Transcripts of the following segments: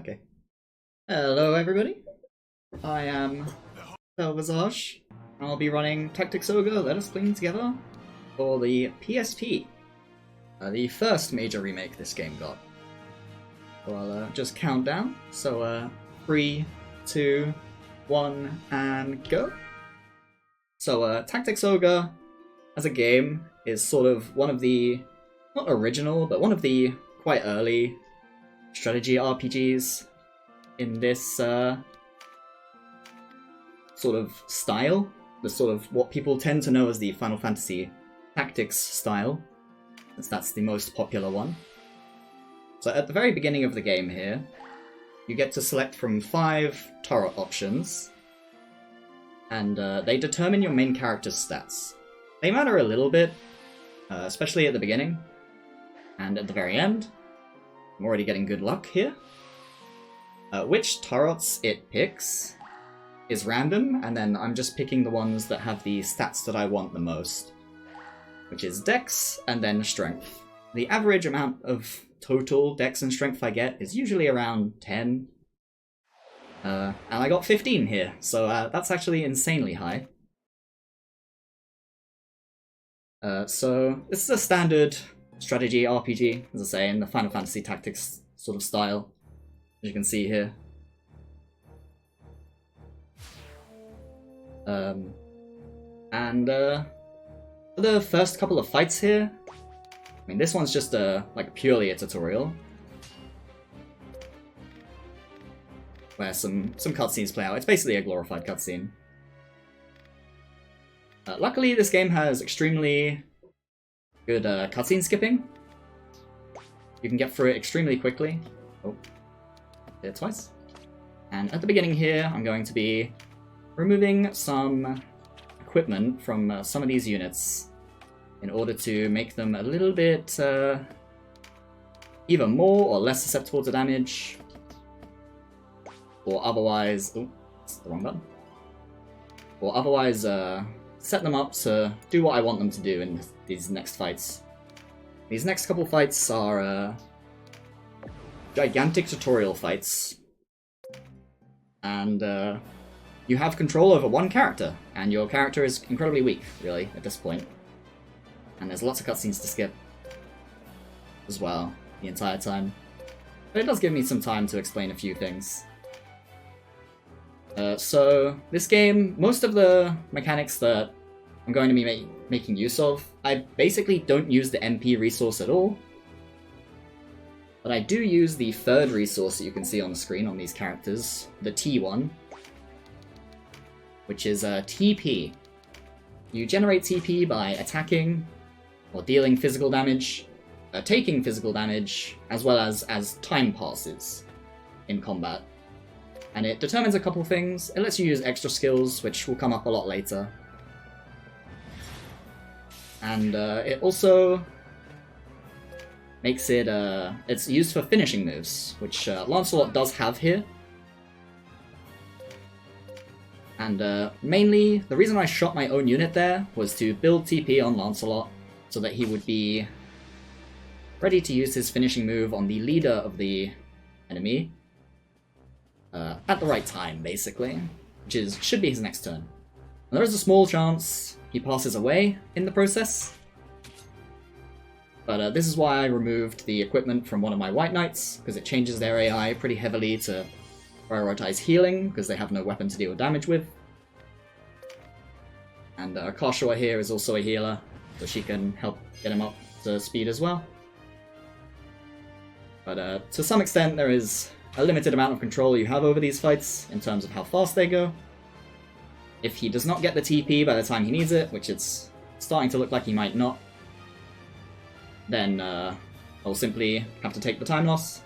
Okay. Hello everybody, I am FellVisage, and I'll be running Tactics Ogre Let Us Cling Together for the PSP. The first major remake this game got. So I'll just count down. So 3, 2, 1, and go. So Tactics Ogre as a game is sort of one of the, not original, but one of the quite early strategy RPGs in this sort of style, the sort of what people tend to know as the Final Fantasy Tactics style, since that's the most popular one. So at the very beginning of the game here, you get to select from 5 turret options, and they determine your main character's stats. They matter a little bit, especially at the beginning, and at the very end. I'm already getting good luck here. Which turrets it picks is random, and then I'm just picking the ones that have the stats that I want the most, which is Dex and then Strength. The average amount of total Dex and Strength I get is usually around 10, and I got 15 here, so that's actually insanely high. So this is a standard strategy RPG, as I say, in the Final Fantasy Tactics sort of style, as you can see here. For the first couple of fights here, I mean, this one's just like purely a tutorial, where some cutscenes play out. It's basically a glorified cutscene. Luckily, this game has extremely good cutscene skipping. You can get through it extremely quickly. Oh, did it twice. And at the beginning here, I'm going to be removing some equipment from some of these units in order to make them a little bit either more or less susceptible to damage, or otherwise... Oh, that's the wrong button. Or otherwise set them up to do what I want them to do in these next fights. These next couple fights are gigantic tutorial fights, and you have control over one character, and your character is incredibly weak, really, at this point. And there's lots of cutscenes to skip as well the entire time. But it does give me some time to explain a few things. So this game, most of the mechanics that I'm going to be making use of, I basically don't use the MP resource at all. But I do use the third resource that you can see on the screen on these characters, the T one, which is TP. You generate TP by attacking or dealing physical damage, taking physical damage, as well as time passes in combat. And it determines a couple things. It lets you use extra skills, which will come up a lot later. And it also makes it, it's used for finishing moves, which Lancelot does have here. And mainly, the reason I shot my own unit there was to build TP on Lancelot, so that he would be ready to use his finishing move on the leader of the enemy at the right time, basically, which should be his next turn. And there is a small chance he passes away in the process, but this is why I removed the equipment from one of my White Knights, because it changes their AI pretty heavily to prioritize healing, because they have no weapon to deal damage with. And Karshua here is also a healer, so she can help get him up to speed as well. But to some extent, there is a limited amount of control you have over these fights in terms of how fast they go. If he does not get the TP by the time he needs it, which it's starting to look like he might not, then I'll simply have to take the time loss.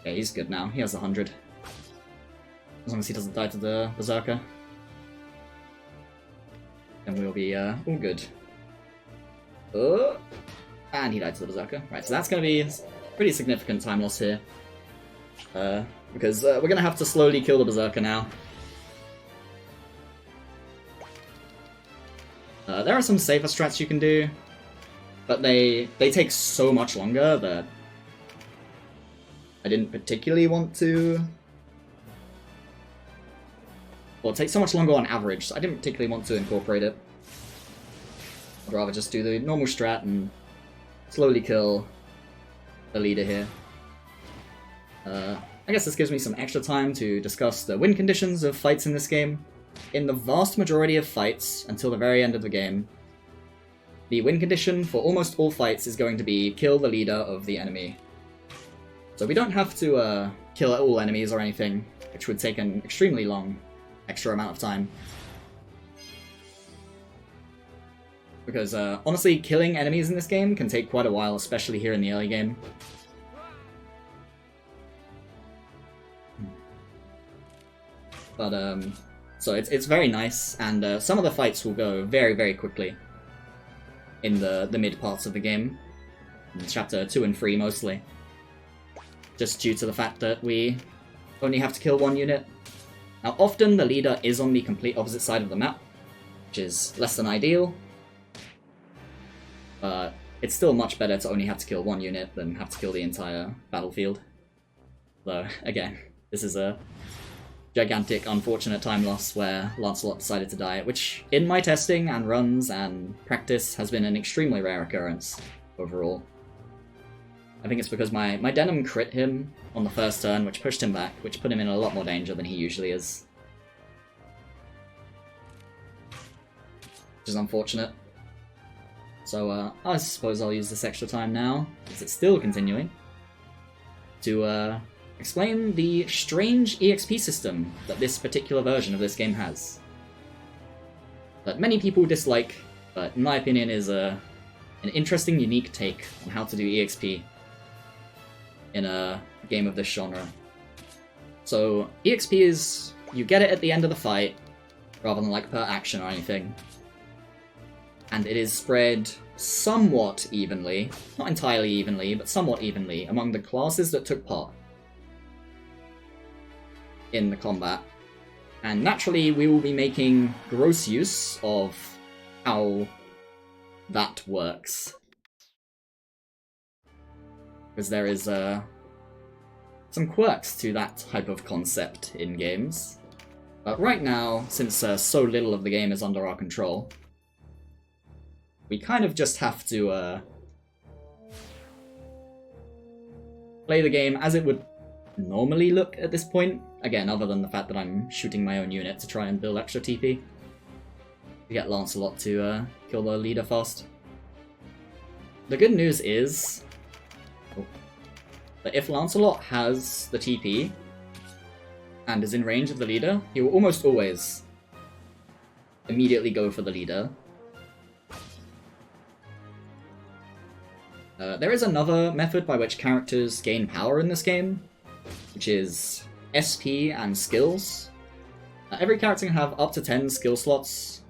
Okay, he's good now. He has 100. As long as he doesn't die to the Berserker, then we'll be all good. Oh, and he died to the Berserker. Right, so that's going to be pretty significant time loss here. Because we're going to have to slowly kill the Berserker now. There are some safer strats you can do, but they take so much longer that I didn't particularly want to... Well, it takes so much longer on average, so I didn't particularly want to incorporate it. I'd rather just do the normal strat and slowly kill the leader here. I guess this gives me some extra time to discuss the win conditions of fights in this game. In the vast majority of fights, until the very end of the game, the win condition for almost all fights is going to be kill the leader of the enemy. So we don't have to kill all enemies or anything, which would take an extremely long extra amount of time. Because honestly, killing enemies in this game can take quite a while, especially here in the early game. But so it's very nice, and some of the fights will go very, very quickly in the mid parts of the game. In chapter 2 and 3 mostly. Just due to the fact that we only have to kill one unit. Now often the leader is on the complete opposite side of the map, which is less than ideal. But it's still much better to only have to kill one unit than have to kill the entire battlefield. Though, again, this is a gigantic, unfortunate time loss where Lancelot decided to die, which in my testing and runs and practice has been an extremely rare occurrence overall. I think it's because my Denim crit him on the first turn, which pushed him back, which put him in a lot more danger than he usually is. Which is unfortunate. So I suppose I'll use this extra time now, because it's still continuing, to explain the strange EXP system that this particular version of this game has. That many people dislike, but in my opinion is an interesting, unique take on how to do EXP in a game of this genre. So EXP is, you get it at the end of the fight, rather than like per action or anything. And it is spread somewhat evenly, not entirely evenly, but somewhat evenly among the classes that took part in the combat. And naturally we will be making gross use of how that works. Because there is some quirks to that type of concept in games. But right now, since so little of the game is under our control, we kind of just have to play the game as it would normally look at this point. Again, other than the fact that I'm shooting my own unit to try and build extra TP. To get Lancelot to kill the leader fast. The good news is that if Lancelot has the TP and is in range of the leader, he will almost always immediately go for the leader. There is another method by which characters gain power in this game, which is SP and skills. Every character can have up to 10 skill slots,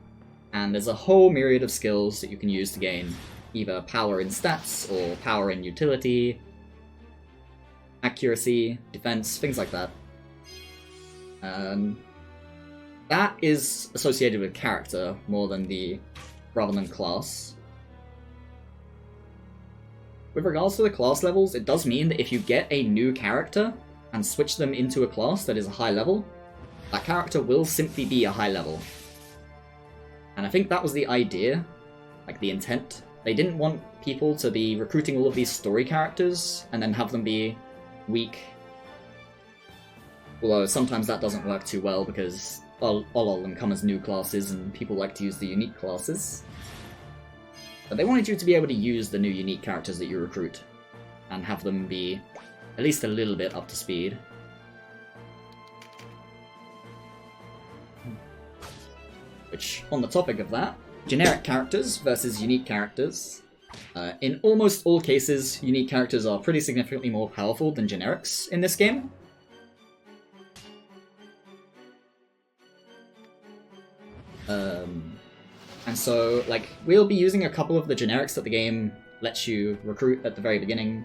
and there's a whole myriad of skills that you can use to gain either power in stats or power in utility, accuracy, defense, things like that. That is associated with character more than rather than class. With regards to the class levels, it does mean that if you get a new character and switch them into a class that is a high level, that character will simply be a high level. And I think that was the idea, like the intent. They didn't want people to be recruiting all of these story characters and then have them be weak. Although sometimes that doesn't work too well because all of them come as new classes and people like to use the unique classes. But they wanted you to be able to use the new unique characters that you recruit and have them be at least a little bit up to speed. Which, on the topic of that, generic characters versus unique characters. In almost all cases, unique characters are pretty significantly more powerful than generics in this game. And so, like, we'll be using a couple of the generics that the game lets you recruit at the very beginning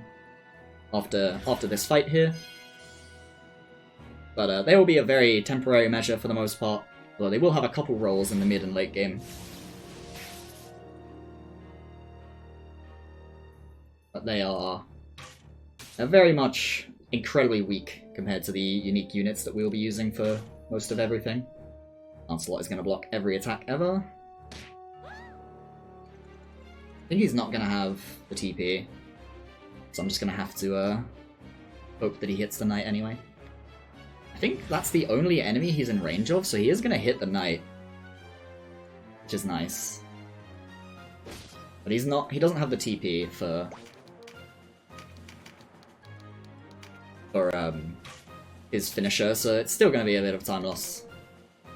after this fight here. But they will be a very temporary measure for the most part, although they will have a couple roles in the mid and late game. But they're very much incredibly weak compared to the unique units that we'll be using for most of everything. Lancelot is going to block every attack ever. I think he's not going to have the TP, so I'm just going to have to hope that he hits the knight anyway. I think that's the only enemy he's in range of, so he is going to hit the knight, which is nice. But he's not. He doesn't have the TP for his finisher, so it's still going to be a bit of time loss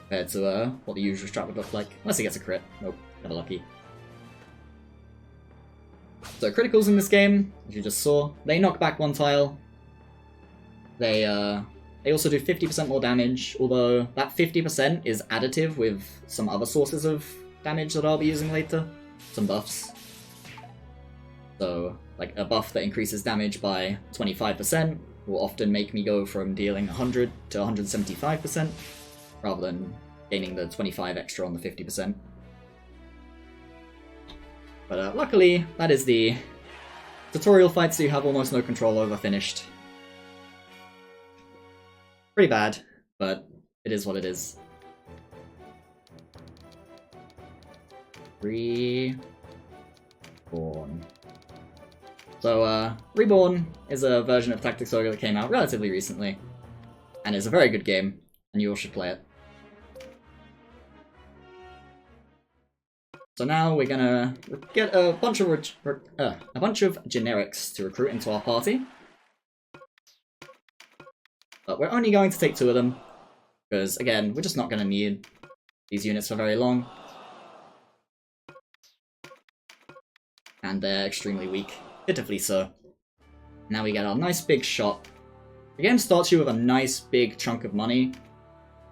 compared to what the usual strat would look like. Unless he gets a crit. Nope, never lucky. So criticals in this game, as you just saw, they knock back one tile. They also do 50% more damage, although that 50% is additive with some other sources of damage that I'll be using later. Some buffs. So, like a buff that increases damage by 25% will often make me go from dealing 100 to 175%, rather than gaining the 25 extra on the 50%. But luckily, that is the tutorial fights you have almost no control over finished. Pretty bad, but it is what it is. Reborn. So, Reborn is a version of Tactics Ogre that came out relatively recently, and is a very good game, and you all should play it. So now we're gonna get a bunch of generics to recruit into our party. But we're only going to take 2 of them, because again, we're just not gonna need these units for very long. And they're extremely weak, pitifully so. Now we get our nice big shot. The game starts you with a nice big chunk of money,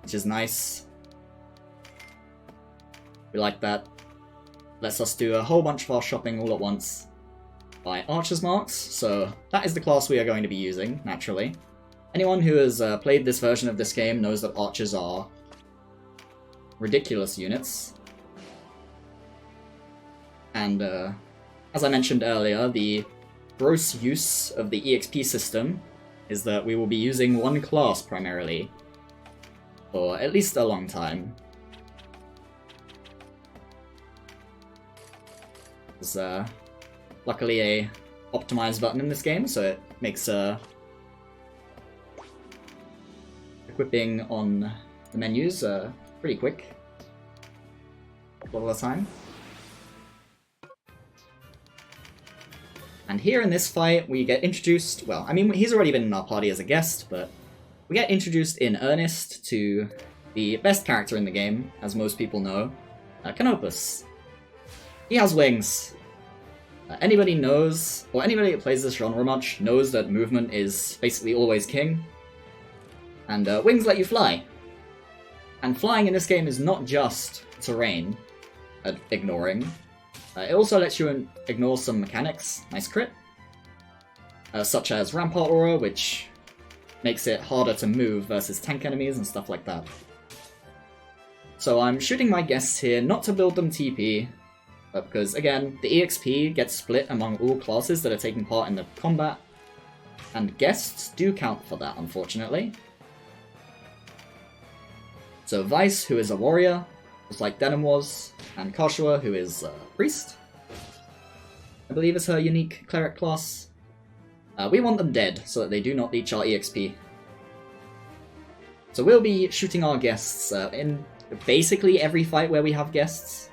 which is nice. We like that. Lets us do a whole bunch of our shopping all at once by Archer's Marks, so that is the class we are going to be using, naturally. Anyone who has played this version of this game knows that Archers are ridiculous units. And as I mentioned earlier, the gross use of the EXP system is that we will be using one class primarily for at least a long time. There's luckily a optimize button in this game, so it makes equipping on the menus pretty quick a lot of the time. And here in this fight we get introduced, well, I mean he's already been in our party as a guest, but we get introduced in earnest to the best character in the game, as most people know, Canopus. He has wings. Anybody knows, or anybody that plays this genre much, knows that movement is basically always king. And wings let you fly. And flying in this game is not just terrain ignoring. It also lets you ignore some mechanics, nice crit, such as Rampart Aura, which makes it harder to move versus tank enemies and stuff like that. So I'm shooting my guests here not to build them TP, because, again, the EXP gets split among all classes that are taking part in the combat, and guests do count for that, unfortunately. So Vice, who is a warrior, just like Denim was, and Kashua, who is a priest, I believe is her unique cleric class. We want them dead, so that they do not leech our EXP. So we'll be shooting our guests in basically every fight where we have guests.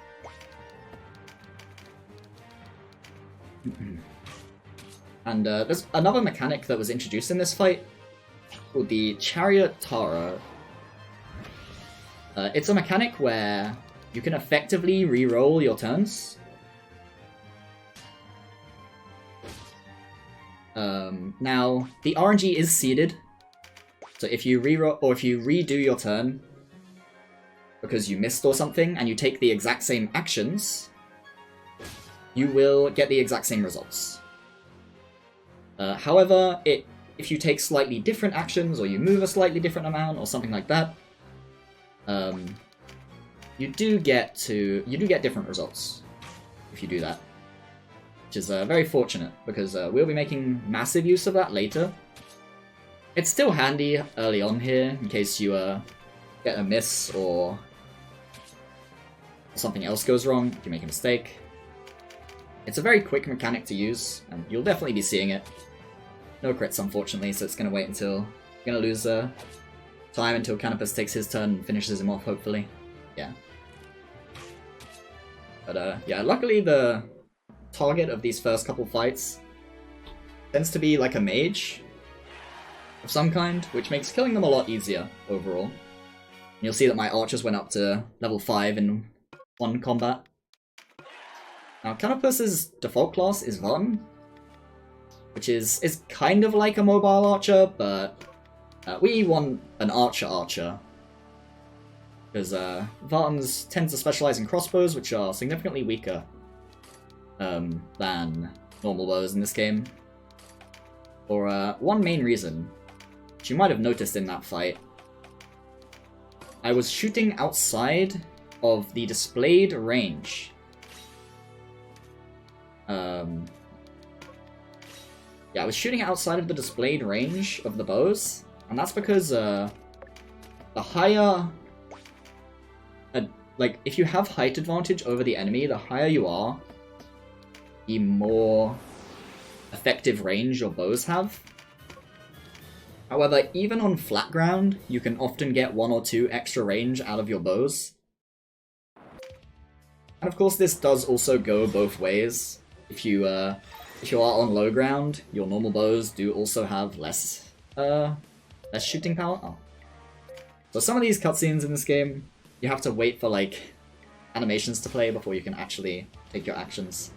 And there's another mechanic that was introduced in this fight called the Chariot Tara. It's a mechanic where you can effectively re-roll your turns. Now, the RNG is seeded, so if you re-roll or if you redo your turn because you missed or something, and you take the exact same actions, you will get the exact same results. However, if you take slightly different actions, or you move a slightly different amount, or something like that, you do get different results if you do that, which is very fortunate, because we'll be making massive use of that later. It's still handy early on here, in case you get a miss or something else goes wrong, if you make a mistake. It's a very quick mechanic to use, and you'll definitely be seeing it. No crits, unfortunately, so it's going to wait until... Gonna lose time until Canopus takes his turn and finishes him off, hopefully. Yeah. But yeah, luckily the target of these first couple fights tends to be like a mage of some kind, which makes killing them a lot easier overall. And you'll see that my archers went up to level 5 in one combat. Now, Canopus's default class is Vartan, which is kind of like a mobile archer, but we want an archer, because Vartans tend to specialize in crossbows, which are significantly weaker than normal bows in this game. For one main reason, which you might have noticed in that fight, I was shooting outside of the displayed range. Yeah, I was shooting outside of the displayed range of the bows, and that's because the higher... like, if you have height advantage over the enemy, the higher you are, the more effective range your bows have. However, even on flat ground, you can often get 1 or 2 extra range out of your bows. And of course, this does also go both ways. If you are on low ground, your normal bows do also have less shooting power. Oh. So some of these cutscenes in this game, you have to wait for like animations to play before you can actually take your actions.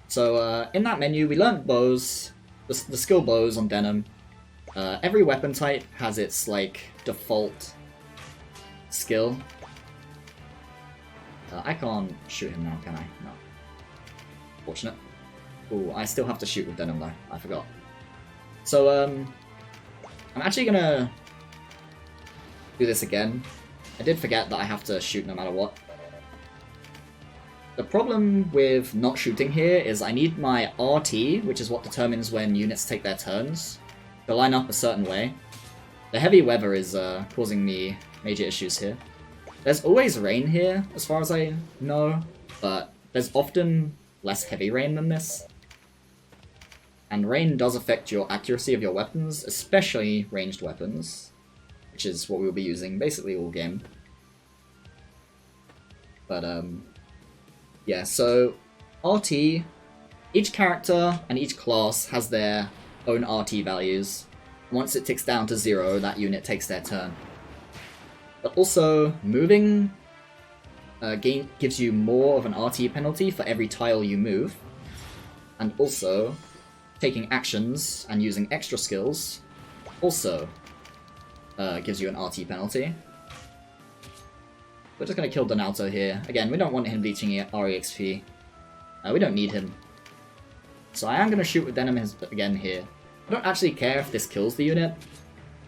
So in that menu, we learned bows, the skill bows on Denim. Every weapon type has its like default skill. I can't shoot him now, can I? No. Fortunate. Ooh, I still have to shoot with Denim though. I forgot. So I'm actually gonna do this again. I did forget that I have to shoot no matter what. The problem with not shooting here is I need my RT, which is what determines when units take their turns, to line up a certain way. The heavy weather is causing me major issues here. There's always rain here, as far as I know, but there's often less heavy rain than this. And rain does affect your accuracy of your weapons, especially ranged weapons, which is what we'll be using basically all game. But yeah, so RT, each character and each class has their own RT values. Once it ticks down to 0, that unit takes their turn. But also, moving gives you more of an RT penalty for every tile you move. And also, taking actions and using extra skills also gives you an RT penalty. We're just going to kill Donato here. Again, we don't want him leeching REXP. We don't need him. So I am going to shoot with Denim again here. I don't actually care if this kills the unit,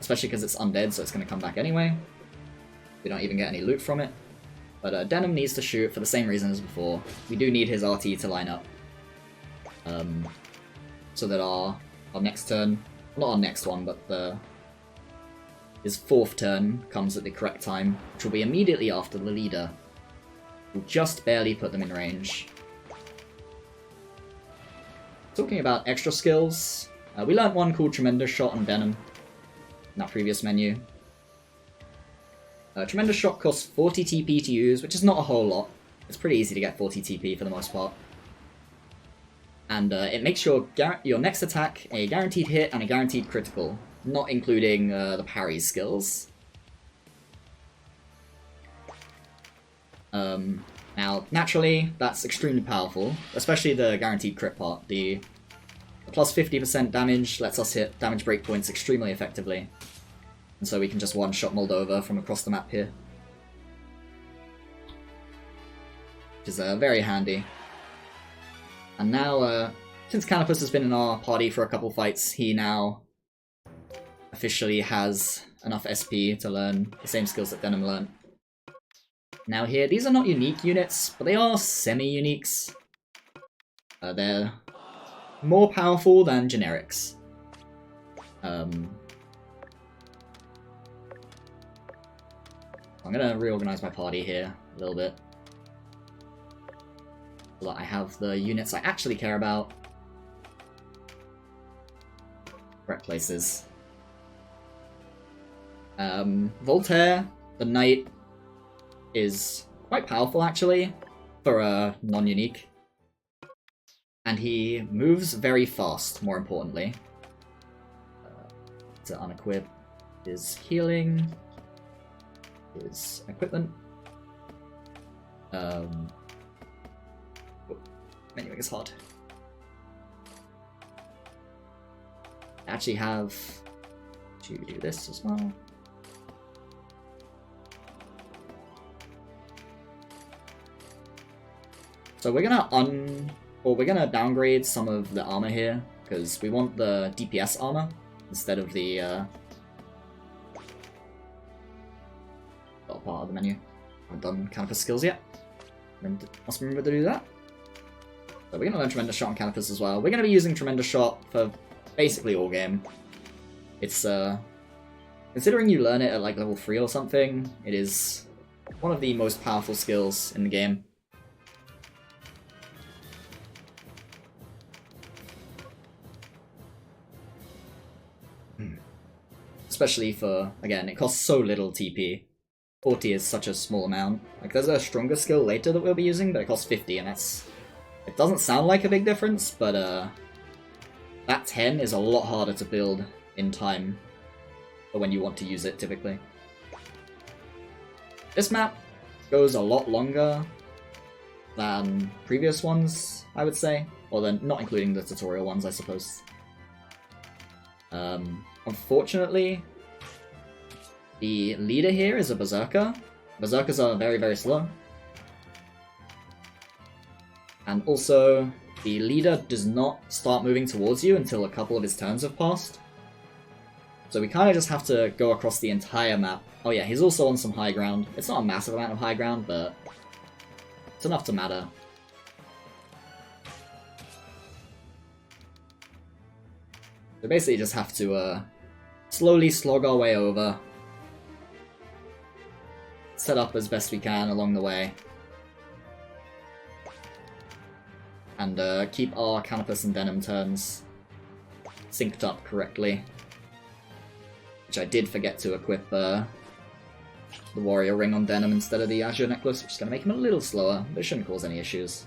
especially because it's undead, so it's going to come back anyway. We don't even get any loot from it. But Denim needs to shoot for the same reason as before. We do need his RT to line up. So that our next turn, not our next one, but his 4th turn comes at the correct time, which will be immediately after the leader. We'll just barely put them in range. Talking about extra skills, we learnt one called Tremendous Shot on Denim in that previous menu. Tremendous Shot costs 40 TP to use, which is not a whole lot. It's pretty easy to get 40 TP for the most part. And it makes your next attack a guaranteed hit and a guaranteed critical, not including the parry skills. Now, naturally, that's extremely powerful, especially the guaranteed crit part. The plus 50% damage lets us hit damage breakpoints extremely effectively. And so we can just one-shot Moldova from across the map here. Which is very handy. And now, since Canopus has been in our party for a couple fights, he now officially has enough SP to learn the same skills that Denim learned. Now here, these are not unique units, but they are semi-uniques. They're more powerful than generics. I'm gonna reorganize my party here a little bit, so that I have the units I actually care about. Correct places. Voltaire, the knight, is quite powerful actually, for a non-unique. And he moves very fast, more importantly. To unequip his healing, his equipment. Menuing is hard. I actually have to do this as well. So we're gonna downgrade some of the armor here, because we want the DPS armor instead of the part of the menu. I haven't done Canopus skills yet. Must remember to do that. So we're gonna learn Tremendous Shot on Canopus as well. We're gonna be using Tremendous Shot for basically all game. It's considering you learn it at like level 3 or something, it is one of the most powerful skills in the game. Especially for, again, it costs so little TP. 40 is such a small amount. Like, there's a stronger skill later that we'll be using, but it costs 50, and that's... It doesn't sound like a big difference, but that 10 is a lot harder to build in time for when you want to use it, typically. This map goes a lot longer than previous ones, I would say. Or then, not including the tutorial ones, I suppose. Unfortunately, the leader here is a berserker. Berserkers are very, very slow. And also, the leader does not start moving towards you until a couple of his turns have passed. So we kind of just have to go across the entire map. Oh yeah, he's also on some high ground. It's not a massive amount of high ground, but it's enough to matter. So basically just have to slowly slog our way over. Set up as best we can along the way. And keep our Canopus and Denim turns synced up correctly. Which I did forget to equip the Warrior Ring on Denim instead of the Azure Necklace, which is going to make him a little slower, but it shouldn't cause any issues.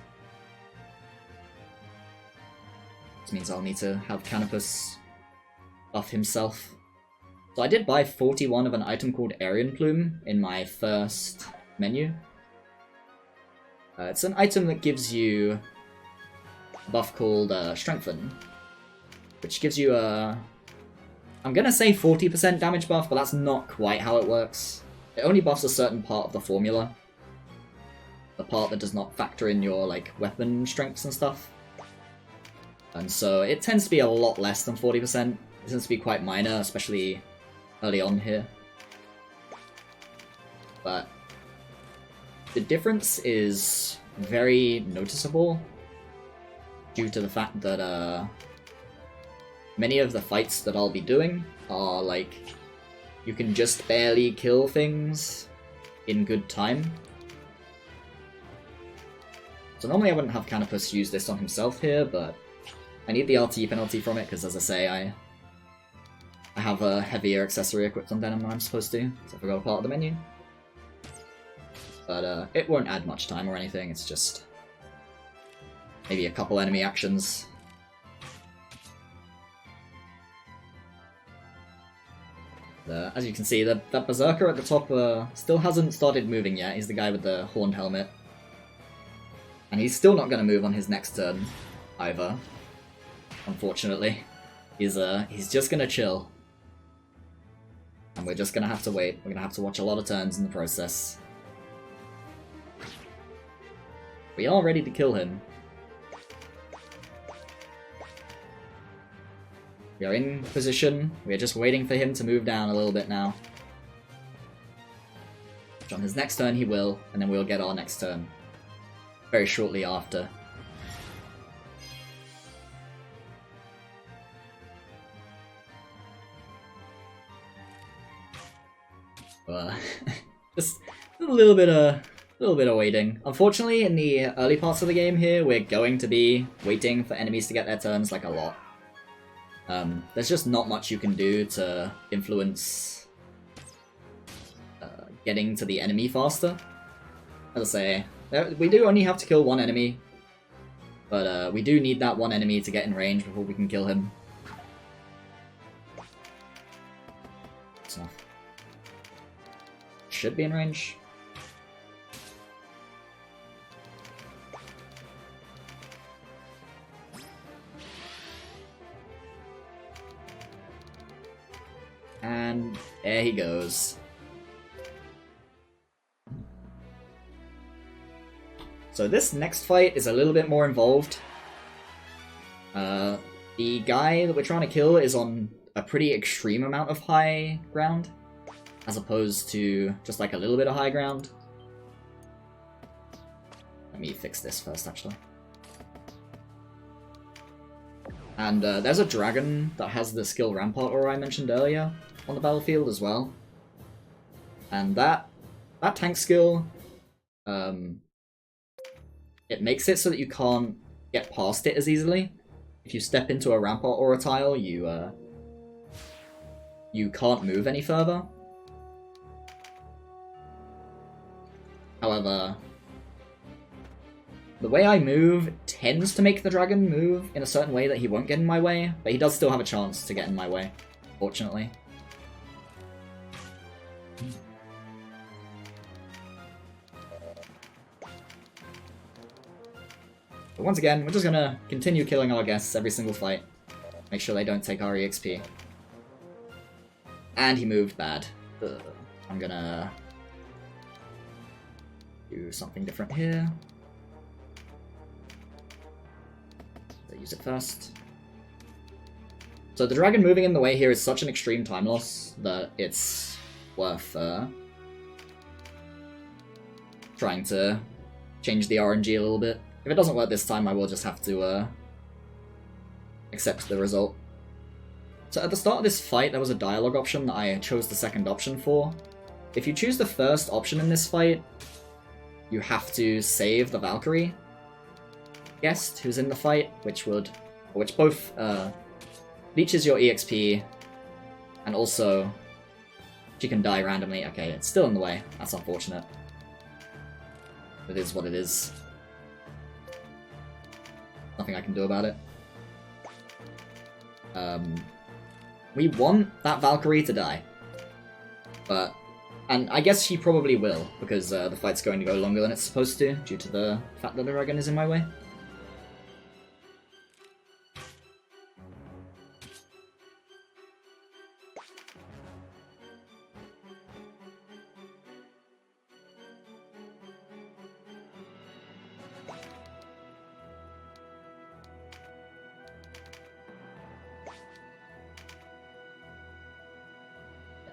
This means I'll need to have Canopus buff himself. So I did buy 41 of an item called Aryan Plume in my first menu. It's an item that gives you a buff called Strengthen, which gives you a... I'm gonna say 40% damage buff, but that's not quite how it works. It only buffs a certain part of the formula. The part that does not factor in your, like, weapon strengths and stuff. And so it tends to be a lot less than 40%. It tends to be quite minor, especially early on here. But the difference is very noticeable due to the fact that many of the fights that I'll be doing are like you can just barely kill things in good time. So normally I wouldn't have Canopus use this on himself here, but I need the RT penalty from it because, as I say, I have a heavier accessory equipped on Denim than I'm supposed to, so I forgot a part of the menu. But it won't add much time or anything, it's just maybe a couple enemy actions. As you can see, that Berserker at the top still hasn't started moving yet. He's the guy with the horned helmet. And he's still not going to move on his next turn, either. Unfortunately. He's just going to chill. And we're just going to have to wait. We're going to have to watch a lot of turns in the process. We are ready to kill him. We are in position. We are just waiting for him to move down a little bit now. Which on his next turn he will, and then we'll get our next turn very shortly after. Just a little bit of waiting. Unfortunately, in the early parts of the game here, we're going to be waiting for enemies to get their turns like a lot. There's just not much you can do to influence getting to the enemy faster. As I say, we do only have to kill one enemy, but we do need that one enemy to get in range before we can kill him. So, should be in range. And there he goes. So this next fight is a little bit more involved. The guy that we're trying to kill is on a pretty extreme amount of high ground, as opposed to just like a little bit of high ground. Let me fix this first, actually. And there's a dragon that has the skill Rampart Aura I mentioned earlier on the battlefield as well. And that tank skill, it makes it so that you can't get past it as easily. If you step into a Rampart Aura tile, you can't move any further. However, the way I move tends to make the dragon move in a certain way that he won't get in my way, but he does still have a chance to get in my way, fortunately. But once again, we're just gonna continue killing our guests every single fight. Make sure they don't take our EXP. And he moved bad. Ugh. I'm gonna do something different here. Use it first. So the dragon moving in the way here is such an extreme time loss that it's worth trying to change the RNG a little bit. If it doesn't work this time, I will just have to accept the result. So at the start of this fight, there was a dialogue option that I chose the second option for. If you choose the first option in this fight, you have to save the Valkyrie guest who's in the fight, which both leeches your EXP, and also she can die randomly. Okay, it's still in the way. That's unfortunate. It is what it is. Nothing I can do about it. We want that Valkyrie to die, and I guess she probably will, because the fight's going to go longer than it's supposed to, due to the fact that the dragon is in my way.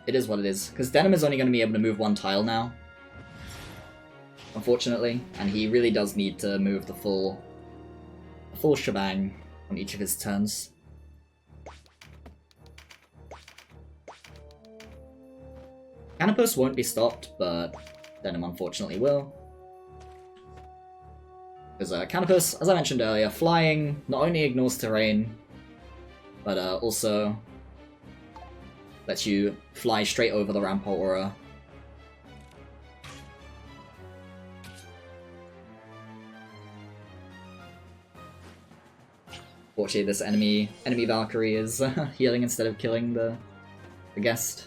It is what it is, because Denim is only going to be able to move one tile now, unfortunately, and he really does need to move the full shebang on each of his turns. Canopus won't be stopped, but Denim unfortunately will. Because Canopus, as I mentioned earlier, flying not only ignores terrain, but also lets you fly straight over the Rampart Aura. Fortunately, this enemy Valkyrie is healing instead of killing the guest.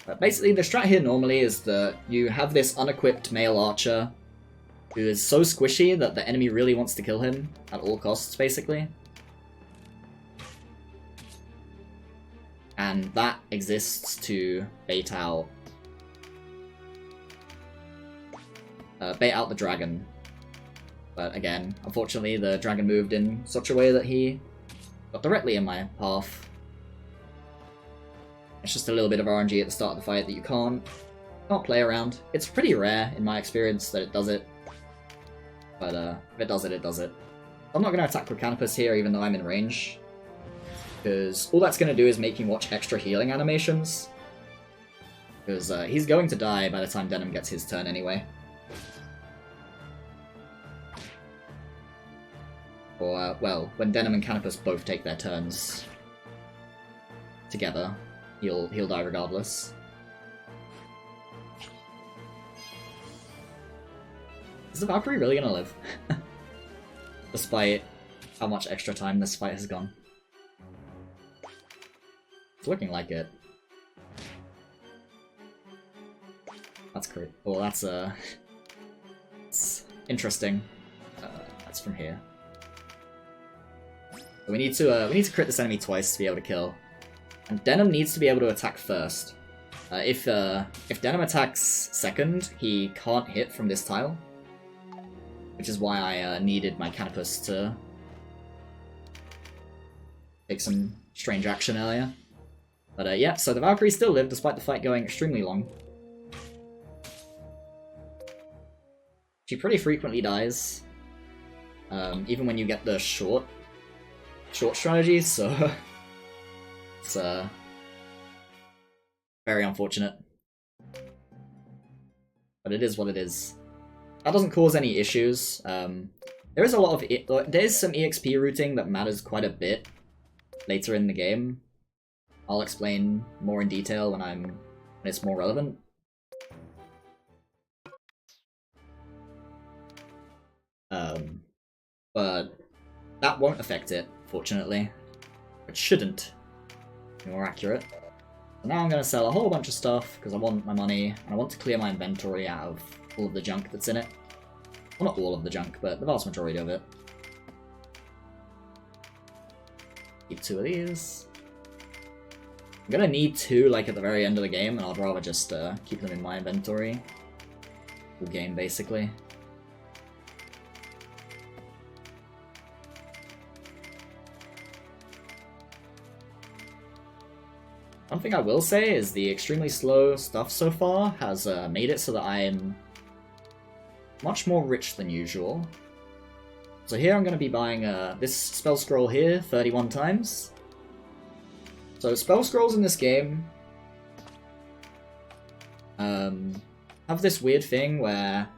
But basically, the strat here normally is that you have this unequipped male archer who is so squishy that the enemy really wants to kill him at all costs, basically. And that exists to bait out the dragon. But again, unfortunately, the dragon moved in such a way that he got directly in my path. It's just a little bit of RNG at the start of the fight that you can't play around. It's pretty rare, in my experience, that it does it. But if it does it, it does it. I'm not going to attack with Canopus here, even though I'm in range. Because all that's going to do is make me watch extra healing animations. Because he's going to die by the time Denim gets his turn anyway. Or, well, when Denim and Canopus both take their turns together, he'll die regardless. Is the Valkyrie really gonna live? Despite how much extra time this fight has gone. It's looking like it. That's great. Oh, that's it's interesting. That's from here. But we need to crit this enemy twice to be able to kill. And Denim needs to be able to attack first. If Denim attacks second, he can't hit from this tile. Which is why I needed my Canopus to take some strange action earlier. But yeah, so the Valkyrie still lived despite the fight going extremely long. She pretty frequently dies, even when you get the short strategies, so it's very unfortunate. But it is what it is. That doesn't cause any issues. There is a lot of there is some EXP routing that matters quite a bit later in the game. I'll explain more in detail when it's more relevant. But that won't affect it, fortunately. It shouldn't, to be more accurate. So now I'm going to sell a whole bunch of stuff, because I want my money, and I want to clear my inventory out of all of the junk that's in it. Well, not all of the junk, but the vast majority of it. Keep 2 of these. I'm going to need 2, like, at the very end of the game, and I'd rather just keep them in my inventory. Full game, basically. One thing I will say is the extremely slow stuff so far has made it so that I am much more rich than usual. So here I'm going to be buying this spell scroll here 31 times. So spell scrolls in this game have this weird thing where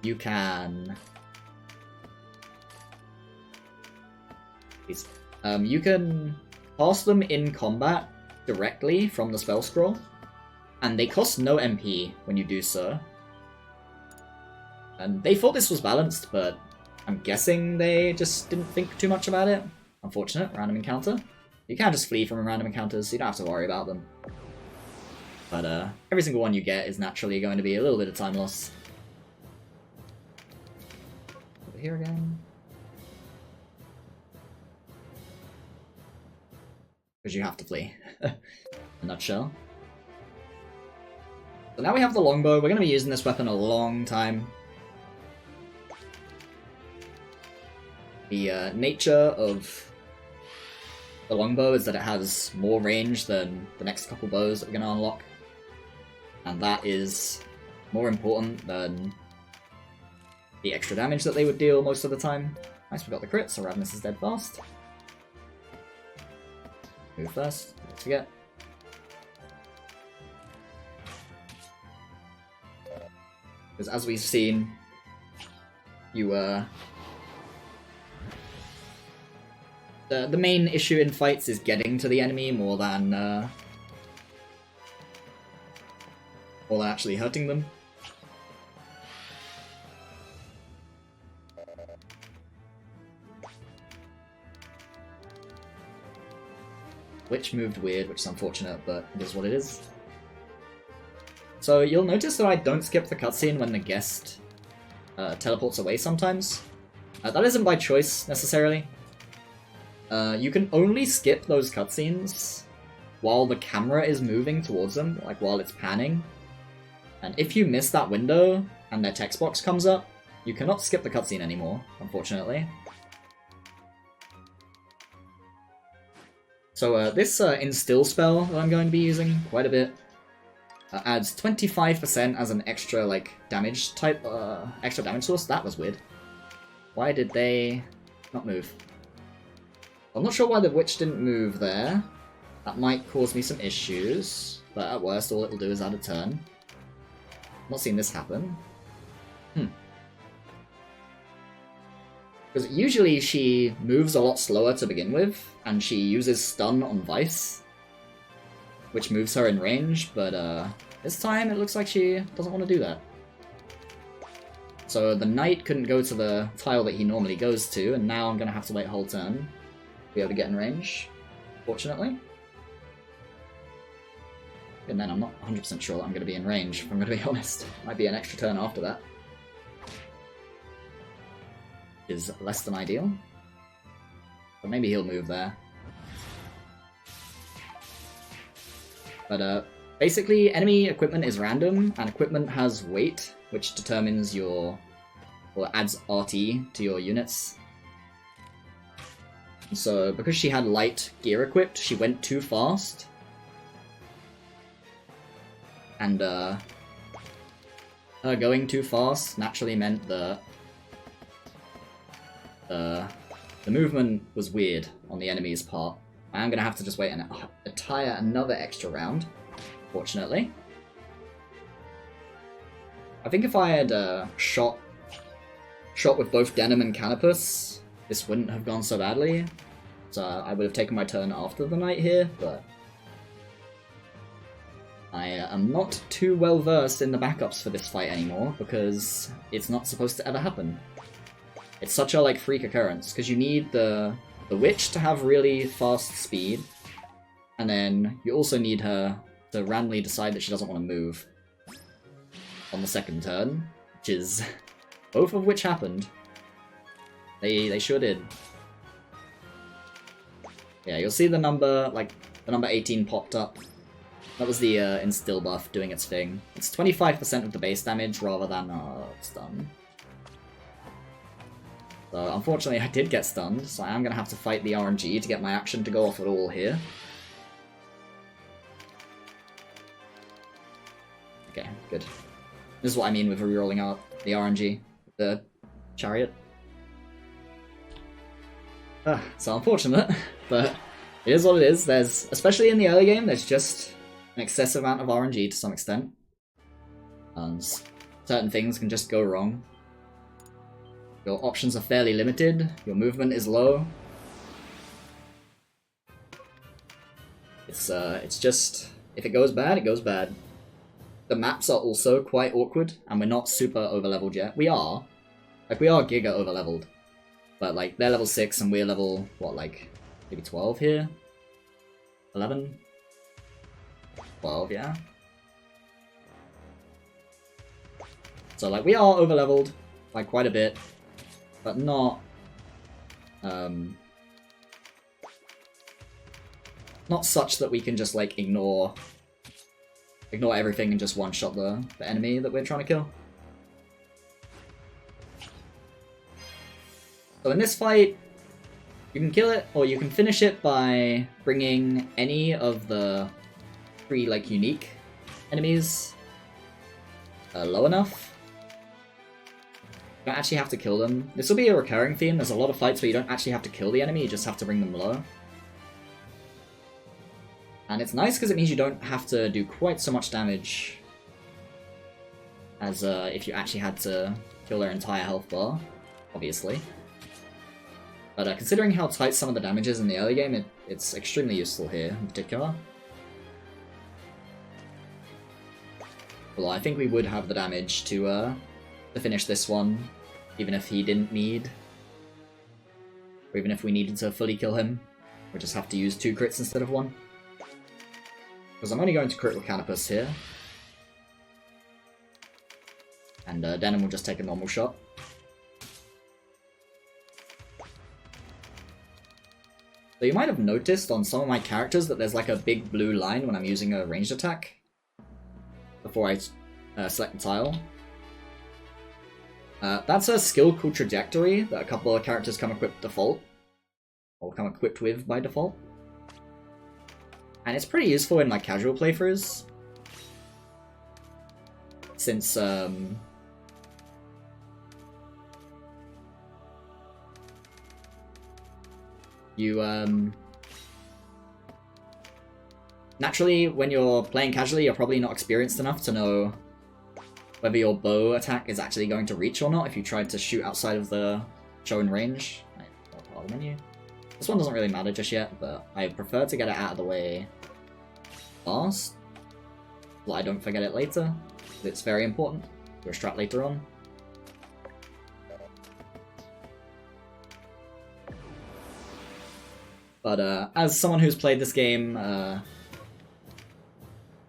you can pass them in combat directly from the spell scroll, and they cost no MP when you do so. And they thought this was balanced, but I'm guessing they just didn't think too much about it. Unfortunate, random encounter. You can just flee from random encounters, so you don't have to worry about them. But every single one you get is naturally going to be a little bit of time loss. Over here again. Because you have to flee. In a nutshell. So now we have the longbow. We're going to be using this weapon a long time. The nature of the longbow is that it has more range than the next couple bows that we're going to unlock. And that is more important than the extra damage that they would deal most of the time. Nice, we got the crit, so Ravenous is dead fast. Move first, don't forget. Because as we've seen, you the main issue in fights is getting to the enemy more than actually hurting them. Which moved weird, which is unfortunate, but it is what it is. So you'll notice that I don't skip the cutscene when the guest teleports away sometimes. That isn't by choice, necessarily. You can only skip those cutscenes while the camera is moving towards them, like while it's panning. And if you miss that window and their text box comes up, you cannot skip the cutscene anymore, unfortunately. So this Instill spell that I'm going to be using quite a bit adds 25% as an extra, like, damage type, extra damage source. That was weird. Why did they not move? I'm not sure why the witch didn't move there. That might cause me some issues, but at worst all it'll do is add a turn. Not seen this happen. Because usually she moves a lot slower to begin with, and she uses stun on Vice, which moves her in range, but this time it looks like she doesn't want to do that. So the knight couldn't go to the tile that he normally goes to, and now I'm going to have to wait a whole turn to be able to get in range, fortunately. And then I'm not 100% sure that I'm going to be in range, if I'm going to be honest. Might be an extra turn after that. Is less than ideal. But maybe he'll move there. But basically, enemy equipment is random, and equipment has weight, which determines your... or adds RT to your units. So, because she had light gear equipped, she went too fast. And her going too fast naturally meant that the movement was weird on the enemy's part. I'm going to have to just wait and attire another extra round, fortunately. I think if I had shot with both Denim and Canopus, this wouldn't have gone so badly. So I would have taken my turn after the knight here, but I am not too well versed in the backups for this fight anymore, because it's not supposed to ever happen. It's such a, like, freak occurrence, because you need the witch to have really fast speed, and then you also need her to randomly decide that she doesn't want to move on the second turn, which is... both of which happened. They sure did. Yeah, you'll see the number, like, the number 18 popped up. That was the Instill buff doing its thing. It's 25% of the base damage rather than stun. So unfortunately I did get stunned, so I am going to have to fight the RNG to get my action to go off at all here. Okay, good. This is what I mean with rerolling out the RNG, the chariot. So unfortunate, but it is what it is. There's, especially in the early game, there's just an excessive amount of RNG to some extent. And certain things can just go wrong. Your options are fairly limited, your movement is low. It's just, if it goes bad, it goes bad. The maps are also quite awkward, and we're not super overleveled yet. We are. Like, we are giga overleveled. But, like, they're level 6 and we're level, what, like, maybe 12 here? 11? 12, yeah. So, like, we are overleveled by quite a bit. But not, not such that we can just, like, ignore everything and just one-shot the enemy that we're trying to kill. So in this fight, you can kill it, or you can finish it by bringing any of the 3, like, unique enemies low enough. You don't actually have to kill them. This will be a recurring theme. There's a lot of fights where you don't actually have to kill the enemy, you just have to bring them low. And it's nice because it means you don't have to do quite so much damage as if you actually had to kill their entire health bar, obviously. But considering how tight some of the damage is in the early game, it's extremely useful here in particular. Although I think we would have the damage to finish this one, even if he didn't need, or even if we needed to fully kill him. We just have to use 2 crits instead of 1. Because I'm only going to crit with Canopus here. And Denim will just take a normal shot. So you might have noticed on some of my characters that there's like a big blue line when I'm using a ranged attack before I select the tile. That's a skill called Trajectory that a couple of characters come equipped default, or come equipped with by default. And it's pretty useful in like casual playthroughs. Since you naturally, when you're playing casually, you're probably not experienced enough to know whether your bow attack is actually going to reach or not if you tried to shoot outside of the shown range. Part of the menu. This one doesn't really matter just yet, but I prefer to get it out of the way fast, so I don't forget it later. It's very important to a strat later on. But as someone who's played this game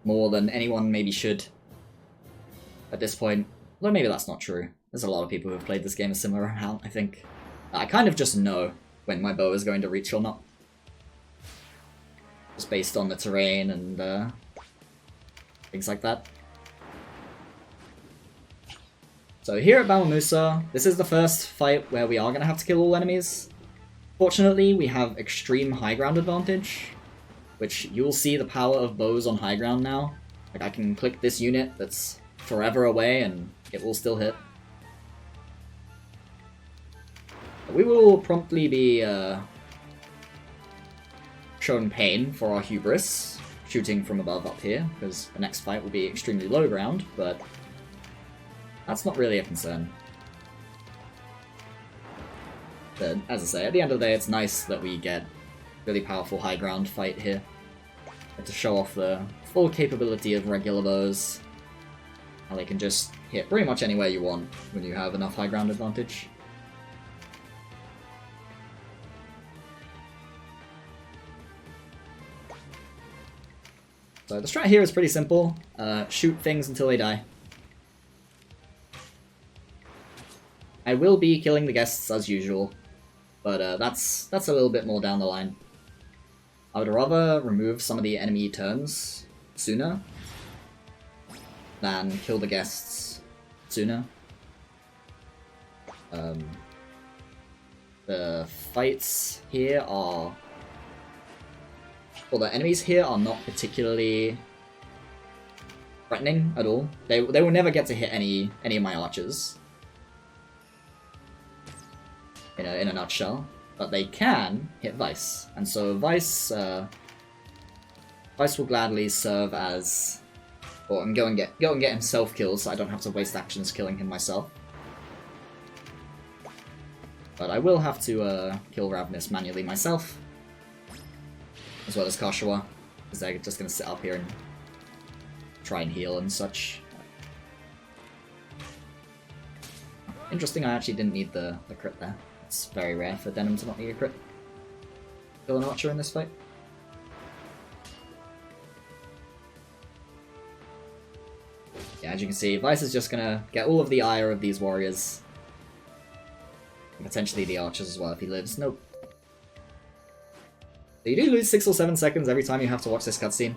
more than anyone maybe should at this point, although maybe that's not true. There's a lot of people who've played this game a similar amount, I think. I kind of just know when my bow is going to reach or not. Just based on the terrain and things like that. So here at Bawamusa, this is the first fight where we are going to have to kill all enemies. Fortunately, we have extreme high ground advantage, which you'll see the power of bows on high ground now. Like I can click this unit that's forever away and it will still hit. We will promptly be shown pain for our hubris, shooting from above up here, because the next fight will be extremely low ground, but that's not really a concern. But as I say, at the end of the day, it's nice that we get really powerful high ground fight here. To show off the full capability of regular bows. How they can just hit pretty much anywhere you want when you have enough high ground advantage. So the strat here is pretty simple. Shoot things until they die. I will be killing the guests as usual, but that's a little bit more down the line. I would rather remove some of the enemy turns sooner than kill the guests sooner. The fights here are... Well, the enemies here are not particularly threatening at all. They will never get to hit any of my archers. In a nutshell. But they can hit Vice. And so Vice will gladly serve as... Or go and get himself killed so I don't have to waste actions killing him myself. But I will have to kill Ravenous manually myself. As well as Kashawa. Because they're just going to sit up here and try and heal and such. Interesting, I actually didn't need the crit there. It's very rare for Denim to not need a crit. Kill an archer in this fight. Yeah, as you can see, Vice is just gonna get all of the ire of these warriors. And potentially the archers as well if he lives. Nope. So you do lose 6 or 7 seconds every time you have to watch this cutscene.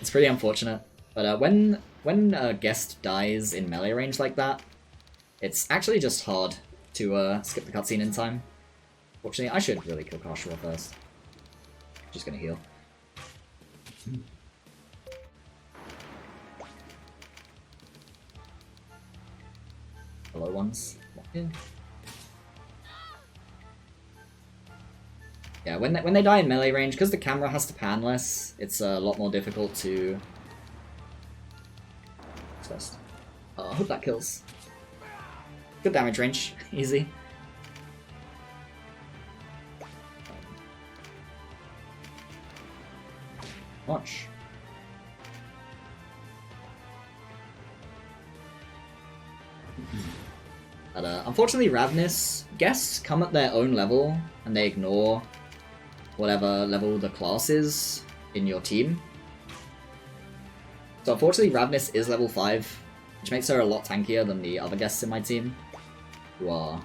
It's pretty unfortunate. But when a guest dies in melee range like that, it's actually just hard to skip the cutscene in time. Fortunately, I should really kill Kashawa first. Just gonna heal. Hello ones. Yeah, when they die in melee range, because the camera has to pan less, it's a lot more difficult to... First. Oh, I hope that kills. Good damage range, easy. Watch. But unfortunately, Ravenous guests come at their own level, and they ignore whatever level the class is in your team. So unfortunately, Ravenous is level 5, which makes her a lot tankier than the other guests in my team, who are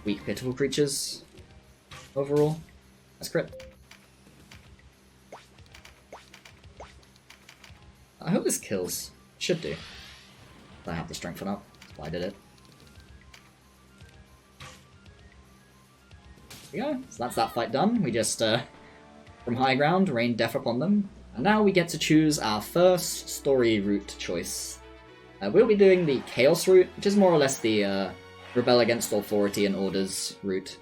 weak, pitiful creatures overall. That's crit. I hope this kills. Should do. I have the strength enough. That's why I did it. There we go. So that's that fight done. We just from high ground, rain death upon them. And now we get to choose our first story route choice. We'll be doing the Chaos route, which is more or less the Rebel Against Authority and Orders route.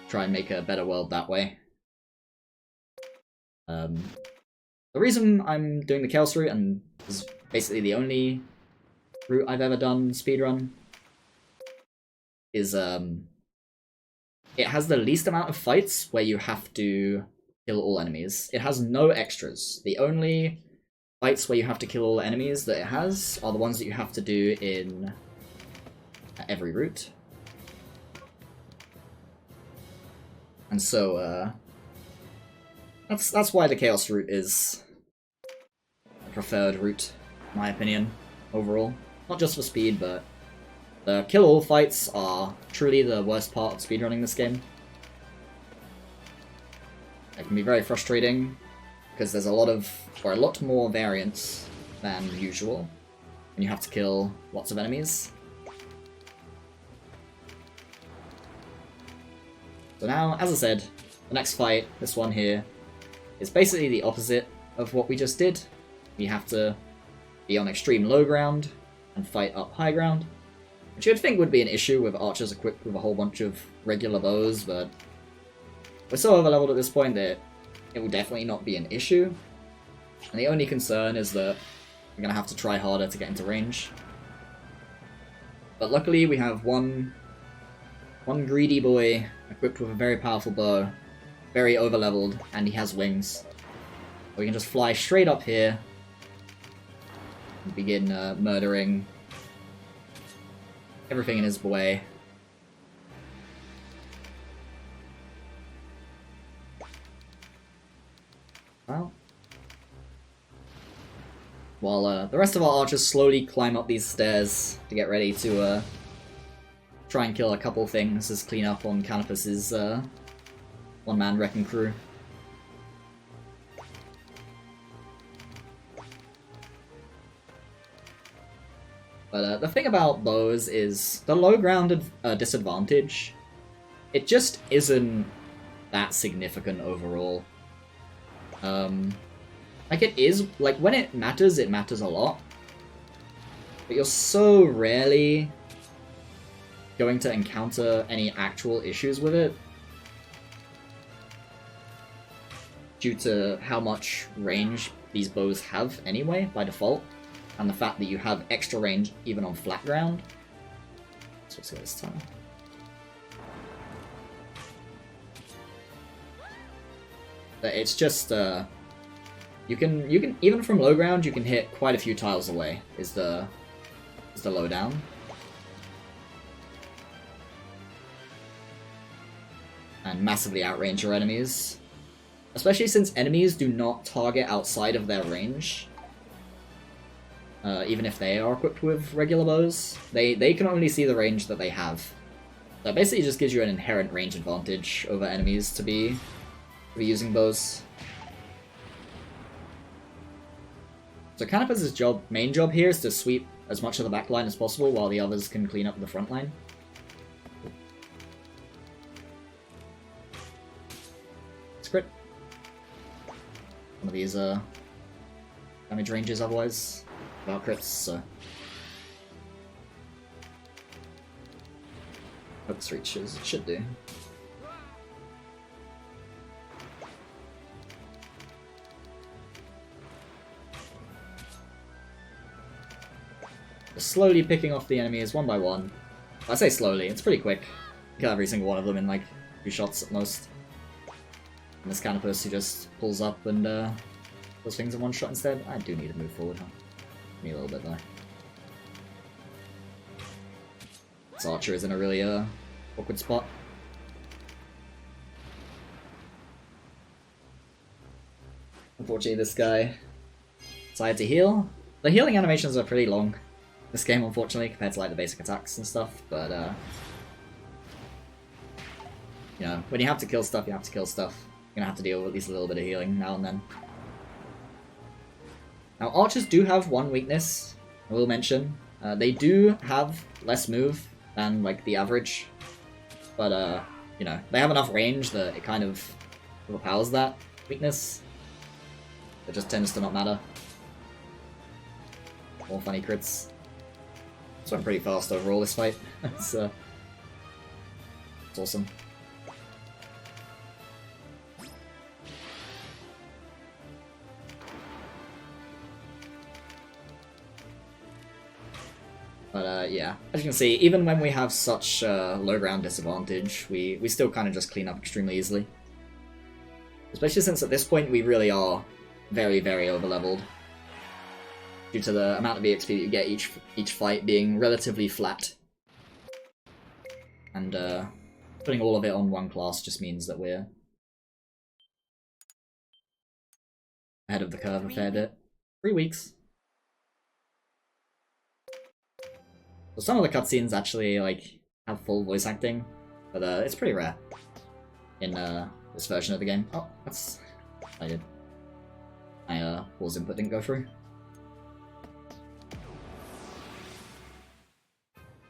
Try and make a better world that way. The reason I'm doing the Chaos route, and is basically the only route I've ever done speedrun, is it has the least amount of fights where you have to kill all enemies. It has no extras. The only fights where you have to kill all enemies that it has are the ones that you have to do in every route. And so, that's why the Chaos route is the preferred route, in my opinion, overall. Not just for speed, but the kill-all fights are truly the worst part of speedrunning this game. It can be very frustrating, because there's a lot more variance than usual, and you have to kill lots of enemies. So now, as I said, the next fight, this one here, is basically the opposite of what we just did. We have to be on extreme low ground and fight up high ground, which you'd think would be an issue with archers equipped with a whole bunch of regular bows, but we're so overleveled at this point that it will definitely not be an issue. And the only concern is that we're going to have to try harder to get into range. But luckily we have one greedy boy equipped with a very powerful bow, very overleveled, and he has wings. We can just fly straight up here and begin murdering everything in his way. Well, while the rest of our archers slowly climb up these stairs to get ready to try and kill a couple things as clean up on Canopus's one-man wrecking crew. But the thing about bows is the low ground disadvantage, it just isn't that significant overall. Like it is, like when it matters a lot. But you're so rarely going to encounter any actual issues with it due to how much range these bows have anyway, by default, and the fact that you have extra range even on flat ground. So let's go this time. But it's just, you can even from low ground you can hit quite a few tiles away. Is the lowdown. And massively outrange your enemies. Especially since enemies do not target outside of their range. Even if they are equipped with regular bows. They can only see the range that they have. So it basically just gives you an inherent range advantage over enemies to be using bows. So Canopus's main job here is to sweep as much of the back line as possible while the others can clean up the front line. Crit. One of these damage ranges otherwise without crits, so hope this reaches. It should do. Just slowly picking off the enemies one by one. I say slowly, it's pretty quick. Kill every single one of them in like 2 shots at most. And this Canopus who just pulls up and does things in 1 shot instead. I do need to move forward, huh? Need a little bit though. This archer is in a really awkward spot. Unfortunately this guy decided to heal. The healing animations are pretty long this game, unfortunately, compared to like the basic attacks and stuff, but you know, when you have to kill stuff, you have to kill stuff. You're gonna have to deal with at least a little bit of healing now and then. Now, archers do have one weakness, I will mention. They do have less move than like the average, but you know, they have enough range that it kind of overpowers that. weakness. It just tends to not matter. More funny crits. So I'm pretty fast overall this fight. It's awesome. But yeah, as you can see, even when we have such low ground disadvantage, we still kind of just clean up extremely easily. Especially since at this point we really are very, very overleveled. Due to the amount of EXP that you get each fight being relatively flat. And putting all of it on one class just means that we're ahead of the curve a fair bit. 3 weeks. So some of the cutscenes actually like have full voice acting, but it's pretty rare in this version of the game. Oh, that's I did. My pause input didn't go through.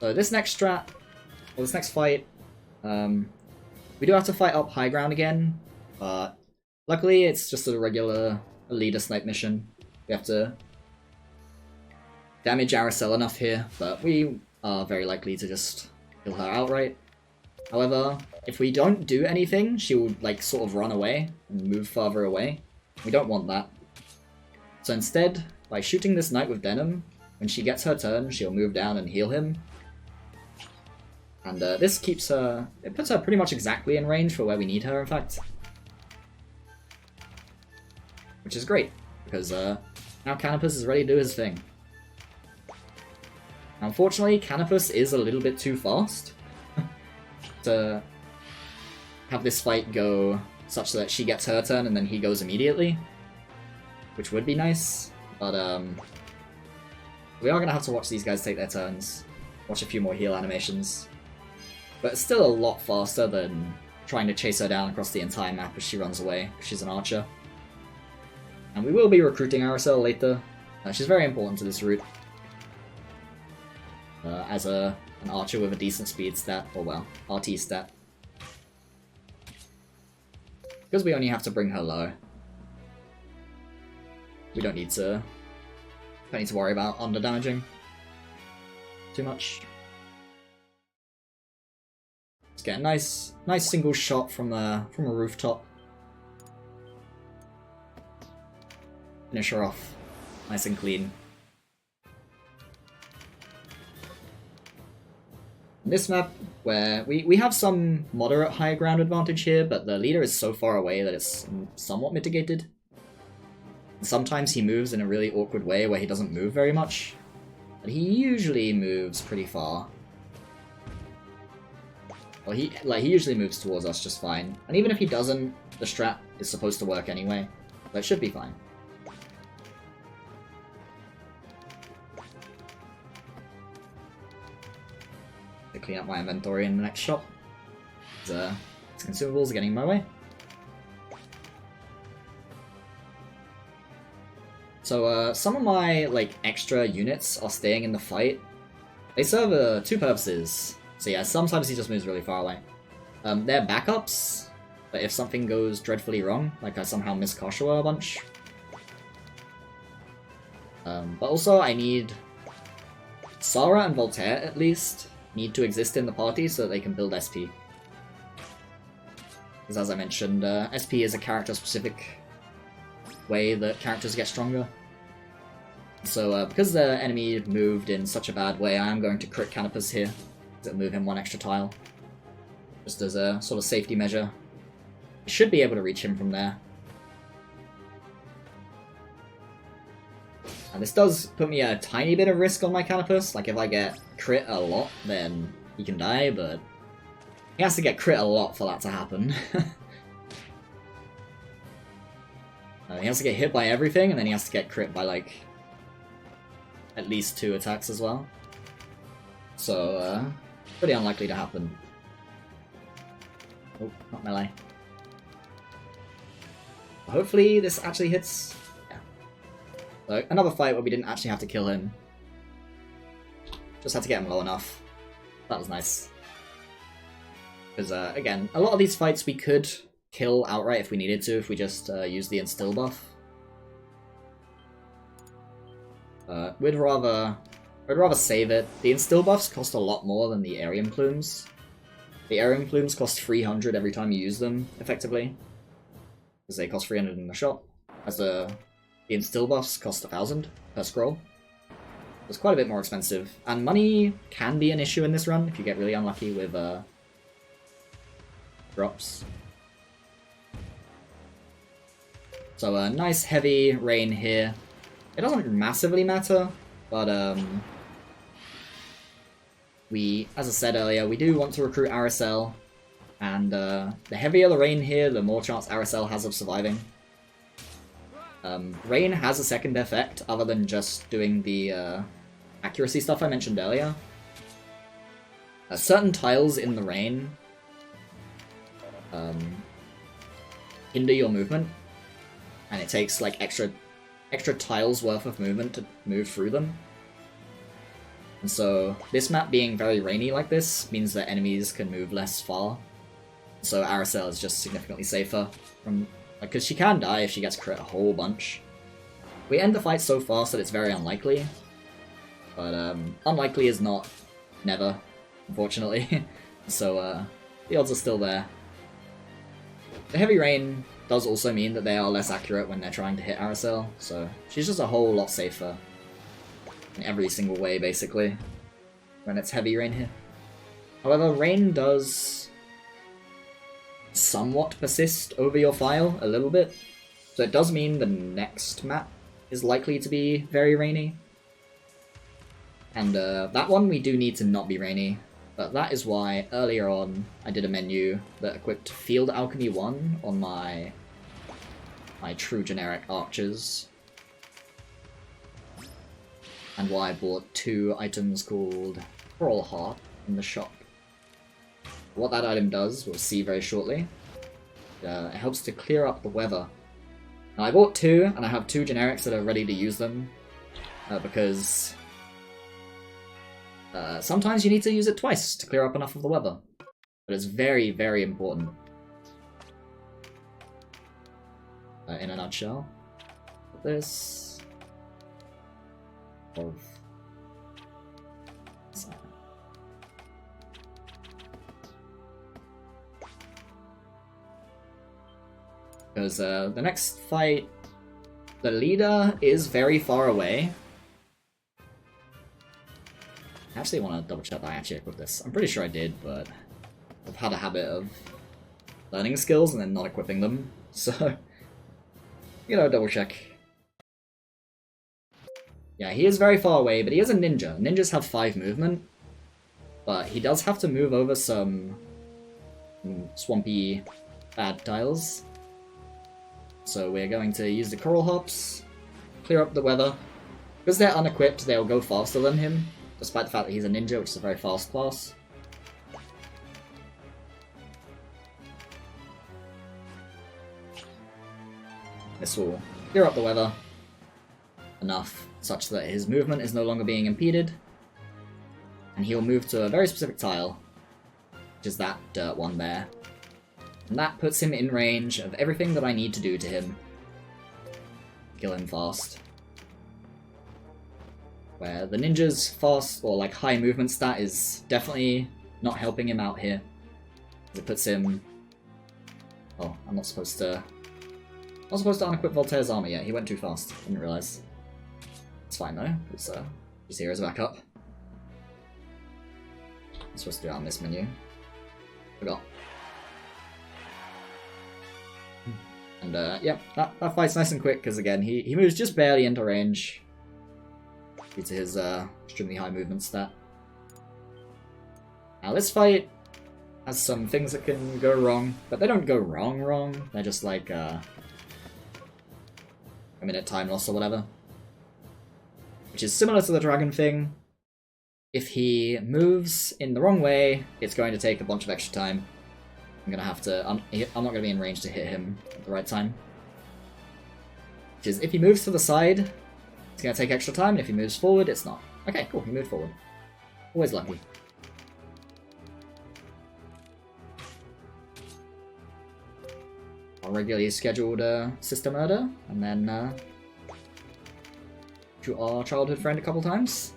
So this next strat, or this next fight, we do have to fight up high ground again, but luckily it's just a regular leader snipe mission. We have to damage Aracel enough here, but we are very likely to just kill her outright. However, if we don't do anything, she will like sort of run away and move farther away. We don't want that. So instead, by shooting this knight with Denim, when she gets her turn, she'll move down and heal him. And this keeps her... it puts her pretty much exactly in range for where we need her, in fact. Which is great, because now Canopus is ready to do his thing. Now, unfortunately, Canopus is a little bit too fast to have this fight go such that she gets her turn and then he goes immediately. Which would be nice, but we are going to have to watch these guys take their turns. Watch a few more heal animations. But it's still a lot faster than trying to chase her down across the entire map as she runs away, because she's an archer. And we will be recruiting Aracel later. She's very important to this route. As an archer with a decent speed stat, or well, RT stat. Because we only have to bring her low. We don't need to worry about underdamaging too much. Let's get a nice single shot from a rooftop. Finish her off, nice and clean. In this map, where we have some moderate high ground advantage here, but the leader is so far away that it's somewhat mitigated. Sometimes he moves in a really awkward way where he doesn't move very much, but he usually moves pretty far. Well, he usually moves towards us just fine, and even if he doesn't, the strat is supposed to work anyway, so it should be fine. To clean up my inventory in the next shop. These consumables are getting in my way. So some of my extra units are staying in the fight. They serve two purposes. So yeah, sometimes he just moves really far away. They're backups, but if something goes dreadfully wrong, like I somehow miss Koshua a bunch. But also I need Sarah and Voltaire at least need to exist in the party so that they can build SP. Because as I mentioned, SP is a character-specific way that characters get stronger. So because the enemy moved in such a bad way, I am going to crit Canopus here. It'll move him one extra tile. Just as a sort of safety measure. I should be able to reach him from there. And this does put me at a tiny bit of risk on my Canopus. Like if I get crit a lot, then he can die, but he has to get crit a lot for that to happen. He has to get hit by everything, and then he has to get crit by at least 2 attacks as well. So, pretty unlikely to happen. Oh, not melee. Hopefully this actually hits. Yeah. So, another fight where we didn't actually have to kill him. Just had to get him low enough. That was nice. Because, again, a lot of these fights we could kill outright if we needed to, if we just use the instill buff. We'd rather save it. The instill buffs cost a lot more than the Arium Plumes. The Arium Plumes cost 300 every time you use them, effectively. Because they cost 300 in the shop. As the instill buffs cost 1000 per scroll. It's quite a bit more expensive. And money can be an issue in this run if you get really unlucky with drops. So a nice heavy rain here. It doesn't massively matter, but as I said earlier, we do want to recruit Aracel, and the heavier the rain here, the more chance Aracel has of surviving. Rain has a second effect, other than just doing the accuracy stuff I mentioned earlier. Certain tiles in the rain hinder your movement, and it takes like extra tiles worth of movement to move through them. And so this map being very rainy like this means that enemies can move less far. So Aracel is just significantly safer from, like, because she can die if she gets crit a whole bunch. We end the fight so fast that it's very unlikely, but unlikely is not never, unfortunately. So the odds are still there. The heavy rain does also mean that they are less accurate when they're trying to hit Aracel, so she's just a whole lot safer in every single way, basically, when it's heavy rain here. However, rain does somewhat persist over your file a little bit, so it does mean the next map is likely to be very rainy. And that one we do need to not be rainy, but that is why earlier on I did a menu that equipped Field Alchemy 1 on my true generic archers, and why I bought 2 items called Coral Heart in the shop. What that item does, we'll see very shortly. It helps to clear up the weather. Now I bought 2, and I have 2 generics that are ready to use them, because sometimes you need to use it twice to clear up enough of the weather. But it's very, very important. In a nutshell. This... Because the next fight, the leader is very far away. I actually want to double check that I actually equipped this. I'm pretty sure I did, but I've had a habit of learning skills and then not equipping them, so you know, double check. Yeah, he is very far away, but he is a ninja. Ninjas have 5 movement, but he does have to move over some swampy bad tiles. So we're going to use the coral hops, clear up the weather. Because they're unequipped, they'll go faster than him, despite the fact that he's a ninja, which is a very fast class. This will clear up the weather enough such that his movement is no longer being impeded, and he'll move to a very specific tile, which is that dirt one there. And that puts him in range of everything that I need to do to him. Kill him fast. Where the ninja's fast, or like high movement stat is definitely not helping him out here. It puts him... Oh, I'm not supposed to unequip Voltaire's armor yet. He went too fast. Didn't realise. It's fine though, because his hero's back up. I'm supposed to do it on this menu. Forgot. And yeah, that fight's nice and quick, because again, he moves just barely into range due to his extremely high movement stat. Now this fight has some things that can go wrong, but they don't go wrong. They're just like a minute time loss or whatever. Which is similar to the dragon thing. If he moves in the wrong way, it's going to take a bunch of extra time. I'm gonna have to... I'm not gonna be in range to hit him at the right time. Which is, if he moves to the side, it's gonna take extra time, and if he moves forward, it's not. Okay, cool, he moved forward. Always lucky. regularly scheduled sister murder, and then to our childhood friend a couple times.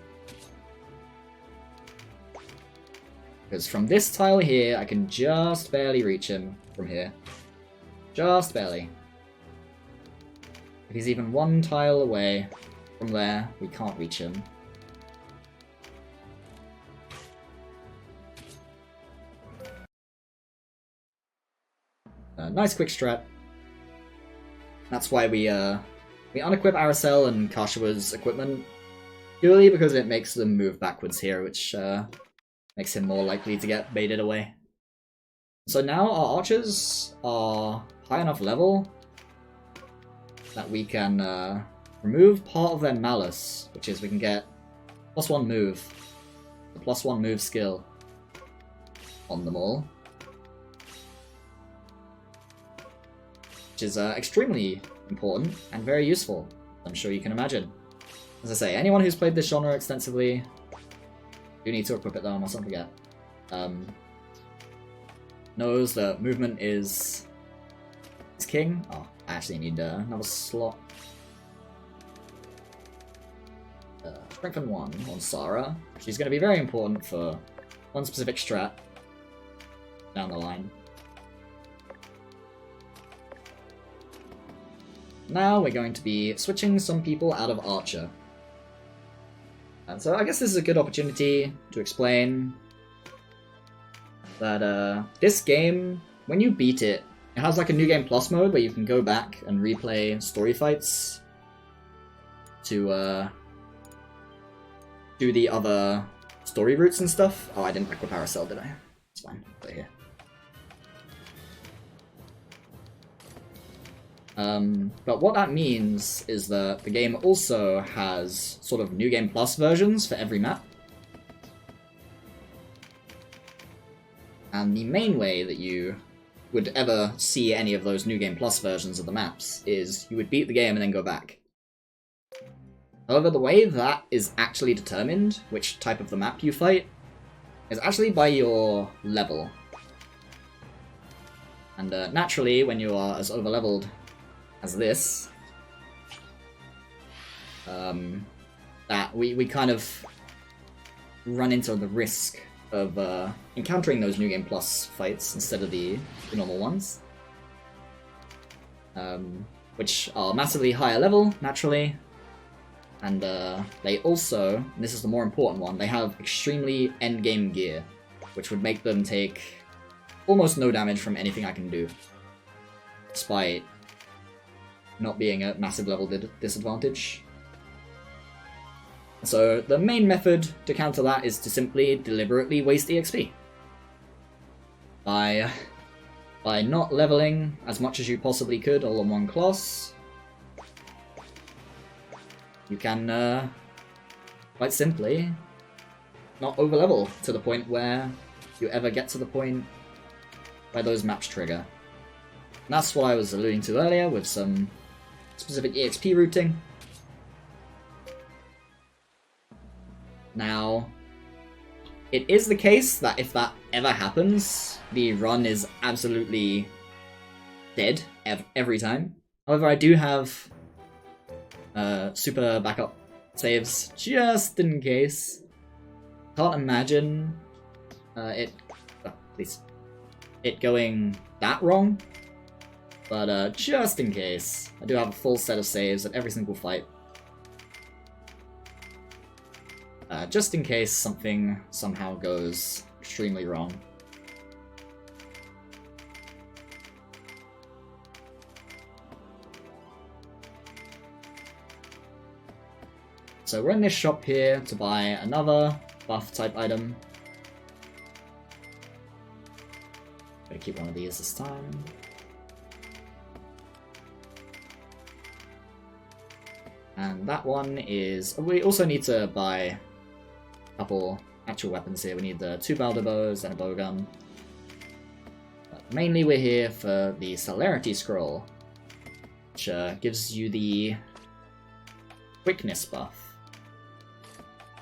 Because from this tile here, I can just barely reach him from here. Just barely. If he's even one tile away from there, we can't reach him. Nice quick strat. That's why we unequip Aracel and Kashua's equipment, purely because it makes them move backwards here, which makes him more likely to get baited away. So now our archers are high enough level that we can remove part of their malice, which is we can get +1 move, the +1 move skill on them all. Which is extremely important and very useful, I'm sure you can imagine. As I say, anyone who's played this genre extensively, you need to equip it though, I mustn't forget, knows that movement is king. Oh, I actually need another slot. Strengthen 1 on Sarah. She's going to be very important for one specific strat down the line. Now we're going to be switching some people out of Archer. And so I guess this is a good opportunity to explain that this game, when you beat it, it has like a New Game Plus mode where you can go back and replay story fights to do the other story routes and stuff. Oh, I didn't equip Aracel, did I? It's fine, put it here. But what that means is that the game also has sort of New Game Plus versions for every map. And the main way that you would ever see any of those New Game Plus versions of the maps is you would beat the game and then go back. However, the way that is actually determined, which type of the map you fight, is actually by your level. And naturally, when you are as overleveled as this, that we kind of run into the risk of encountering those New Game Plus fights instead of the normal ones, which are massively higher level, naturally, and they also, and this is the more important one, they have extremely endgame gear, which would make them take almost no damage from anything I can do, despite not being a massive level disadvantage. So the main method to counter that is to simply deliberately waste EXP. By not leveling as much as you possibly could all in one class, you can quite simply not overlevel to the point where you ever get to the point where those maps trigger. And that's what I was alluding to earlier with some specific EXP routing. Now, it is the case that if that ever happens, the run is absolutely dead every time. However, I do have super backup saves just in case. Can't imagine it going that wrong, but just in case, I do have a full set of saves at every single fight. Just in case something somehow goes extremely wrong. So we're in this shop here to buy another buff type item. Gotta keep one of these this time. And that one is... we also need to buy a couple actual weapons here. We need the 2 Balder bows and a bowgun. But mainly we're here for the Celerity Scroll, which gives you the quickness buff.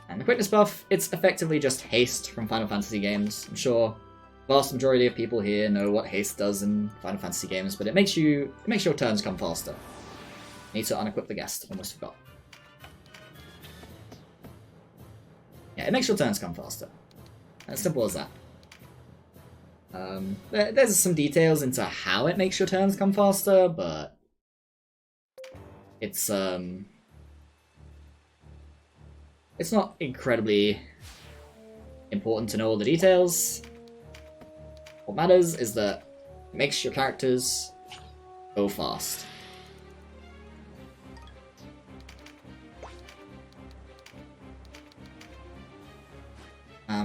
And the quickness buff, it's effectively just haste from Final Fantasy games. I'm sure vast majority of people here know what haste does in Final Fantasy games, but it makes your turns come faster. Need to unequip the guest, almost forgot. Yeah, it makes your turns come faster. As simple as that. There's some details into how it makes your turns come faster, but it's not incredibly important to know all the details. What matters is that it makes your characters go fast.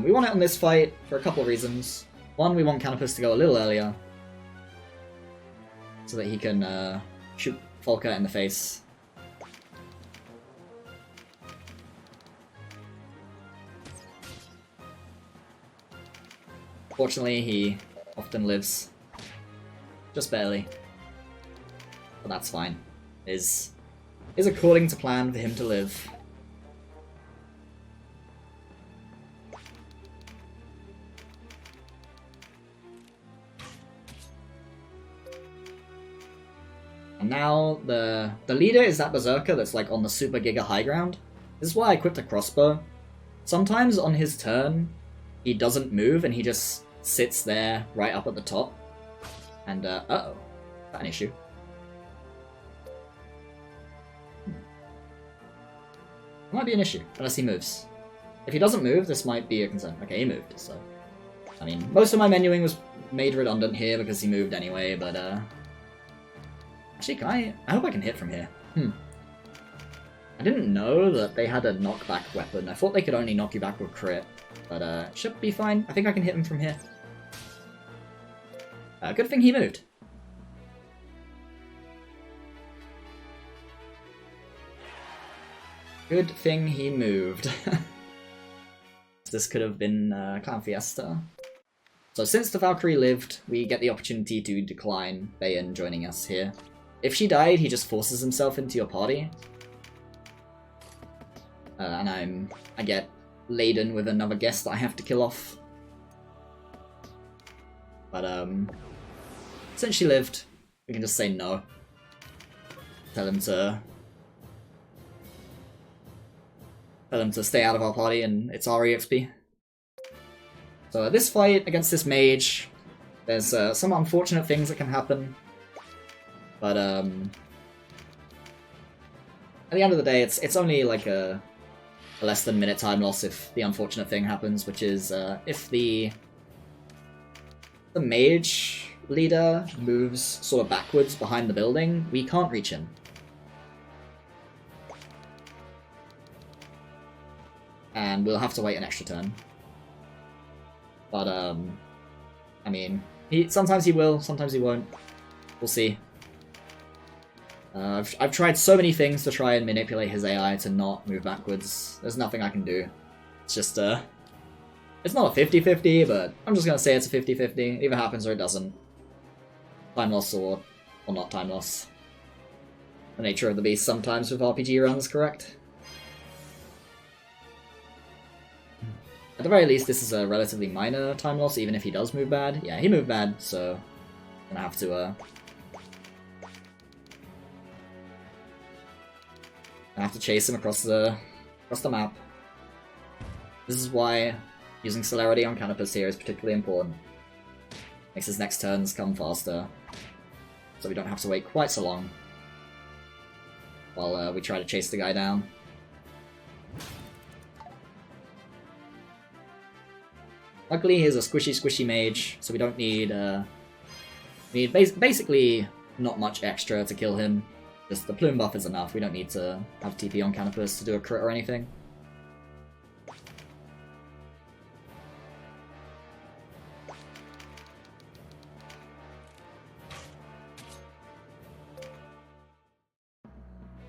We want it on this fight for a couple of reasons. One, we want Canopus to go a little earlier, so that he can shoot Volker in the face. Fortunately, he often lives just barely, but that's fine. Is according to plan for him to live. And now the leader is that berserker that's like on the super giga high ground. This is why I equipped a crossbow. Sometimes on his turn, he doesn't move and he just sits there right up at the top. And uh-oh, is that an issue? Might be an issue, unless he moves. If he doesn't move, this might be a concern. Okay, he moved, so... I mean, most of my menuing was made redundant here because he moved anyway, but actually, I hope I can hit from here. I didn't know that they had a knockback weapon. I thought they could only knock you back with crit, but it should be fine. I think I can hit him from here. Good thing he moved. Good thing he moved. This could have been Clown Fiesta. So since the Valkyrie lived, we get the opportunity to decline Bayon joining us here. If she died, he just forces himself into your party. And I get laden with another guest that I have to kill off. But since she lived, we can just say no. Tell him to stay out of our party and it's our EXP. So this fight against this mage, there's some unfortunate things that can happen. But at the end of the day, it's only like a less than minute time loss if the unfortunate thing happens, which is if the mage leader moves sort of backwards behind the building, we can't reach him. And we'll have to wait an extra turn. But I mean, sometimes he will, sometimes he won't. We'll see. I've tried so many things to try and manipulate his AI to not move backwards. There's nothing I can do. It's just, it's not a 50-50, but I'm just gonna say it's a 50-50. It either happens or it doesn't. Time loss or not time loss. The nature of the beast sometimes with RPG runs, correct? At the very least, this is a relatively minor time loss, even if he does move bad. Yeah, he moved bad, so I'm gonna have to, I have to chase him across the map. This is why using celerity on Canopus here is particularly important. Makes his next turns come faster, so we don't have to wait quite so long while we try to chase the guy down. Luckily, he's a squishy mage, so we don't need basically not much extra to kill him. Just the plume buff is enough. We don't need to have TP on Canopus to do a crit or anything.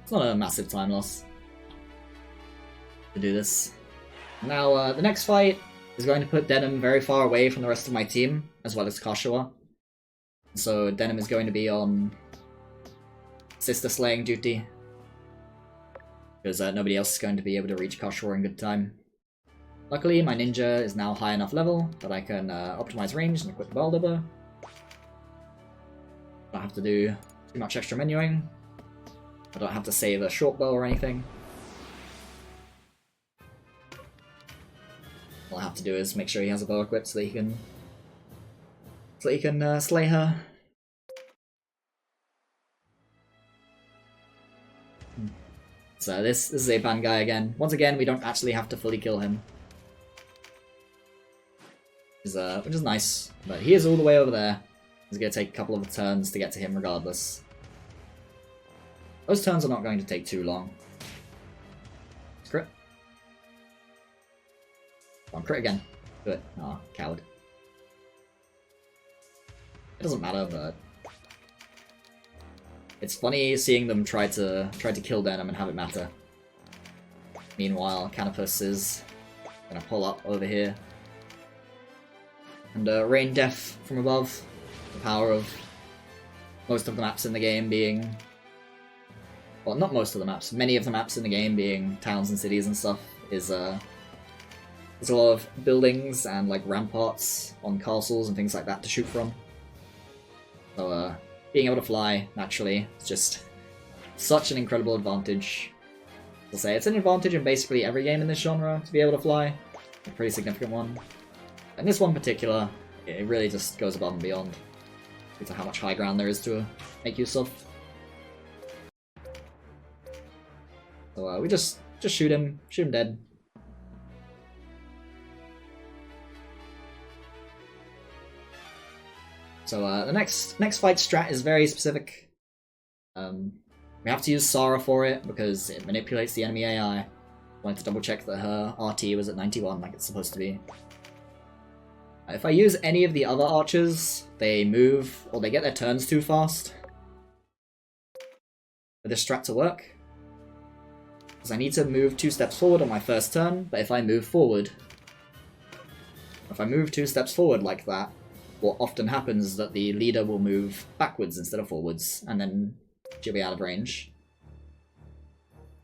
It's not a massive time loss to do this. Now, the next fight is going to put Denim very far away from the rest of my team, as well as Kashawa. So Denim is going to be on sister slaying duty, because nobody else is going to be able to reach Kashawa in good time. Luckily, my ninja is now high enough level that I can optimize range and equip the Barrel Dobber. Don't have to do too much extra menuing. I don't have to save a short bow or anything. All I have to do is make sure he has a bow equipped so that he can slay her. So this is a ban guy again. Once again, we don't actually have to fully kill him. Which is nice, but he is all the way over there. It's going to take a couple of turns to get to him regardless. Those turns are not going to take too long. Crit. Come on, crit again. Do it. Aw, coward. It doesn't matter, but it's funny seeing them try to kill Denim and have it matter. Meanwhile, Canopus is gonna pull up over here and rain death from above. The power of most of the maps in the game being, well, not most of the maps, many of the maps in the game being towns and cities and stuff is there's a lot of buildings and like ramparts on castles and things like that to shoot from. So being able to fly naturally is just such an incredible advantage. I'll say it's an advantage in basically every game in this genre to be able to fly. A pretty significant one. And this one in particular, it really just goes above and beyond due to how much high ground there is to make use of. So we just shoot him dead. So the next fight strat is very specific. We have to use Sara for it because it manipulates the enemy AI. Wanted to double check that her RT was at 91 like it's supposed to be. If I use any of the other archers, they move or they get their turns too fast for this strat to work. Because I need to move 2 steps forward on my first turn, but if I move 2 steps forward like that, what often happens is that the leader will move backwards instead of forwards, and then she'll be out of range.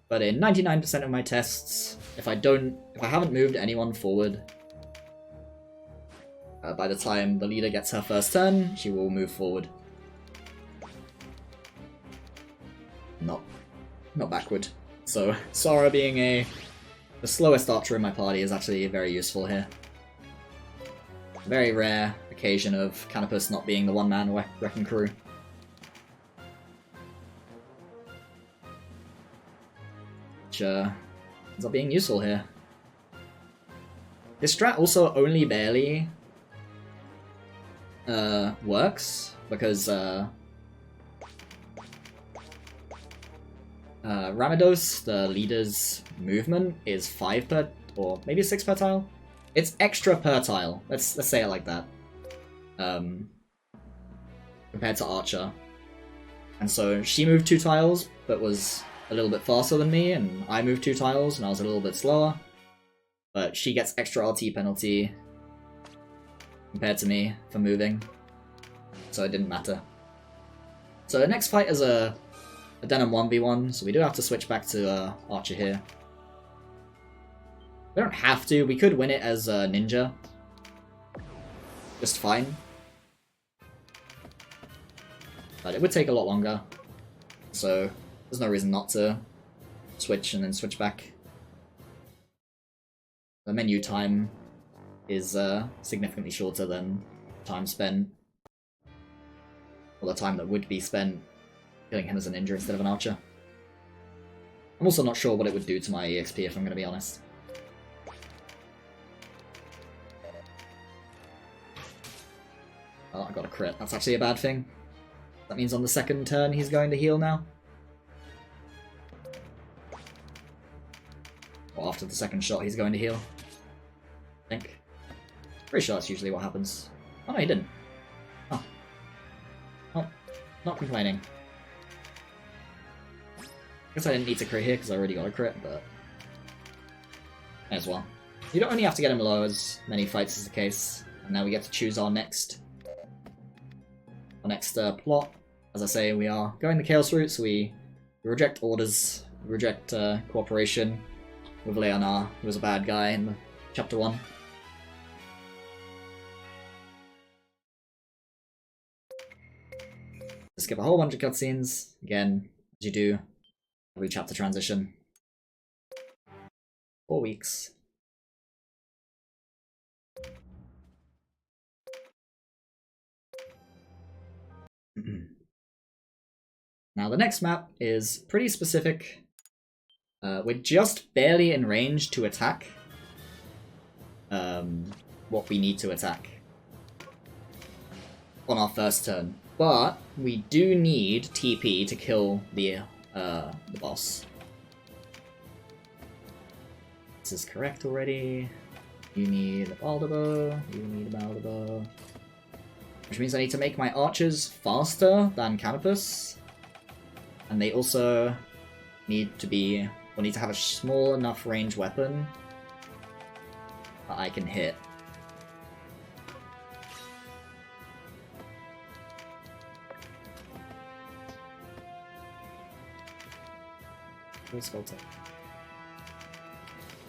But in 99% of my tests, if I haven't moved anyone forward, by the time the leader gets her first turn, she will move forward. Not backward. So Sara being the slowest archer in my party is actually very useful here. A very rare occasion of Canopus not being the one-man wrecking crew. Which ends up being useful here. This strat also only barely works because Ramados, the leader's movement, is 5 per, or maybe 6 per tile. It's extra per tile. Let's say it like that. Compared to Archer. And so she moved 2 tiles, but was a little bit faster than me, and I moved 2 tiles, and I was a little bit slower. But she gets extra RT penalty compared to me for moving, so it didn't matter. So the next fight is a Denim 1v1, so we do have to switch back to Archer here. We don't have to, we could win it as a Ninja. Just fine. But it would take a lot longer, so there's no reason not to switch and then switch back. The menu time is significantly shorter than time spent, or the time that would be spent killing him as a ninja instead of an archer. I'm also not sure what it would do to my EXP if I'm going to be honest. Oh, I got a crit. That's actually a bad thing. That means on the second turn he's going to heal now. Or after the second shot he's going to heal. I think. Pretty sure that's usually what happens. Oh no, he didn't. Oh. Well, not complaining. Guess I didn't need to crit here because I already got a crit, but may as well. You don't only have to get him low as many fights is the case, and now we get to choose our next plot. As I say, we are going the Chaos route, so we reject orders, we reject cooperation with Leonar, who was a bad guy in the Chapter 1. Skip a whole bunch of cutscenes, again, as you do every chapter transition. 4 weeks. Now the next map is pretty specific. We're just barely in range to attack what we need to attack on our first turn. But we do need TP to kill the boss. This is correct already. You need a Balderbow, you need a Balderbow. Which means I need to make my archers faster than Canopus. And they also need to have a small enough range weapon that I can hit.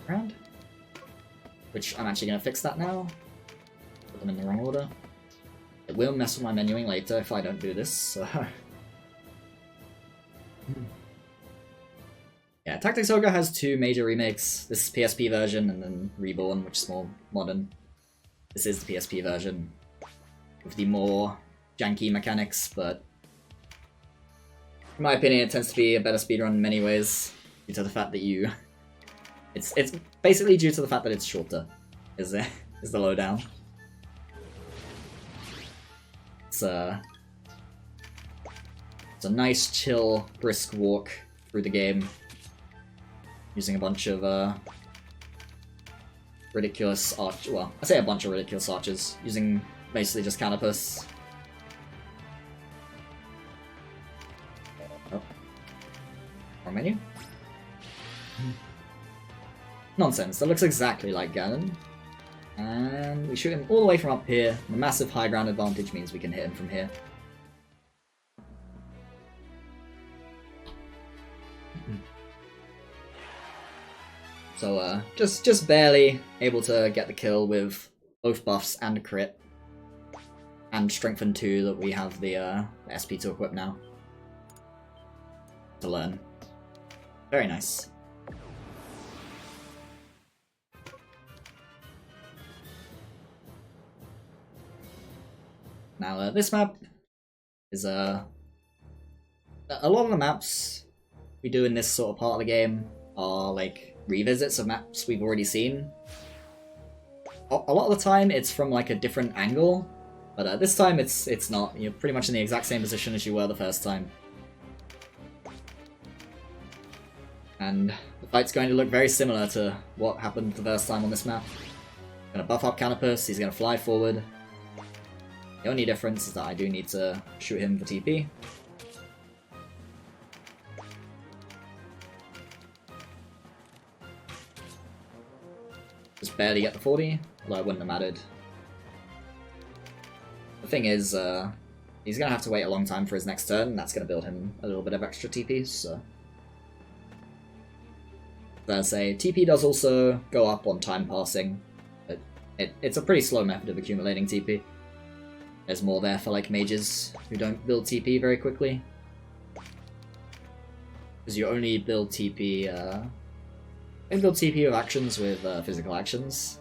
Round. Which I'm actually going to fix that now. Put them in the wrong order. It will mess with my menuing later if I don't do this, so... Yeah, Tactics Ogre has 2 major remakes. This is PSP version, and then Reborn, which is more modern. This is the PSP version, with the more janky mechanics, but... in my opinion, it tends to be a better speedrun in many ways, due to the fact that you... It's basically due to the fact that it's shorter, is the lowdown. It's a nice, chill, brisk walk through the game, using a bunch of ridiculous archers. Well, I say a bunch of ridiculous archers, using basically just Canopus. Oh. Wrong menu? Nonsense, that looks exactly like Ganon. And we shoot him all the way from up here. The massive high ground advantage means we can hit him from here. So, just barely able to get the kill with both buffs and a crit. And Strengthen 2 that we have the SP to equip now. To learn. Very nice. Now, this map is a lot of the maps we do in this sort of part of the game are like revisits of maps we've already seen. A lot of the time it's from like a different angle, but this time it's not. You're pretty much in the exact same position as you were the first time. And the fight's going to look very similar to what happened the first time on this map. Gonna buff up Canopus, he's gonna fly forward. The only difference is that I do need to shoot him for TP. Just barely get the 40, although it wouldn't have mattered. The thing is, he's going to have to wait a long time for his next turn, and that's going to build him a little bit of extra TP, so... As I say, TP does also go up on time passing, but it's a pretty slow method of accumulating TP. There's more there for like mages who don't build TP very quickly. Because you only build TP, you build TP with actions with physical actions.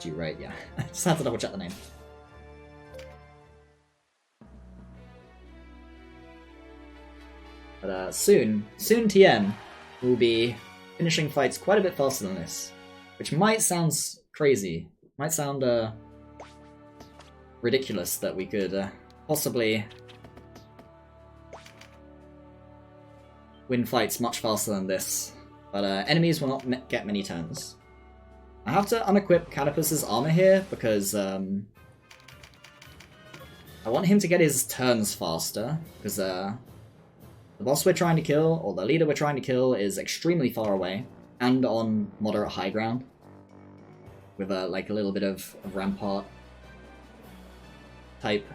You right, yeah. Just had to double check the name. But soon TN will be finishing fights quite a bit faster than this. Which might sound crazy. Might sound ridiculous that we could possibly win fights much faster than this, but enemies will not get many turns. I have to unequip Canopus's armor here because I want him to get his turns faster, because the boss we're trying to kill, or the leader we're trying to kill, is extremely far away, and on moderate high ground, with like a little bit of rampart type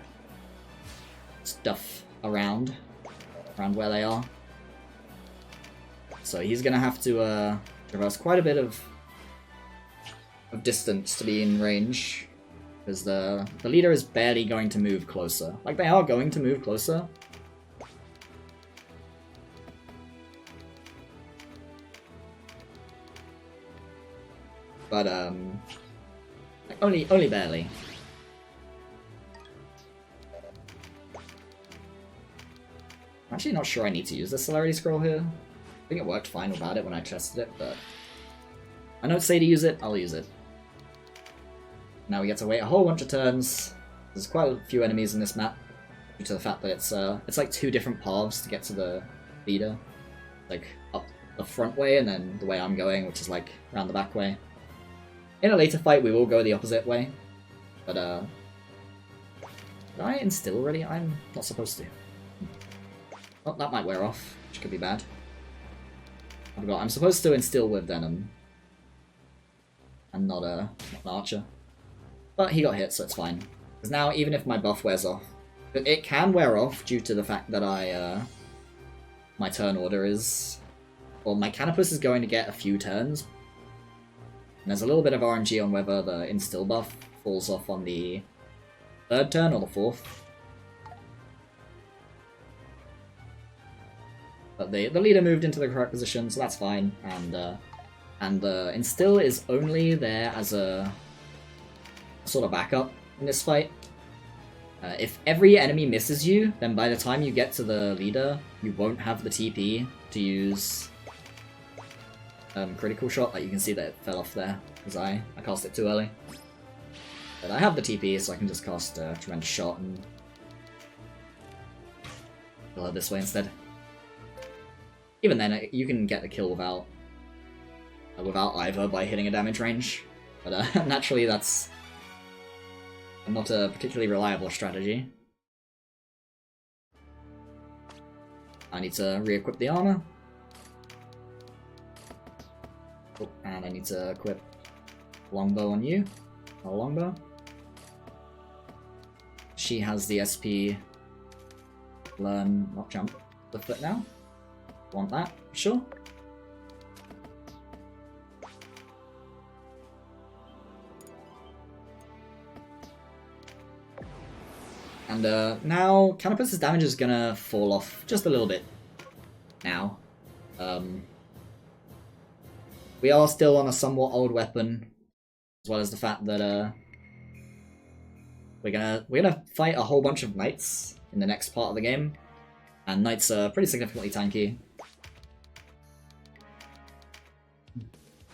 stuff around where they are. So he's gonna have to traverse quite a bit of of distance to be in range. Because the leader is barely going to move closer. Like, they are going to move closer. But, like, only barely. I'm actually not sure I need to use the celerity scroll here. I think it worked fine without it when I tested it, but I don't say to use it, I'll use it. Now we get to wait a whole bunch of turns. There's quite a few enemies in this map, due to the fact that it's like 2 different paths to get to the leader. Like, up the front way, and then the way I'm going, which is like around the back way. In a later fight, we will go the opposite way. But, did I instill already? I'm not supposed to. Oh, that might wear off, which could be bad. I forgot, I'm supposed to instill with Venom. And not an archer. But he got hit, so it's fine. Because now, even if my buff wears off, it can wear off due to the fact that my turn order is... Well, my Canopus is going to get a few turns. And there's a little bit of RNG on whether the instill buff falls off on the 3rd turn or the 4th. But the leader moved into the correct position, so that's fine. And the instill is only there as a sort of backup in this fight. If every enemy misses you, then by the time you get to the leader, you won't have the TP to use critical shot. Like, you can see that it fell off there because I cast it too early. But I have the TP, so I can just cast tremendous shot and kill her this way instead. Even then, you can get the kill without either by hitting a damage range. But naturally, that's not a particularly reliable strategy. I need to re-equip the armor. Oh, and I need to equip longbow on you. Or longbow. She has the SP learn, not jump, the foot now. Want that, sure. And now Canopus' damage is gonna fall off just a little bit now. We are still on a somewhat old weapon, as well as the fact that we're gonna fight a whole bunch of knights in the next part of the game, and knights are pretty significantly tanky.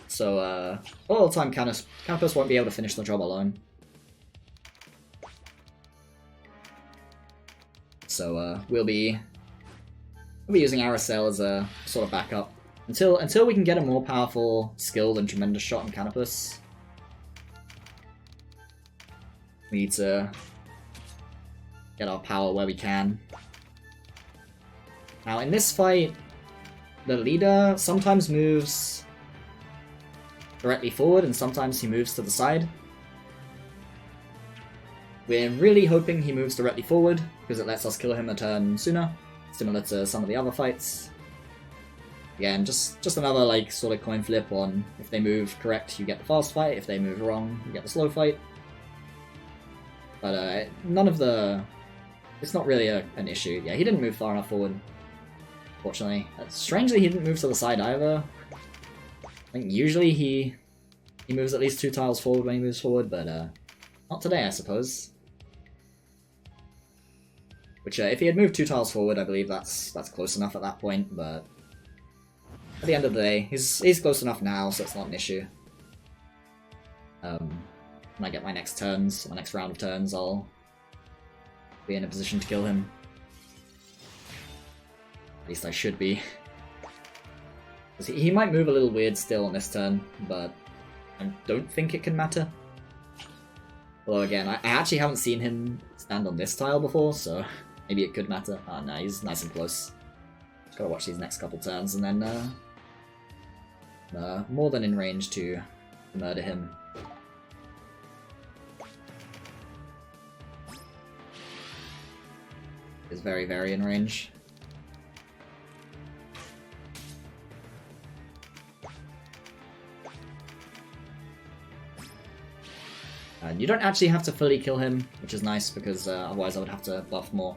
So all the time Canopus won't be able to finish the job alone. So we'll be using Aracel as a sort of backup until we can get a more powerful, skilled, and tremendous shot in Canopus. We need to get our power where we can. Now in this fight, the leader sometimes moves directly forward and sometimes he moves to the side. We're really hoping he moves directly forward, because it lets us kill him a turn sooner, similar to some of the other fights. Again, just another like sort of coin flip on if they move correct, you get the fast fight, if they move wrong, you get the slow fight. But none of the... It's not really an issue. Yeah, he didn't move far enough forward, fortunately. Strangely, he didn't move to the side either. I think usually he moves at least 2 tiles forward when he moves forward, but not today, I suppose. Which, if he had moved 2 tiles forward, I believe that's close enough at that point, but at the end of the day, he's close enough now, so it's not an issue. When I get my next turns, my next round of turns, I'll be in a position to kill him. At least I should be. He might move a little weird still on this turn, but I don't think it can matter. Although again, I actually haven't seen him stand on this tile before, so maybe it could matter. Oh no, he's nice and close. Just gotta watch these next couple turns and then more than in range to murder him. Is very, very in range. And you don't actually have to fully kill him, which is nice, because otherwise I would have to buff more.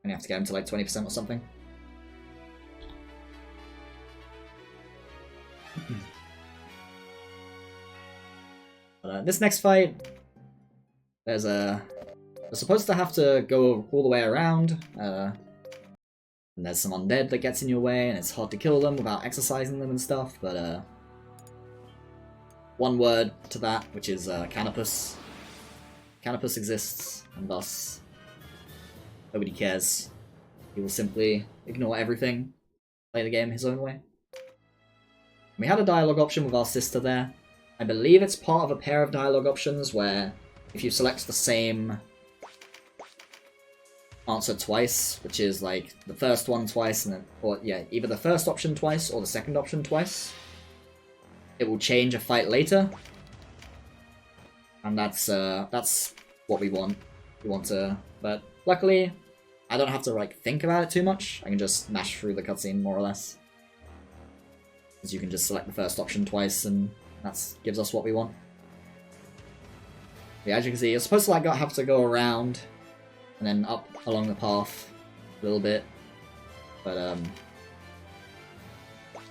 And you have to get him to like 20% or something. But this next fight, we're supposed to have to go all the way around, and there's some undead that gets in your way, and it's hard to kill them without exercising them and stuff, but one word to that, which is Canopus. Canopus exists, and thus nobody cares. He will simply ignore everything, play the game his own way. We had a dialogue option with our sister there. I believe it's part of a pair of dialogue options where if you select the same answer twice, which is like the first one twice, and then, or yeah, either the first option twice or the second option twice, it will change a fight later. And that's what we want. We want to, but luckily, I don't have to like think about it too much. I can just mash through the cutscene more or less. Because you can just select the first option twice, and that gives us what we want. Yeah, as you can see, you're supposed to like have to go around and then up along the path a little bit, but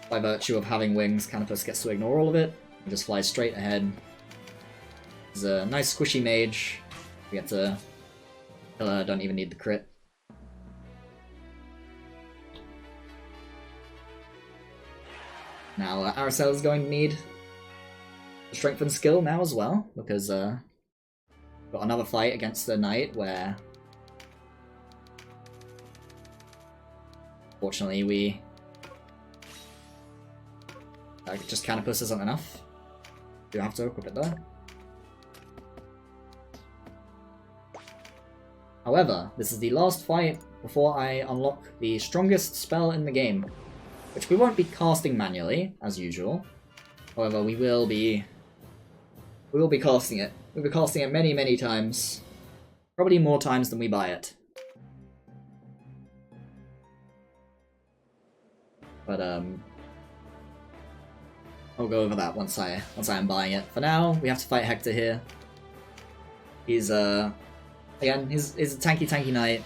by virtue of having wings, Canopus gets to ignore all of it and just flies straight ahead. There's a nice squishy mage. We get to kill her, don't even need the crit. Now Aracel is going to need strength and skill now as well, because got another fight against the knight where fortunately just Canopus isn't enough. You have to equip it though. However, this is the last fight before I unlock the strongest spell in the game, which we won't be casting manually, as usual. However, we will be casting it. We'll be casting it many, many times. Probably more times than we buy it. But I'll go over that once I am buying it. For now, we have to fight Hector here. He's again, he's a tanky knight.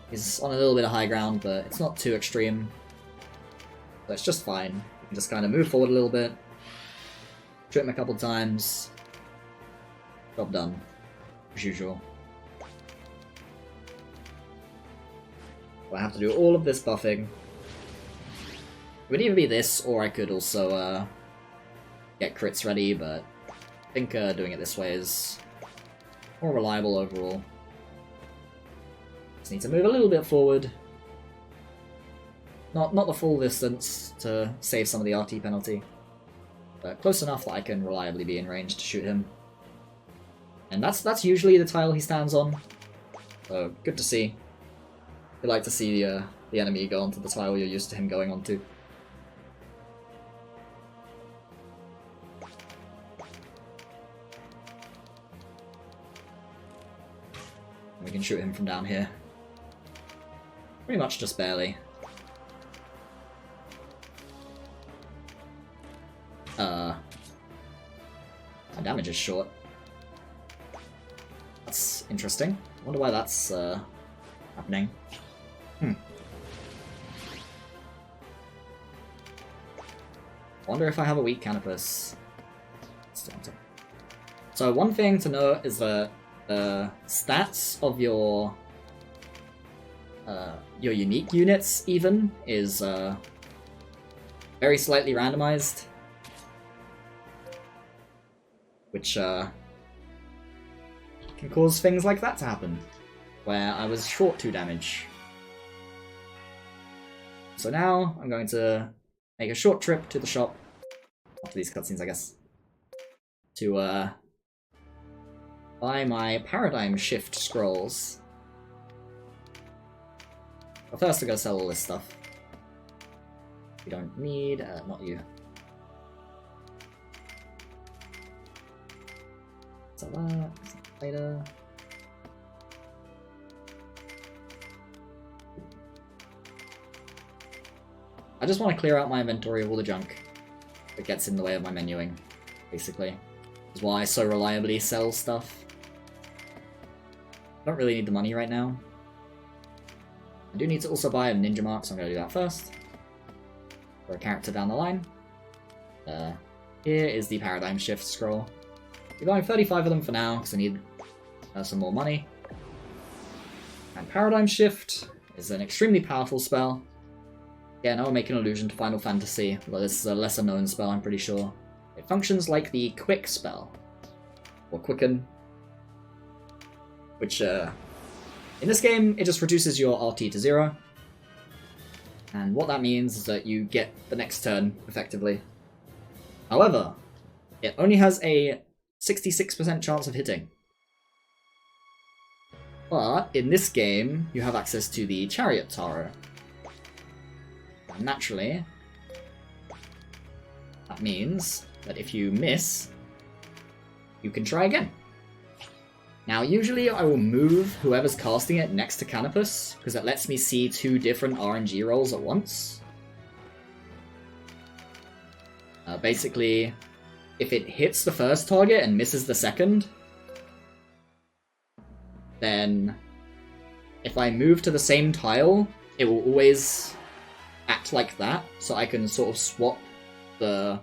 He's on a little bit of high ground, but it's not too extreme. So it's just fine. You can just kind of move forward a little bit, shoot him a couple times. Job done, as usual. But I have to do all of this buffing. It would either be this, or I could also get crits ready, but I think doing it this way is more reliable overall. Just need to move a little bit forward. Not the full distance to save some of the RT penalty, but close enough that I can reliably be in range to shoot him. And that's usually the tile he stands on, so good to see. You like to see the enemy go onto the tile you're used to him going onto. We can shoot him from down here. Pretty much just barely. My damage is short. That's interesting. I wonder why that's happening. I wonder if I have a weak Canopus. So one thing to note is that the stats of your unique units even is very slightly randomized, which can cause things like that to happen, where I was short 2 damage. So now I'm going to make a short trip to the shop, after these cutscenes I guess, to buy my Paradigm Shift scrolls. But first I'm going to sell all this stuff. We don't need, not you. Sell that, later. I just want to clear out my inventory of all the junk that gets in the way of my menuing, basically. Is why I so reliably sell stuff. I don't really need the money right now. I do need to also buy a ninja mark, so I'm going to do that first. For a character down the line. Here is the paradigm shift scroll. We're buying 35 of them for now, because I need some more money. And paradigm shift is an extremely powerful spell. Again, I'll make an allusion to Final Fantasy, although this is a lesser known spell, I'm pretty sure. It functions like the quick spell. Or quicken. Which, in this game, it just reduces your RT to 0. And what that means is that you get the next turn, effectively. However, it only has a 66% chance of hitting. But, in this game, you have access to the Chariot Taro. And naturally, that means that if you miss, you can try again. Now, usually I will move whoever's casting it next to Canopus, because it lets me see 2 different RNG rolls at once. Basically, if it hits the first target and misses the second, then if I move to the same tile, it will always act like that, so I can sort of swap the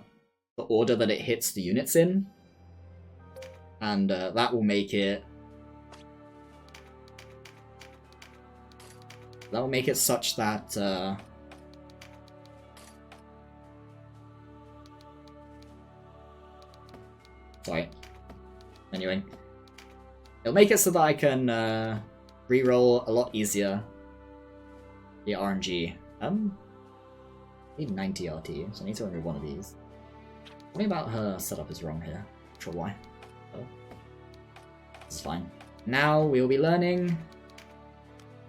order that it hits the units in. And that will make it... That will make it such that... Sorry. Anyway. It'll make it so that I can reroll a lot easier the RNG. I need 90 RT, so I need to remove one of these. Something about her setup is wrong here. Not sure why. Oh. This is fine. Now we will be learning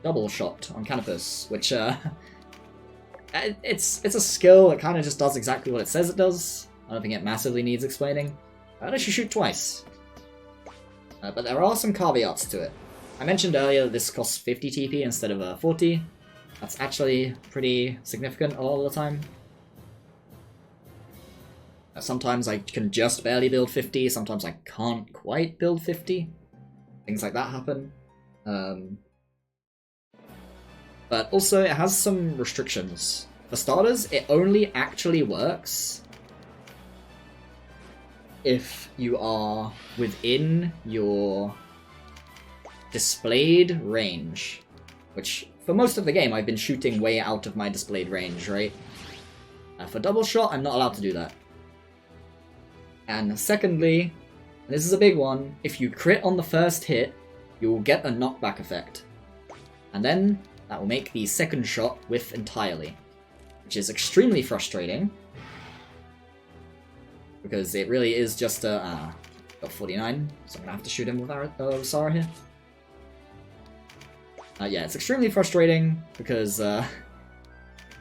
double shot on Canopus, which it's a skill that kind of just does exactly what it says it does. I don't think it massively needs explaining. It lets you shoot twice. But there are some caveats to it. I mentioned earlier that this costs 50 TP instead of 40. That's actually pretty significant a lot of the time. Sometimes I can just barely build 50, sometimes I can't quite build 50. Things like that happen. But also it has some restrictions. For starters, it only actually works if you are within your displayed range. Which, for most of the game, I've been shooting way out of my displayed range, right? For double shot, I'm not allowed to do that. And secondly, and this is a big one, if you crit on the first hit, you will get a knockback effect. And then, that will make the second shot whiff entirely. Which is extremely frustrating. Because it really is just a... got 49, so I'm gonna have to shoot him with Sara here. Yeah, it's extremely frustrating, because it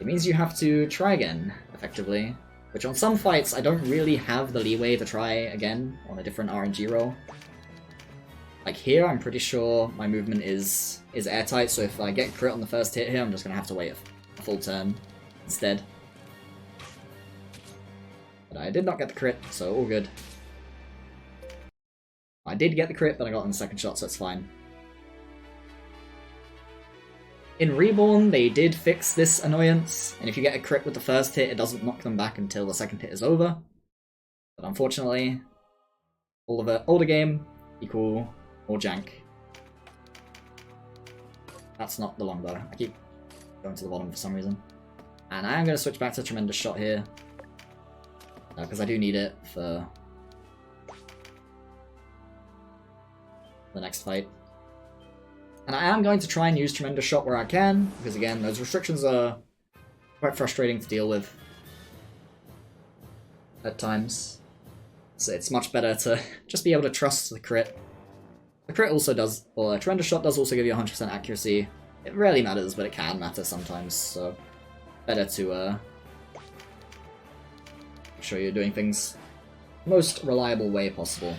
means you have to try again, effectively. Which on some fights, I don't really have the leeway to try again on a different RNG roll. Like here, I'm pretty sure my movement is airtight, so if I get crit on the first hit here, I'm just gonna have to wait a full turn instead. But I did not get the crit, so all good. I did get the crit, but I got on the second shot, so it's fine. In Reborn, they did fix this annoyance, and if you get a crit with the first hit, it doesn't knock them back until the second hit is over. But unfortunately, older game equal more jank. That's not the longbow. I keep going to the bottom for some reason. And I am going to switch back to Tremendous Shot here, because I do need it for the next fight. And I am going to try and use Tremendous Shot where I can, because again, those restrictions are quite frustrating to deal with at times. So it's much better to just be able to trust the crit. The crit also does, or Tremendous Shot does also give you 100% accuracy. It rarely matters, but it can matter sometimes, so better to make sure you're doing things the most reliable way possible.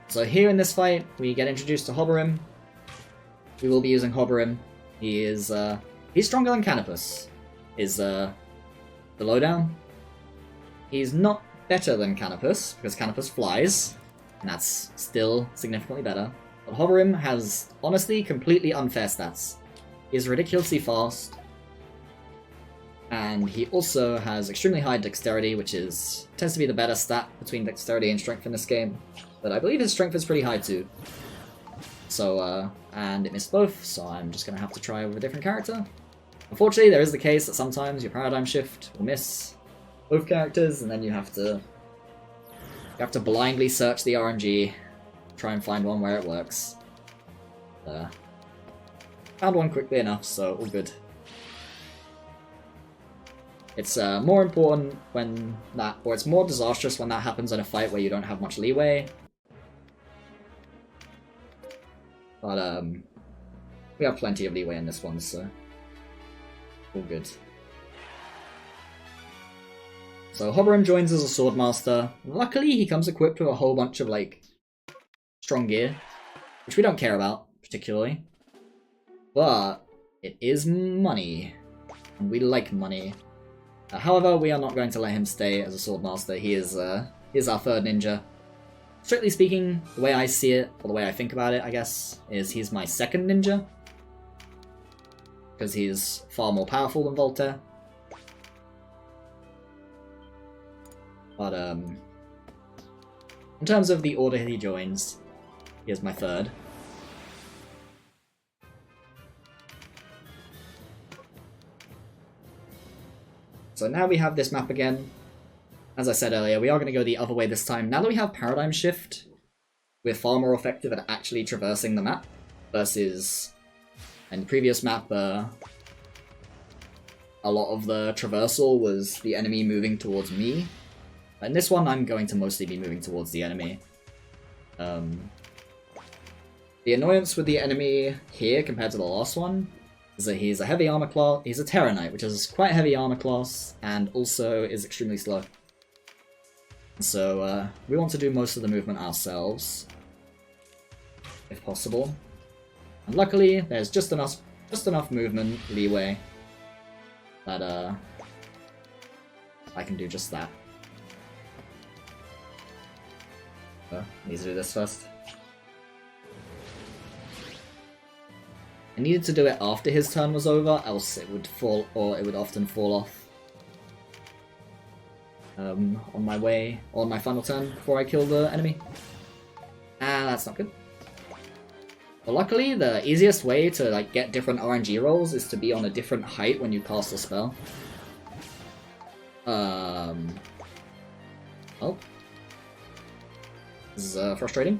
So here in this fight, we get introduced to Hoberim. We will be using Hoberim. He is He's stronger than Canopus, is the lowdown. He's not better than Canopus, because Canopus flies, and that's still significantly better. But Hoverim has, honestly, completely unfair stats. He's ridiculously fast, and he also has extremely high dexterity, which tends to be the better stat between dexterity and strength in this game. But I believe his strength is pretty high too. So, and it missed both, so I'm just going to have to try with a different character. Unfortunately, there is the case that sometimes your paradigm shift will miss both characters, and then you have to blindly search the RNG, try and find one where it works. Found one quickly enough, so all good. It's more important when that, or it's more disastrous when that happens in a fight where you don't have much leeway. But we have plenty of leeway in this one, so all good. So Hoverim joins as a Swordmaster. Luckily, he comes equipped with a whole bunch of, like, strong gear, which we don't care about, particularly. But it is money, and we like money. However, we are not going to let him stay as a Swordmaster. He is our third ninja. Strictly speaking, the way I see it, or the way I think about it, I guess, is he's my second ninja. Because he's far more powerful than Voltaire. But, in terms of the order he joins, he is my third. So now we have this map again. As I said earlier, we are going to go the other way this time. Now that we have Paradigm Shift, we're far more effective at actually traversing the map, versus in the previous map, a lot of the traversal was the enemy moving towards me. In this one, I'm going to mostly be moving towards the enemy. The annoyance with the enemy here compared to the last one is that he's a heavy armor class. He's a Terra Knight, which is quite a heavy armor class, and also is extremely slow. So we want to do most of the movement ourselves, if possible. And luckily, there's just enough movement leeway that I can do just that. Need to do this first. I needed to do it after his turn was over, else it would fall, or it would often fall off on my final turn before I kill the enemy. And that's not good. But luckily, the easiest way to like get different RNG rolls is to be on a different height when you cast a spell. Oh. This is frustrating.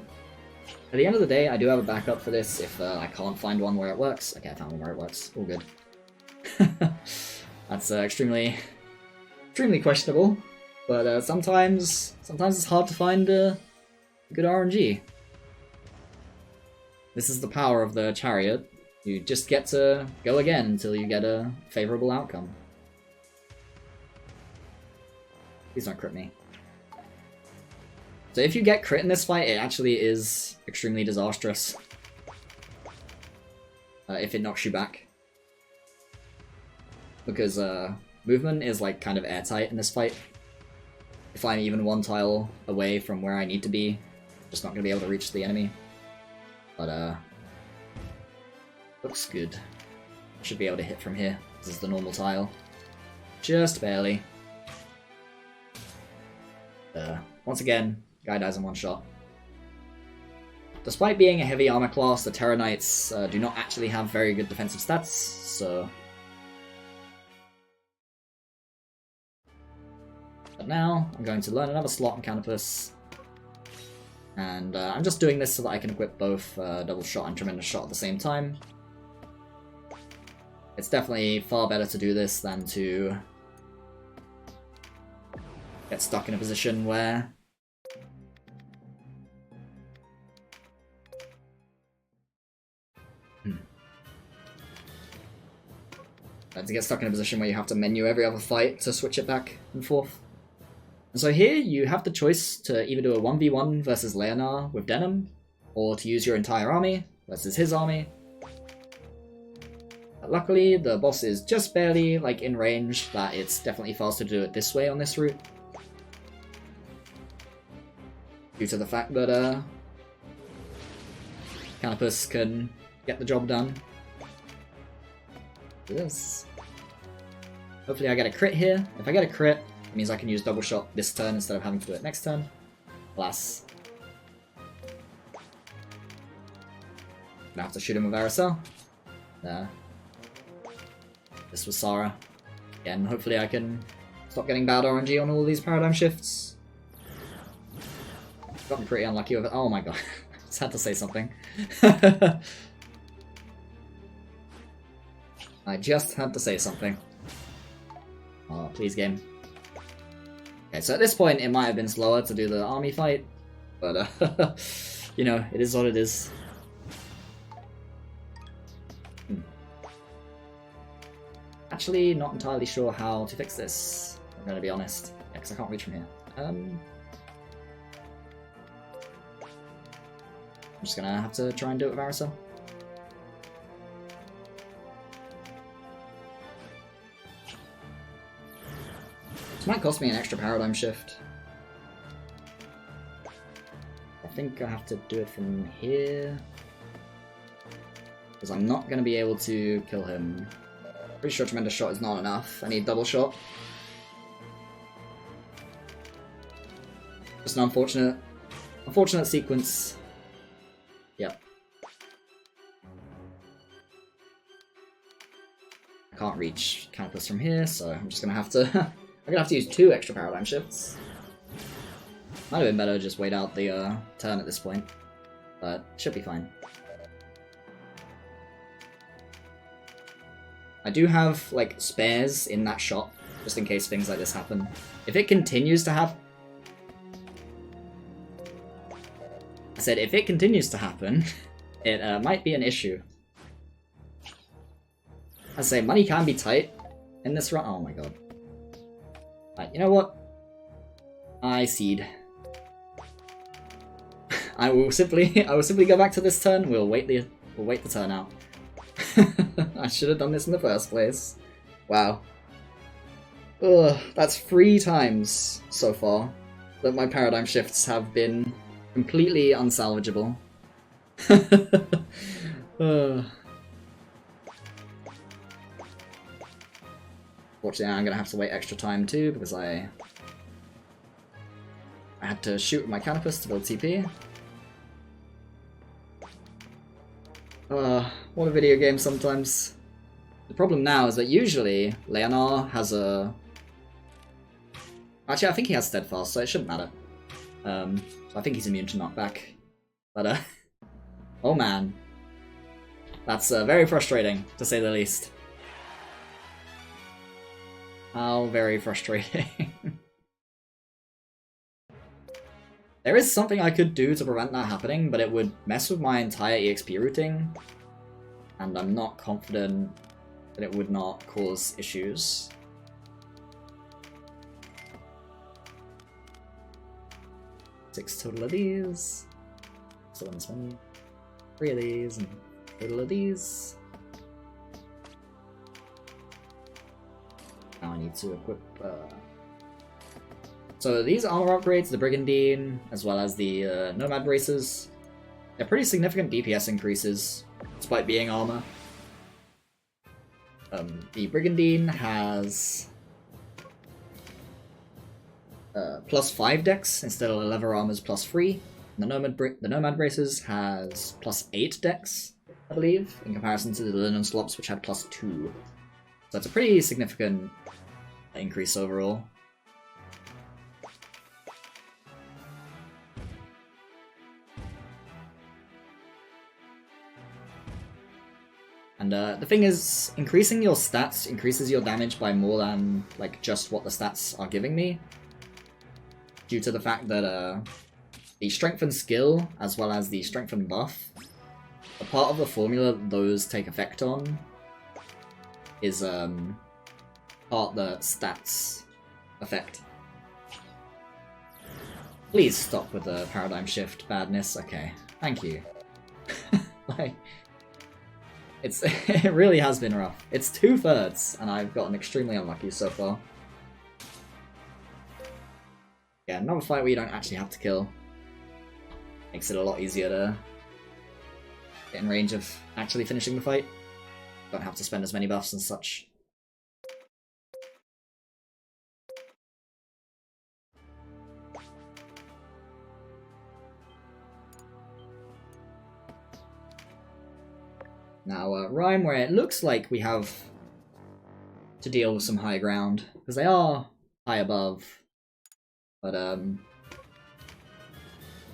At the end of the day, I do have a backup for this if I can't find one where it works. Okay, I found one where it works. All good. That's extremely questionable. But sometimes it's hard to find good RNG. This is the power of the chariot. You just get to go again until you get a favorable outcome. Please don't crit me. So if you get crit in this fight, it actually is extremely disastrous. If it knocks you back. Because movement is like kind of airtight in this fight. If I'm even one tile away from where I need to be, I'm just not going to be able to reach the enemy. But looks good. Should be able to hit from here. This is the normal tile. Just barely. Once again, guy dies in one shot. Despite being a heavy armor class, the Terra Knights do not actually have very good defensive stats, so... But now, I'm going to learn another slot on Canopus. And I'm just doing this so that I can equip both Double Shot and Tremendous Shot at the same time. It's definitely far better to do this than to get stuck in a position where you have to menu every other fight to switch it back and forth. And so here you have the choice to either do a 1v1 versus Leonar with Denim, or to use your entire army versus his army. Luckily, the boss is just barely like in range that it's definitely faster to do it this way on this route. Due to the fact that Canopus can get the job done. Yes. Hopefully I get a crit here. If I get a crit, it means I can use double shot this turn instead of having to do it next turn. Alas. Gonna have to shoot him with Aerosol. There. This was Sarah. Again, hopefully I can stop getting bad RNG on all these paradigm shifts. Got me pretty unlucky with it. Oh my god. Just had to say something. I just had to say something. Oh, please, game. Okay, so at this point, it might have been slower to do the army fight, but, you know, it is what it is. Actually, not entirely sure how to fix this, I'm gonna be honest. Yeah, because I can't reach from here. I'm just gonna have to try and do it with Aerosol. This might cost me an extra paradigm shift. I think I have to do it from here. Because I'm not gonna be able to kill him. Pretty sure tremendous shot is not enough. I need double shot. Just an unfortunate sequence. Yep. I can't reach Canopus from here, so I'm just gonna have to. I'm gonna have to use 2 extra paradigm shifts. Might have been better to just wait out the turn at this point, but should be fine. I do have, like, spares in that shot, just in case things like this happen. If it continues to happen... I said, if it continues to happen, it might be an issue. I say, money can be tight in this run. Oh my god. Right, you know what? I cede. I will simply go back to this turn. We'll wait the turn out. I should have done this in the first place. Wow. Ugh, that's 3 times so far that my paradigm shifts have been completely unsalvageable. Fortunately, I'm gonna have to wait extra time too because I had to shoot with my Canopus to build TP. What a video game sometimes. The problem now is that usually Leonard has a... Actually, I think he has Steadfast, so it shouldn't matter. So I think he's immune to knockback. But, oh man. That's very frustrating, to say the least. How very frustrating. There is something I could do to prevent that happening, but it would mess with my entire EXP routing. And I'm not confident that it would not cause issues. Six total of these. Still on this one. 3 of these, and total of these. Now I need to equip... So these armor upgrades, the Brigandine, as well as the Nomad Braces, they're pretty significant DPS increases, despite being armor. The Brigandine has +5 dex instead of leather armor's +3. The Nomad Braces has +8 dex, I believe, in comparison to the Linen Slops, which had +2. So that's a pretty significant increase overall. And the thing is, increasing your stats increases your damage by more than like just what the stats are giving me. Due to the fact that the strengthen skill, as well as the strengthen buff, a part of the formula those take effect on is part the stats effect. Please stop with the paradigm shift badness. Okay, thank you. Like, It really has been rough. It's 2/3, and I've gotten extremely unlucky so far. Yeah, another fight where you don't actually have to kill. Makes it a lot easier to get in range of actually finishing the fight. Don't have to spend as many buffs and such. Now, Rhyme, where it looks like we have to deal with some high ground, because they are high above, but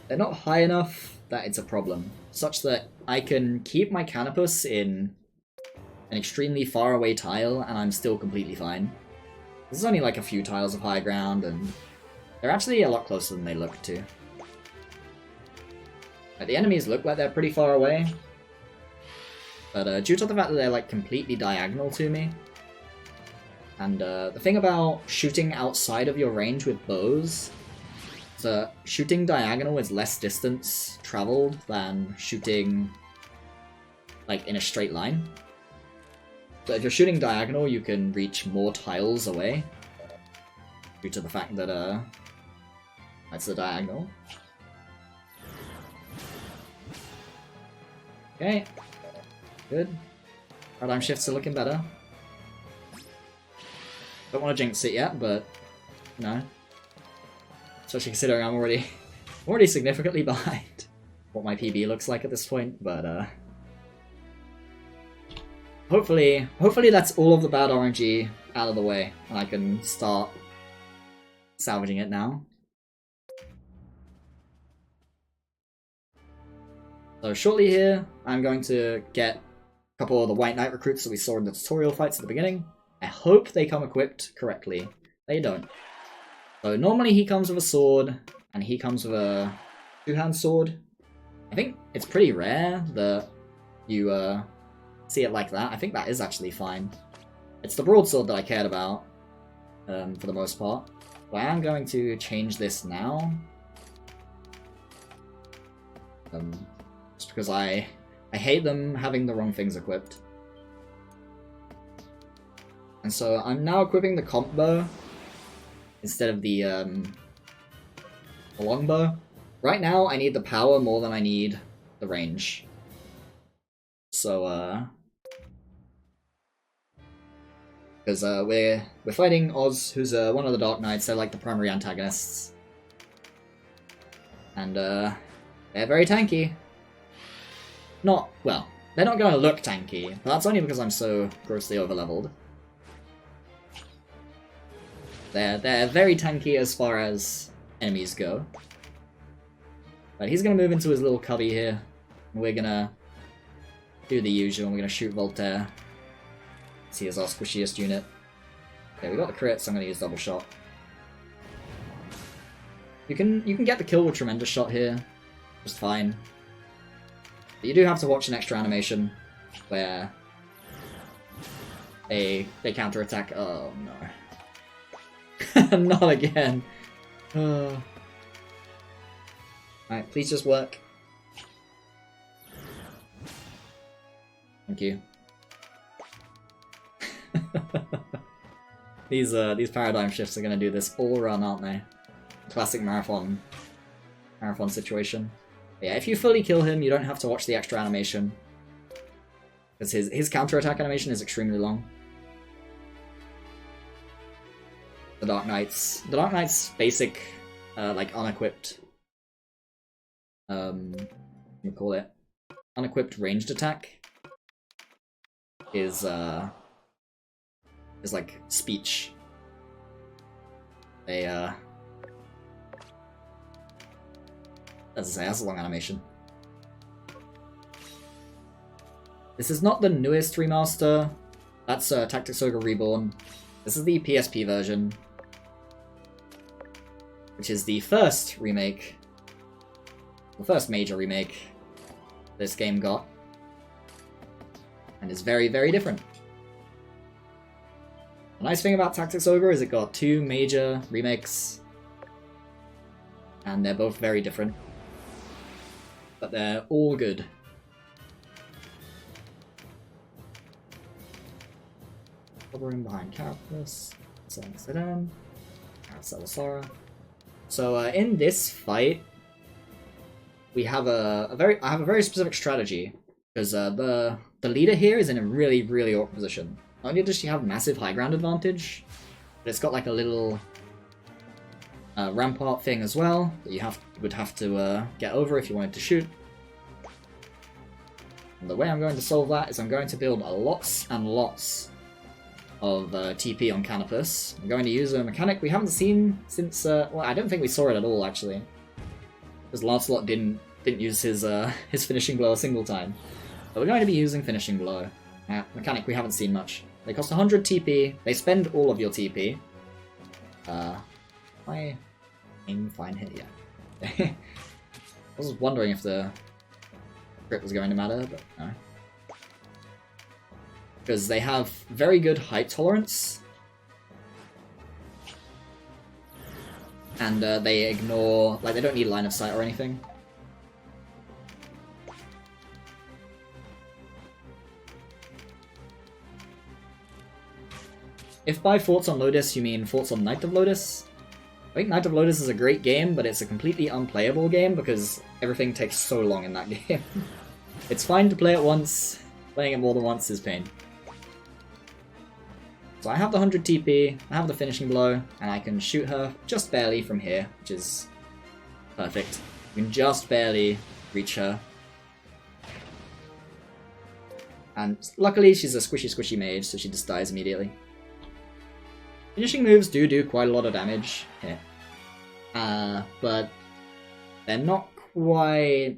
they're not high enough that it's a problem, such that I can keep my Canopus in an extremely far away tile and I'm still completely fine. This is only like a few tiles of high ground, and they're actually a lot closer than they look to. Like, the enemies look like they're pretty far away, but due to the fact that they're like completely diagonal to me, and the thing about shooting outside of your range with bows, so shooting diagonal is less distance traveled than shooting like in a straight line. So if you're shooting diagonal, you can reach more tiles away due to the fact that that's the diagonal. Okay. Good. Paradigm shifts are looking better. Don't want to jinx it yet, but no. Especially considering I'm already significantly behind what my PB looks like at this point, but hopefully that's all of the bad RNG out of the way, and I can start salvaging it now. So shortly here, I'm going to get a couple of the White Knight recruits that we saw in the tutorial fights at the beginning. I hope they come equipped correctly. They don't. So normally he comes with a sword, and he comes with a two-hand sword. I think it's pretty rare that you see it like that. I think that is actually fine. It's the broadsword that I cared about, for the most part. But I am going to change this now. Just because I hate them having the wrong things equipped. And so I'm now equipping the comp bow instead of the longbow. Right now I need the power more than I need the range. So because we're fighting Oz, who's one of the Dark Knights. They're like the primary antagonists, and they're very tanky. Well, they're not going to look tanky, but that's only because I'm so grossly overleveled. They're very tanky as far as enemies go. But he's going to move into his little cubby here, and we're going to do the usual, and we're going to shoot Voltaire. He is our squishiest unit. Okay, we got the crit, so I'm going to use double shot. You can get the kill with tremendous shot here, just fine. But you do have to watch an extra animation where they counterattack. Oh no. Not again. Alright, please just work. Thank you. These paradigm shifts are gonna do this all run, aren't they? Classic marathon situation. But yeah, if you fully kill him, you don't have to watch the extra animation, because his counterattack animation is extremely long. The Dark Knight's basic, like unequipped, what do you call it? Unequipped ranged attack is like speech. They as I say, that's a long animation. This is not the newest remaster. That's Tactics Ogre Reborn. This is the PSP version, which is the first remake, the first major remake this game got, and is very, very different. The nice thing about Tactics Ogre is it got two major remakes, and they're both very different, but they're all good. Hovering behind Carapace. Sedem. Sora. So in this fight, we have I have a very specific strategy because the leader here is in a really awkward position. Not only does she have massive high ground advantage, but it's got like a little rampart thing as well that you would have to get over if you wanted to shoot. And the way I'm going to solve that is I'm going to build lots and lots of TP on Canopus. I'm going to use a mechanic we haven't seen since, well, I don't think we saw it at all, actually. Because Lancelot didn't use his finishing blow a single time. But we're going to be using finishing blow. Mechanic we haven't seen much. They cost 100 TP, they spend all of your TP. I aim fine hit, yeah. I was wondering if the crit was going to matter, but no. Because they have very good height tolerance. And they ignore, like, they don't need line of sight or anything. If by Forts on Lotus you mean Forts on Knight of Lotus, I think Knight of Lotus is a great game, but it's a completely unplayable game because everything takes so long in that game. It's fine to play it once, playing it more than once is pain. So I have the 100 TP, I have the finishing blow, and I can shoot her just barely from here, which is perfect. You can just barely reach her. And luckily she's a squishy mage, so she just dies immediately. Finishing moves do quite a lot of damage here. But they're not quite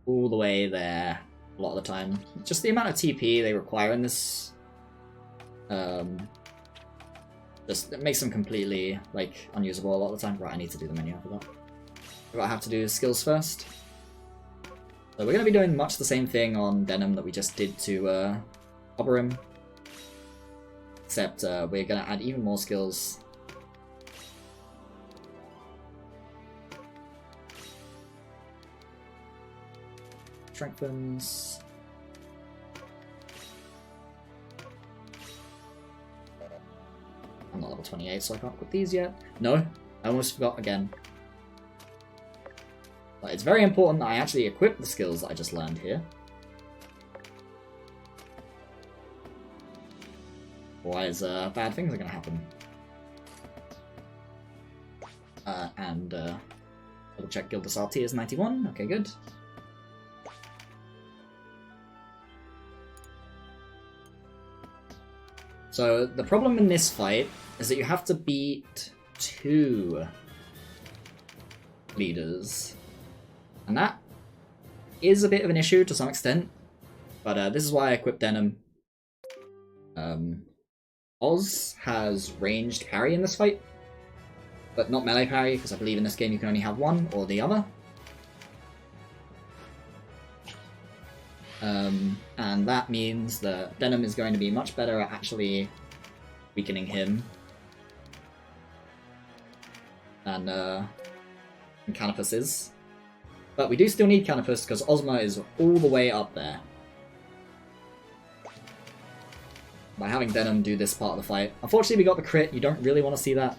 all the way there a lot of the time. Just the amount of TP they require in this just it makes them completely like unusable a lot of the time. Right, I need to do the menu after that. What I have to do is skills first. So we're going to be doing much the same thing on Denim that we just did to Oberim. Except we're going to add even more skills. Strengthens. I'm not level 28, so I can't equip these yet. No, I almost forgot again. But it's very important that I actually equip the skills that I just learned here. Otherwise, bad things are going to happen. Double check Gildas RT is 91. Okay, good. So the problem in this fight is that you have to beat 2 leaders. And that is a bit of an issue to some extent. But this is why I equipped Denim. Oz has ranged parry in this fight, but not melee parry, because I believe in this game you can only have one or the other. And that means that Denim is going to be much better at actually weakening him than Canopus is. But we do still need Canopus because Ozma is all the way up there. By having Denim do this part of the fight. Unfortunately we got the crit, you don't really want to see that.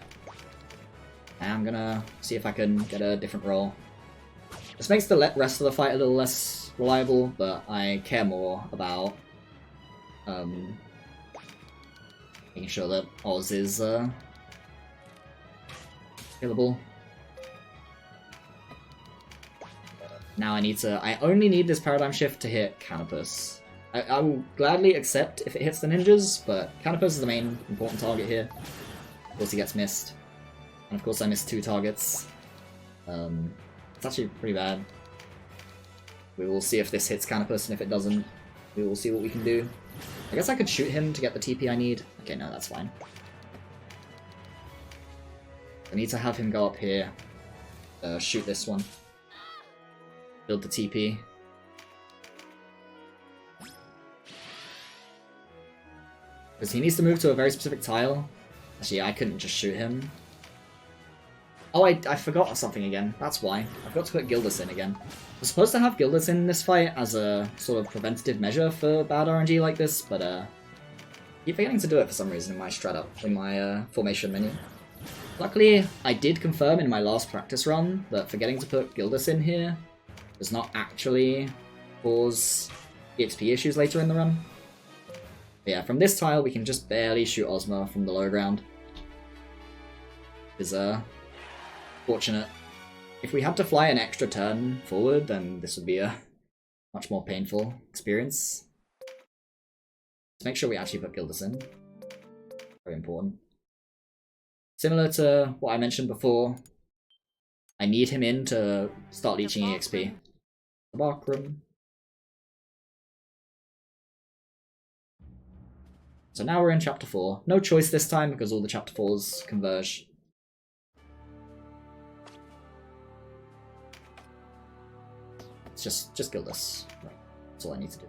I'm gonna see if I can get a different roll. This makes the rest of the fight a little less reliable, but I care more about making sure that Oz is killable. Now I only need this paradigm shift to hit Canopus. I will gladly accept if it hits the ninjas, but Canopus is the main important target here. Of course he gets missed. And of course I missed 2 targets. It's actually pretty bad. We will see if this hits Canopus, and if it doesn't, we will see what we can do. I guess I could shoot him to get the TP I need. Okay, no, that's fine. I need to have him go up here, shoot this one. Build the TP. Because he needs to move to a very specific tile. Actually, I couldn't just shoot him. Oh, I forgot something again. That's why. I forgot to put Gildas in again. We're supposed to have Gildas in this fight as a sort of preventative measure for bad RNG like this, but keep forgetting to do it for some reason in my formation menu. Luckily, I did confirm in my last practice run that forgetting to put Gildas in here does not actually cause EXP issues later in the run. But yeah, from this tile we can just barely shoot Ozma from the low ground. Is fortunate. If we had to fly an extra turn forward, then this would be a much more painful experience. Let's make sure we actually put Gildas in. Very important. Similar to what I mentioned before, I need him in to start leeching EXP. The bark room. So now we're in chapter 4. No choice this time because all the chapter 4s converge. It's just Gildas. Right. That's all I need to do.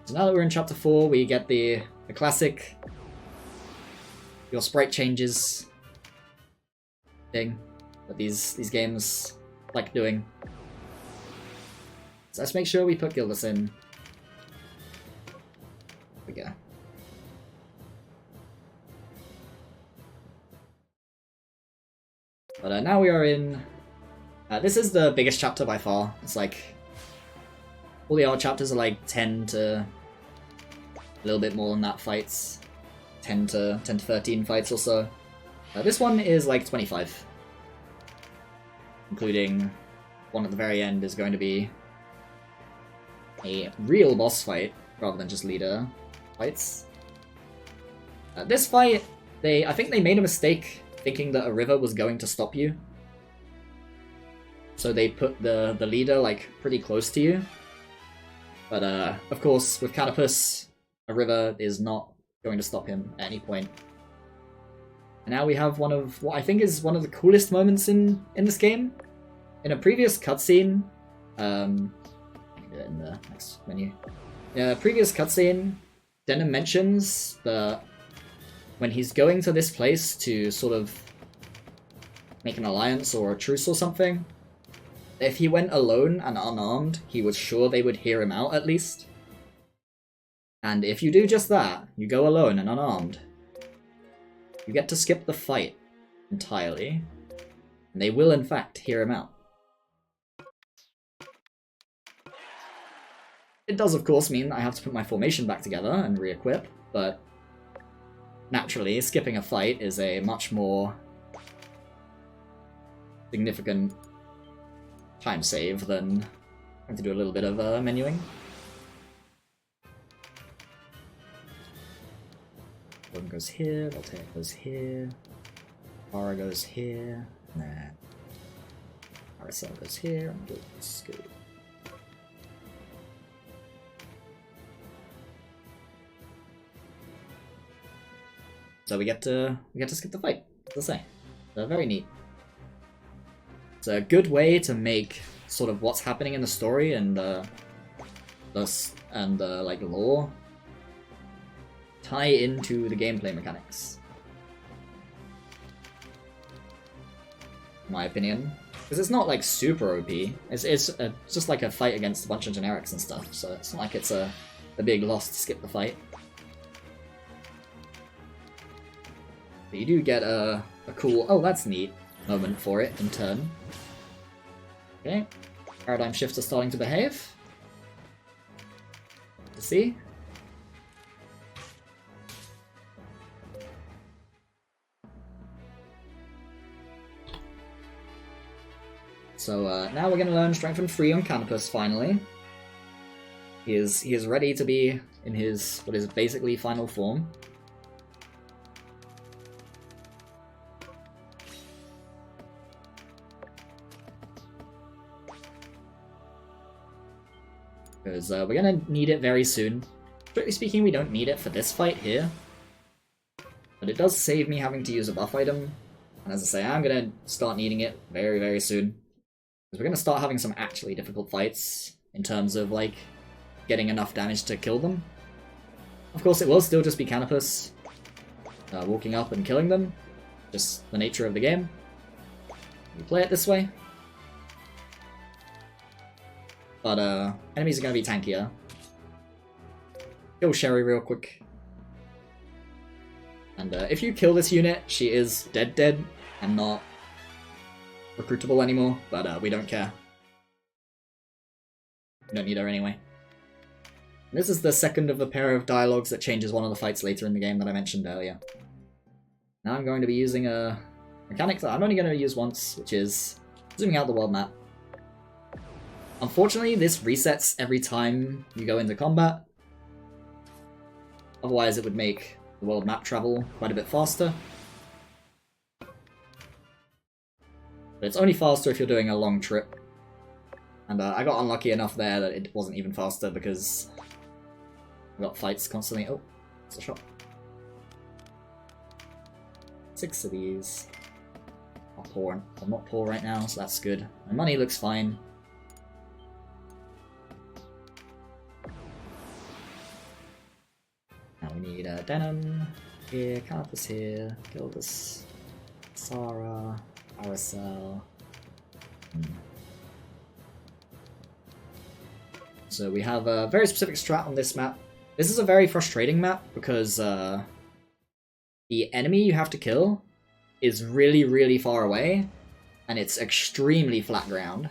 So now that we're in chapter 4, we get the classic your sprite changes thing that these games like doing. So let's make sure we put Gildas in. There we go. But now we are in... this is the biggest chapter by far. It's like... all the other chapters are like 10 to... a little bit more than that fights. 10 to 13 fights or so. This one is like 25. Including one at the very end is going to be a real boss fight rather than just leader fights. This fight, I think they made a mistake thinking that a river was going to stop you. So they put the leader like pretty close to you. But of course with Canopus, a river is not going to stop him at any point. And now we have one of what I think is one of the coolest moments in this game. In a previous cutscene, I can do it in the next menu. Yeah, a previous cutscene, Denim mentions that when he's going to this place to sort of make an alliance or a truce or something, if he went alone and unarmed, he was sure they would hear him out at least. And if you do just that, you go alone and unarmed, you get to skip the fight entirely, and they will in fact hear him out. It does of course mean that I have to put my formation back together and re-equip, but naturally skipping a fight is a much more significant time save than having to do a little bit of menuing. One goes here, Voltaire goes here, Ara goes here, and then Aracel goes here, and goes good. So we get to skip the fight, as I say. So very neat. It's a good way to make sort of what's happening in the story and like lore tie into the gameplay mechanics. In my opinion. Because it's not like super OP. It's just like a fight against a bunch of generics and stuff, so it's not like it's a big loss to skip the fight. But you do get a cool, oh that's neat, moment for it in turn. Okay, paradigm shifts are starting to behave. To see. So now we're going to learn Strengthen 3 on Canopus finally. He is ready to be in his, what is basically final form. Because we're going to need it very soon. Strictly speaking, we don't need it for this fight here. But it does save me having to use a buff item. And as I say, I'm going to start needing it very, very soon. Because we're going to start having some actually difficult fights in terms of, like, getting enough damage to kill them. Of course, it will still just be Canopus walking up and killing them. Just the nature of the game. We play it this way. But enemies are going to be tankier. kill Sherry real quick. And if you kill this unit, she is dead and not recruitable anymore, but we don't care. We don't need her anyway. And this is the second of the pair of dialogues that changes one of the fights later in the game that I mentioned earlier. Now I'm going to be using a mechanic that I'm only going to use once, which is zooming out the world map. Unfortunately, this resets every time you go into combat. Otherwise, it would make the world map travel quite a bit faster. But it's only faster if you're doing a long trip. And I got unlucky enough there that it wasn't even faster because I got fights constantly. Oh, it's a shot. 6 of these. Not poor. I'm not poor right now, so that's good. My money looks fine. Now we need Denim here, Carpus here, Gildas, Sarah, Aracel. So we have a very specific strat on this map. This is a very frustrating map because the enemy you have to kill is really far away, and it's extremely flat ground.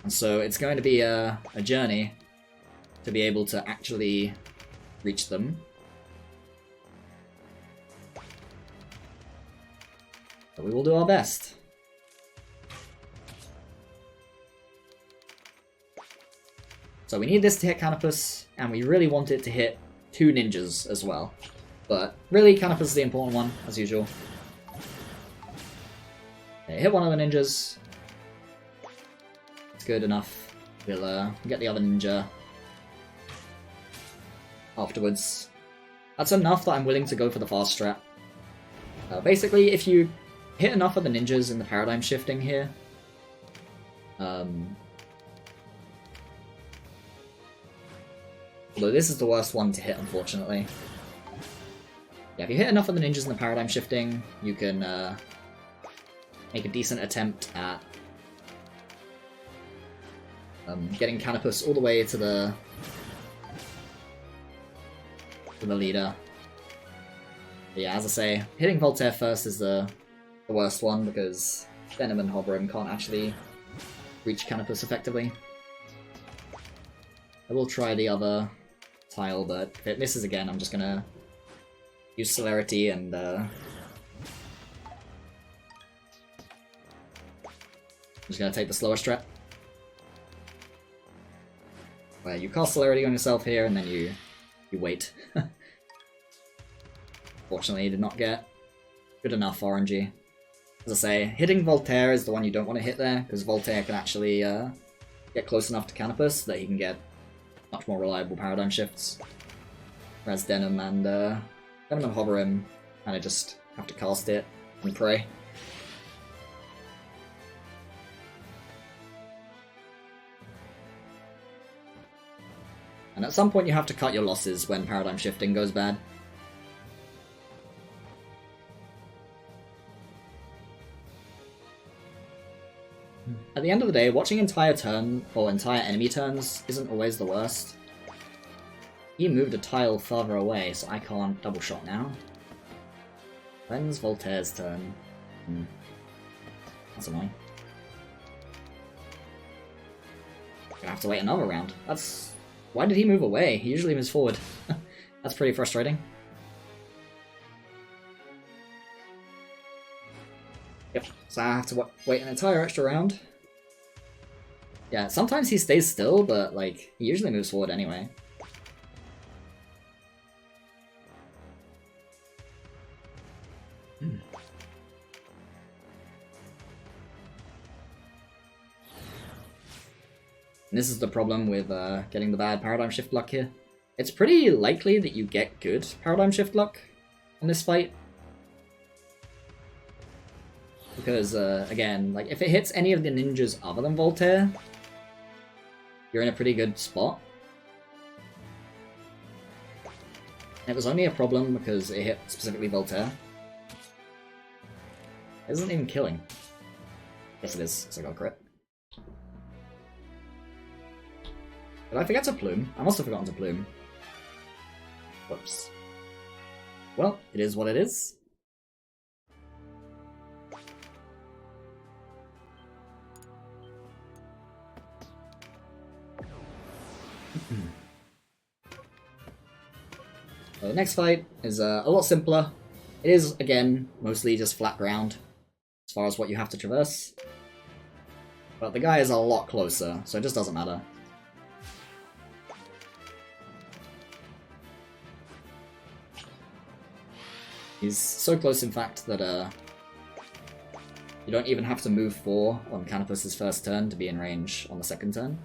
And so it's going to be a journey to be able to actually reach them. But we will do our best. So we need this to hit Canopus, and we really want it to hit 2 ninjas as well. But really, Canopus is the important one, as usual. Okay, hit one of the ninjas. It's good enough. We'll get the other ninja afterwards. That's enough that I'm willing to go for the fast strat. Basically, if you hit enough of the ninjas in the paradigm shifting here, although this is the worst one to hit, unfortunately. Yeah, if you hit enough of the ninjas in the paradigm shifting, you can make a decent attempt at getting Canopus all the way to the leader. But yeah, as I say, hitting Voltaire first is the worst one because Venom and Hobram can't actually reach Canopus effectively. I will try the other tile, but if it misses again, I'm just gonna use Celerity and I'm just gonna take the slower strat. Where you cast Celerity on yourself here and then you wait. Fortunately, you did not get good enough RNG. As I say, hitting Voltaire is the one you don't want to hit there, because Voltaire can actually get close enough to Canopus that he can get much more reliable paradigm shifts. Whereas Denim and Hoverim kind of just have to cast it and pray. And at some point you have to cut your losses when paradigm shifting goes bad. At the end of the day, watching entire turn, or entire enemy turns, isn't always the worst. He moved a tile farther away, so I can't double shot now. When's Voltaire's turn? That's annoying. Gonna have to wait another round. That's... Why did he move away? He usually moves forward. That's pretty frustrating. Yep, so I have to wait an entire extra round. Yeah, sometimes he stays still, but like, he usually moves forward anyway. And this is the problem with getting the bad paradigm shift luck here. It's pretty likely that you get good paradigm shift luck on this fight. Because, again, like, if it hits any of the ninjas other than Voltaire, you're in a pretty good spot. And it was only a problem because it hit specifically Voltaire. It isn't even killing. Yes it is, because I got a crit. Did I forget to plume? I must have forgotten to plume. Whoops. Well, it is what it is. The next fight is a lot simpler. It is, again, mostly just flat ground as far as what you have to traverse. But the guy is a lot closer, so it just doesn't matter. He's so close, in fact, that you don't even have to move 4 on Canopus's first turn to be in range on the second turn.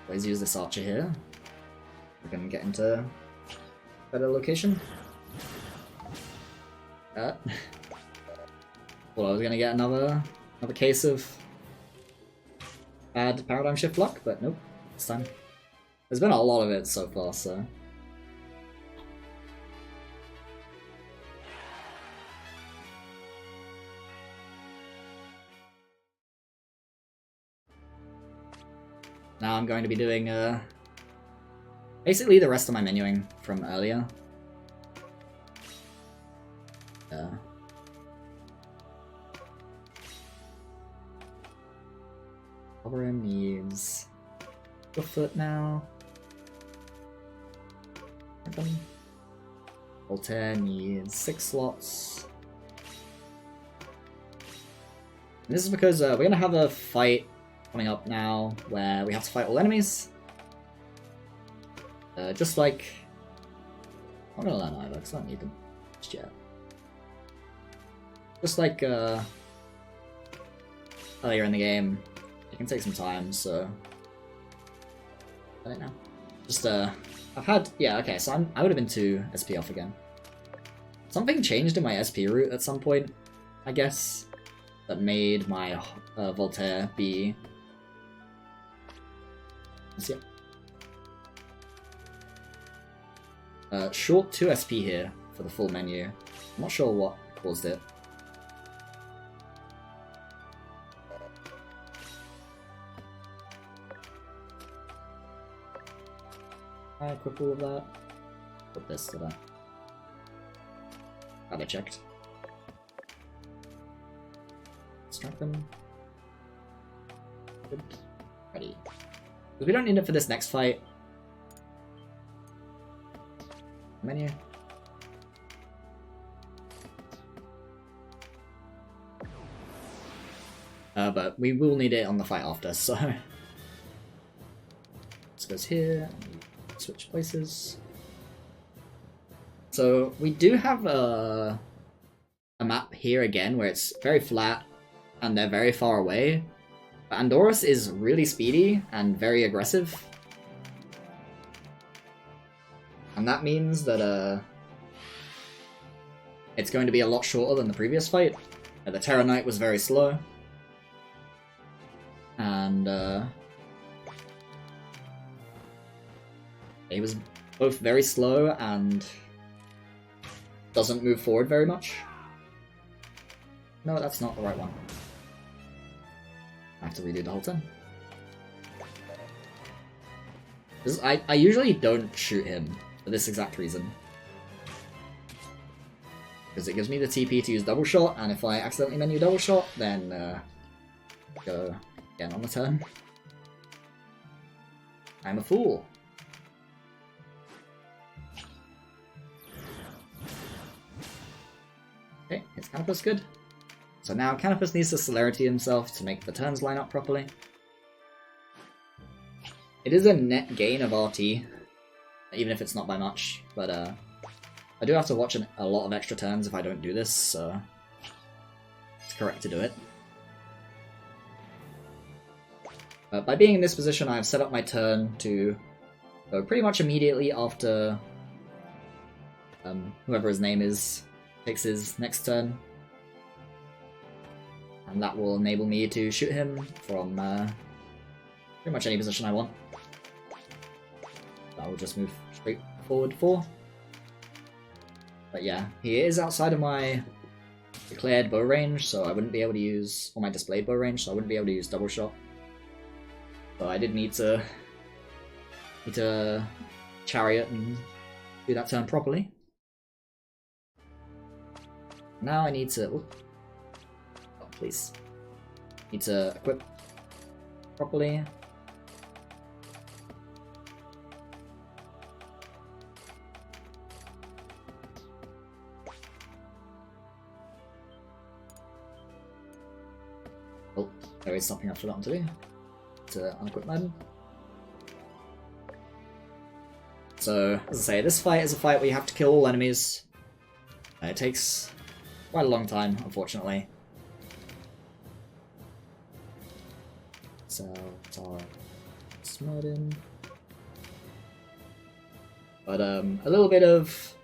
Always use this archer here. We're gonna get into a better location. Well, I was gonna get another case of bad paradigm shift luck, but nope, this time. There's been a lot of it so far, so. Now I'm going to be doing basically the rest of my menuing from earlier. Ogre needs a foot now. Voltaire needs 6 slots. And this is because we're going to have a fight coming up now where we have to fight all enemies. Just like... I'm not gonna learn either, because I don't need them just yet. Just like earlier in the game, it can take some time, so... I don't know. Just, I've had... Yeah, okay, so I would have been 2 SP off again. Something changed in my SP route at some point, I guess, that made my Voltaire be... Yeah. Short 2 SP here for the full menu. I'm not sure what caused it. I equip all of that. Put this to that. Had I checked. Strengthen. Good. Ready. Because we don't need it for this next fight. Menu. But we will need it on the fight after, so... This goes here, switch places. So, we do have a map here again where it's very flat and they're very far away. But Andorus is really speedy and very aggressive. And that means that it's going to be a lot shorter than the previous fight. The Terra Knight was very slow. And he was both very slow and doesn't move forward very much. No, that's not the right one. I have to redo the whole turn. I usually don't shoot him for this exact reason. Because it gives me the TP to use double shot, and if I accidentally menu double shot, then go again on the turn. I'm a fool. Okay, his Canopus good. So now Canopus needs to celerity himself to make the turns line up properly. It is a net gain of RT, even if it's not by much, but I do have to watch a lot of extra turns if I don't do this, so it's correct to do it. By being in this position, I've set up my turn to go pretty much immediately after whoever his name is takes his next turn. And that will enable me to shoot him from pretty much any position I want. I will just move straight forward 4. But yeah, he is outside of my declared bow range, so I wouldn't be able to use, or my displayed bow range, so I wouldn't be able to use double shot. So I did need to chariot and do that turn properly. Now I need to, oh please, need to equip properly. Oh, there is something I've forgotten to do. To unequip mode. So, as I say, this fight is a fight where you have to kill all enemies. It takes quite a long time, unfortunately. So, Smurden. But a little bit of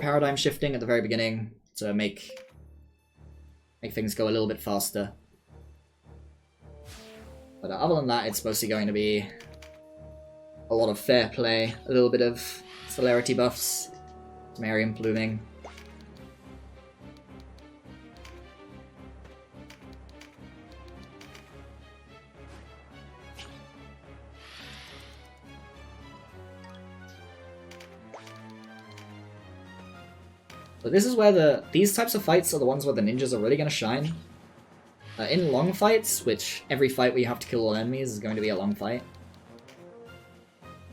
paradigm shifting at the very beginning to make things go a little bit faster. But other than that, it's mostly going to be a lot of fair play, a little bit of celerity buffs, some area blooming. So this is where these types of fights are the ones where the ninjas are really going to shine. In long fights, which every fight where you have to kill all enemies is going to be a long fight,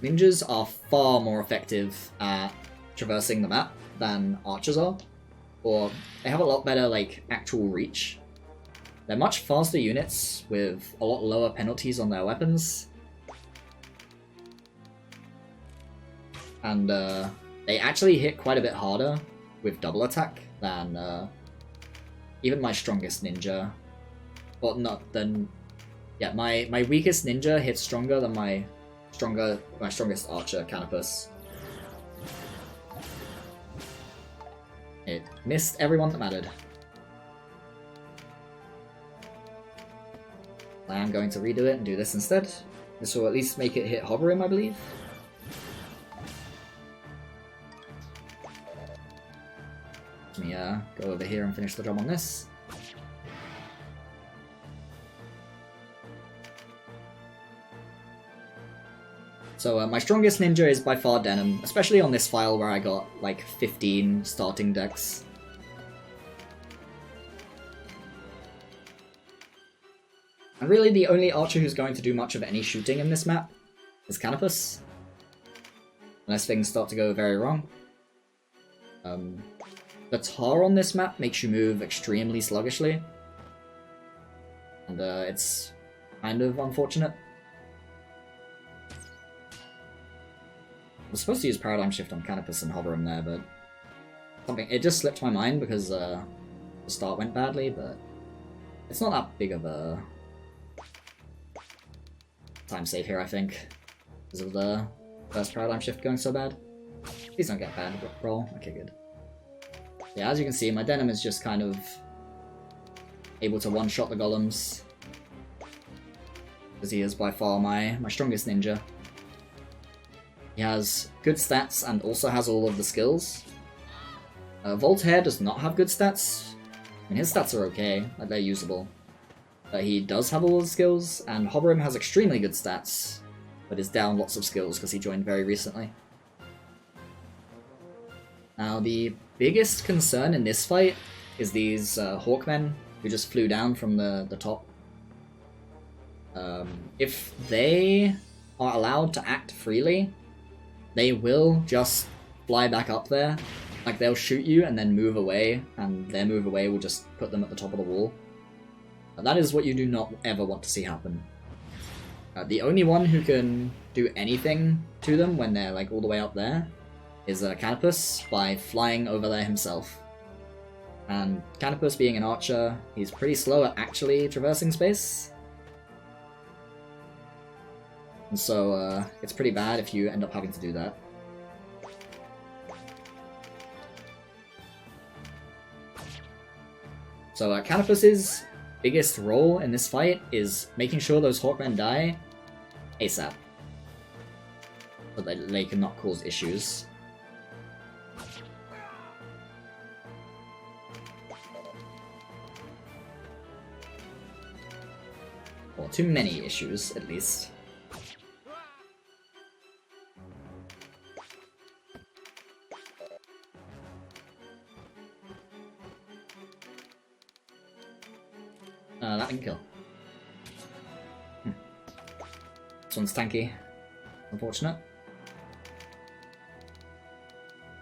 ninjas are far more effective at traversing the map than archers are, or they have a lot better like actual reach. They're much faster units with a lot lower penalties on their weapons, and they actually hit quite a bit harder with double attack than even my strongest ninja. Well, not then. Yeah, my weakest ninja hits stronger than my strongest archer, Canopus. It missed everyone that mattered. I am going to redo it and do this instead. This will at least make it hit hover him, I believe. Let me go over here and finish the job on this. So my strongest ninja is by far Denim, especially on this file where I got like 15 starting decks. And really the only archer who's going to do much of any shooting in this map is Canopus. Unless things start to go very wrong. The tar on this map makes you move extremely sluggishly. And it's kind of unfortunate. I was supposed to use Paradigm Shift on Canopus and hover him there, but it just slipped my mind because the start went badly, but it's not that big of a time save here, I think, because of the first Paradigm Shift going so bad. Please don't get bad roll. Okay, good. Yeah, as you can see, my Denim is just kind of able to one-shot the golems, because he is by far my strongest ninja. He has good stats and also has all of the skills. Voltaire does not have good stats. I mean, his stats are okay, like they're usable. But he does have all the skills, and Hoverim has extremely good stats, but is down lots of skills because he joined very recently. Now, the biggest concern in this fight is these Hawkmen who just flew down from the top. If they are allowed to act freely, they will just fly back up there. Like, they'll shoot you and then move away, and their move away will just put them at the top of the wall. That is what you do not ever want to see happen. The only one who can do anything to them when they're like all the way up there is Canopus by flying over there himself. And Canopus, being an archer, he's pretty slow at actually traversing space. And so it's pretty bad if you end up having to do that. So Canopus's biggest role in this fight is making sure those Hawkmen die ASAP. So that they cannot cause issues. Or too many issues, at least. That didn't kill. This one's tanky. Unfortunate.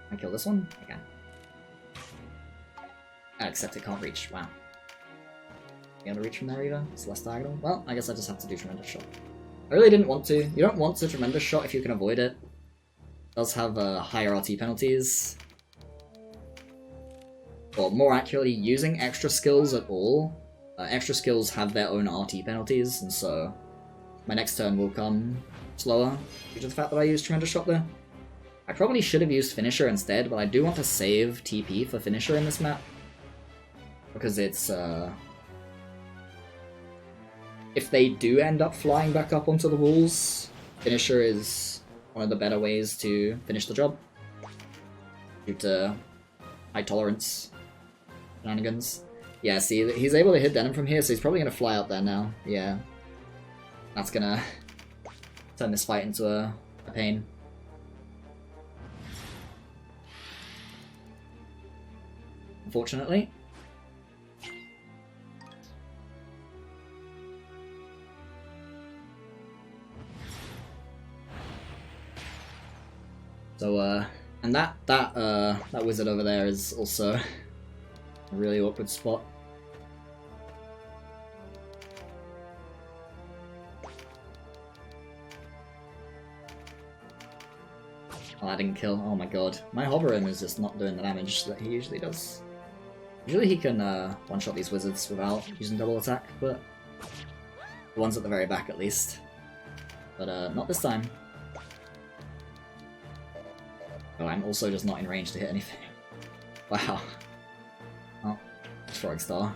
Can I kill this one? I can. Except it can't reach. Wow. You able to reach from there either? It's less diagonal. Well, I guess I just have to do Tremendous Shot. I really didn't want to. You don't want to Tremendous Shot if you can avoid it. It does have higher RT penalties. Or more accurately, using extra skills at all. Extra skills have their own RT penalties, and so my next turn will come slower due to the fact that I used Tremendous Shot there. I probably should have used Finisher instead, but I do want to save TP for Finisher in this map. Because it's, if they do end up flying back up onto the walls, Finisher is one of the better ways to finish the job. Due to high tolerance shenanigans. Yeah, see, he's able to hit Denim from here, so he's probably going to fly up there now. Yeah. That's going to turn this fight into a pain. Unfortunately. So, and that wizard over there is also a really awkward spot. Oh, that didn't kill. Oh my god. My Hoverim is just not doing the damage that he usually does. Usually he can one-shot these wizards without using double attack, but the ones at the very back at least. But not this time. Oh, I'm also just not in range to hit anything. Wow. Oh, Frog Star.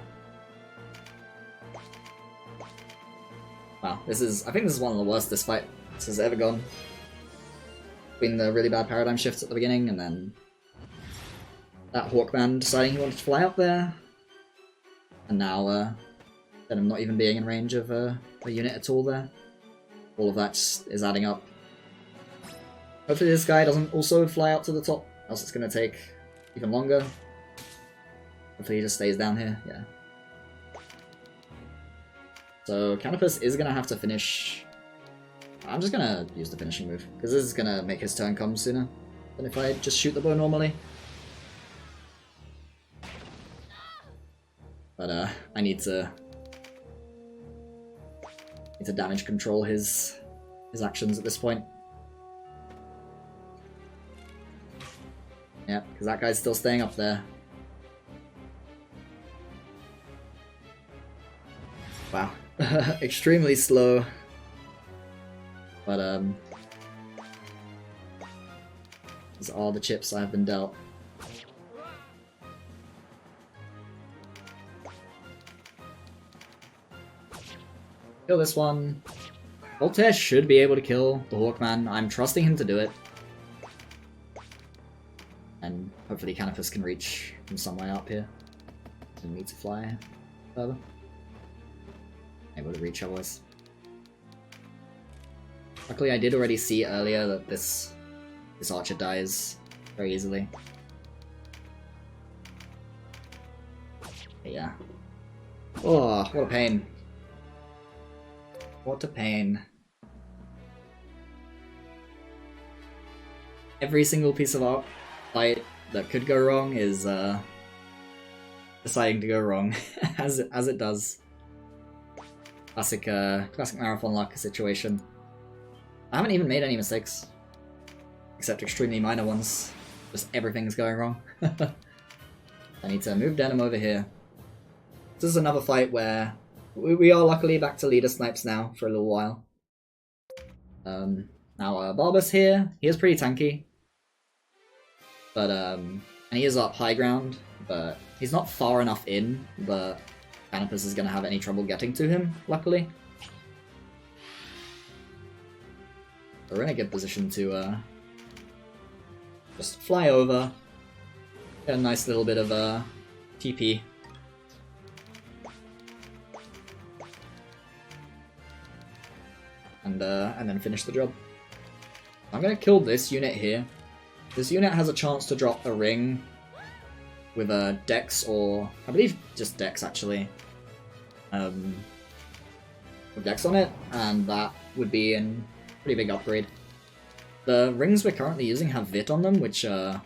Wow, this is, I think this is one of the worst this fight has ever gone. Between the really bad paradigm shifts at the beginning, and then that Hawkman deciding he wanted to fly up there, and now then I'm not even being in range of a unit at all there. All of that just is adding up. Hopefully this guy doesn't also fly up to the top, else it's going to take even longer. Hopefully he just stays down here, yeah. So Canopus is going to have to finish. I'm just going to use the finishing move, because this is going to make his turn come sooner than if I just shoot the bow normally. But I need to damage control his actions at this point. Yeah, because that guy's still staying up there. Wow. Extremely slow. But these are all the chips I've been dealt. Kill this one. Voltaire should be able to kill the Hawkman. I'm trusting him to do it. And hopefully Canopus can reach from somewhere up here. Doesn't need to fly further. Able to reach otherwise. Luckily I did already see earlier that this archer dies very easily. But yeah. Oh, what a pain. What a pain. Every single piece of art fight that could go wrong is deciding to go wrong, as it does. Classic marathon luck situation. I haven't even made any mistakes, except extremely minor ones. Just everything's going wrong. I need to move Denim over here. This is another fight where we are luckily back to leader snipes now for a little while. Now Barbus here, he is pretty tanky. But and he is up high ground, but he's not far enough in that Canopus is going to have any trouble getting to him, luckily. We're in a good position to just fly over, get a nice little bit of TP. And then finish the job. I'm gonna kill this unit here. This unit has a chance to drop a ring with a Dex, or I believe just Dex actually. With Dex on it, and that would be a pretty big upgrade. The rings we're currently using have Vit on them, which the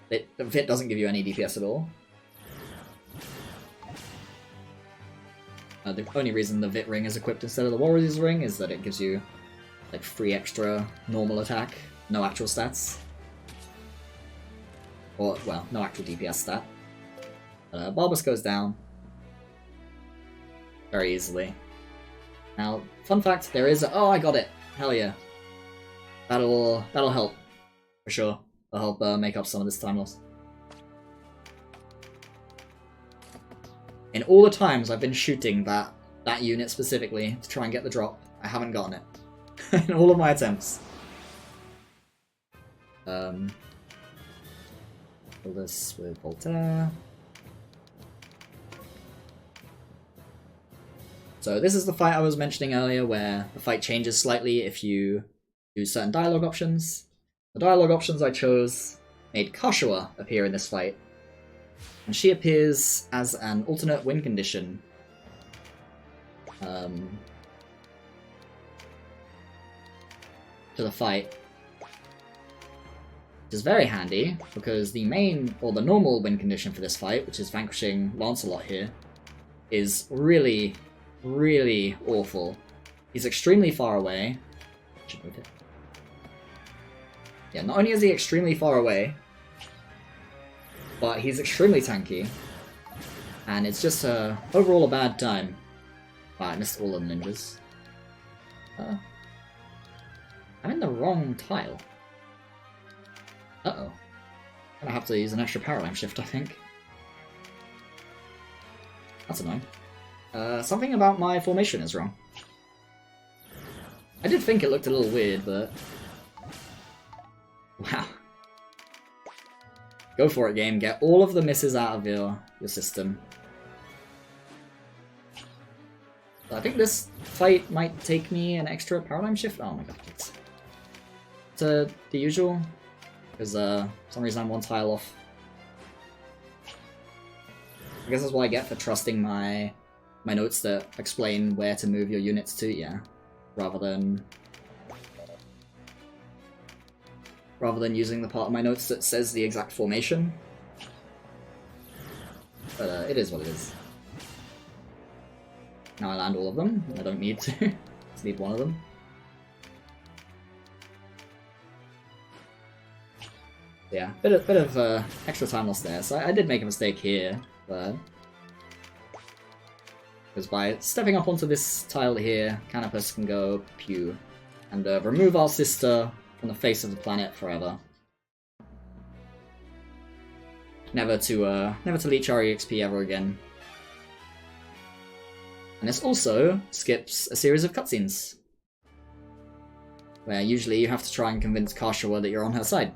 Vit doesn't give you any DPS at all. The only reason the Vit ring is equipped instead of the Warrior's ring is that it gives you like 3 extra normal attack, no actual stats. Or, well, no actual DPS stat. But Barbas goes down very easily. Now, fun fact, there is oh, I got it! Hell yeah. That'll help, for sure. That'll help make up some of this time loss. In all the times I've been shooting that unit specifically to try and get the drop, I haven't gotten it. In all of my attempts. Kill this with Voltaire. So this is the fight I was mentioning earlier, where the fight changes slightly if you do certain dialogue options. The dialogue options I chose made Kashua appear in this fight. And she appears as an alternate win condition. To the fight. Which is very handy, because the main, or the normal win condition for this fight, which is vanquishing Lancelot here, is really, really awful. He's extremely far away. Should move it. Yeah, not only is he extremely far away, but he's extremely tanky, and it's just overall a bad time. Wow, I missed all of the ninjas. I'm in the wrong tile. Uh-oh. I'm gonna have to use an extra paradigm shift, I think. That's annoying. Something about my formation is wrong. I did think it looked a little weird, but... Wow. Go for it, game. Get all of the misses out of your system. I think this fight might take me an extra paradigm shift. Oh my god, it's the usual. Because for some reason I'm one tile off. I guess that's what I get for trusting my notes that explain where to move your units to, yeah. Rather than using the part of my notes that says the exact formation. But it is what it is. Now I land all of them. I don't need to. Just need one of them. Yeah, bit of extra time lost there. So I did make a mistake here, but because by stepping up onto this tile here, Canopus can go pew and remove our sister from the face of the planet forever. Never to leech our EXP ever again. And this also skips a series of cutscenes, where usually you have to try and convince Kashua that you're on her side.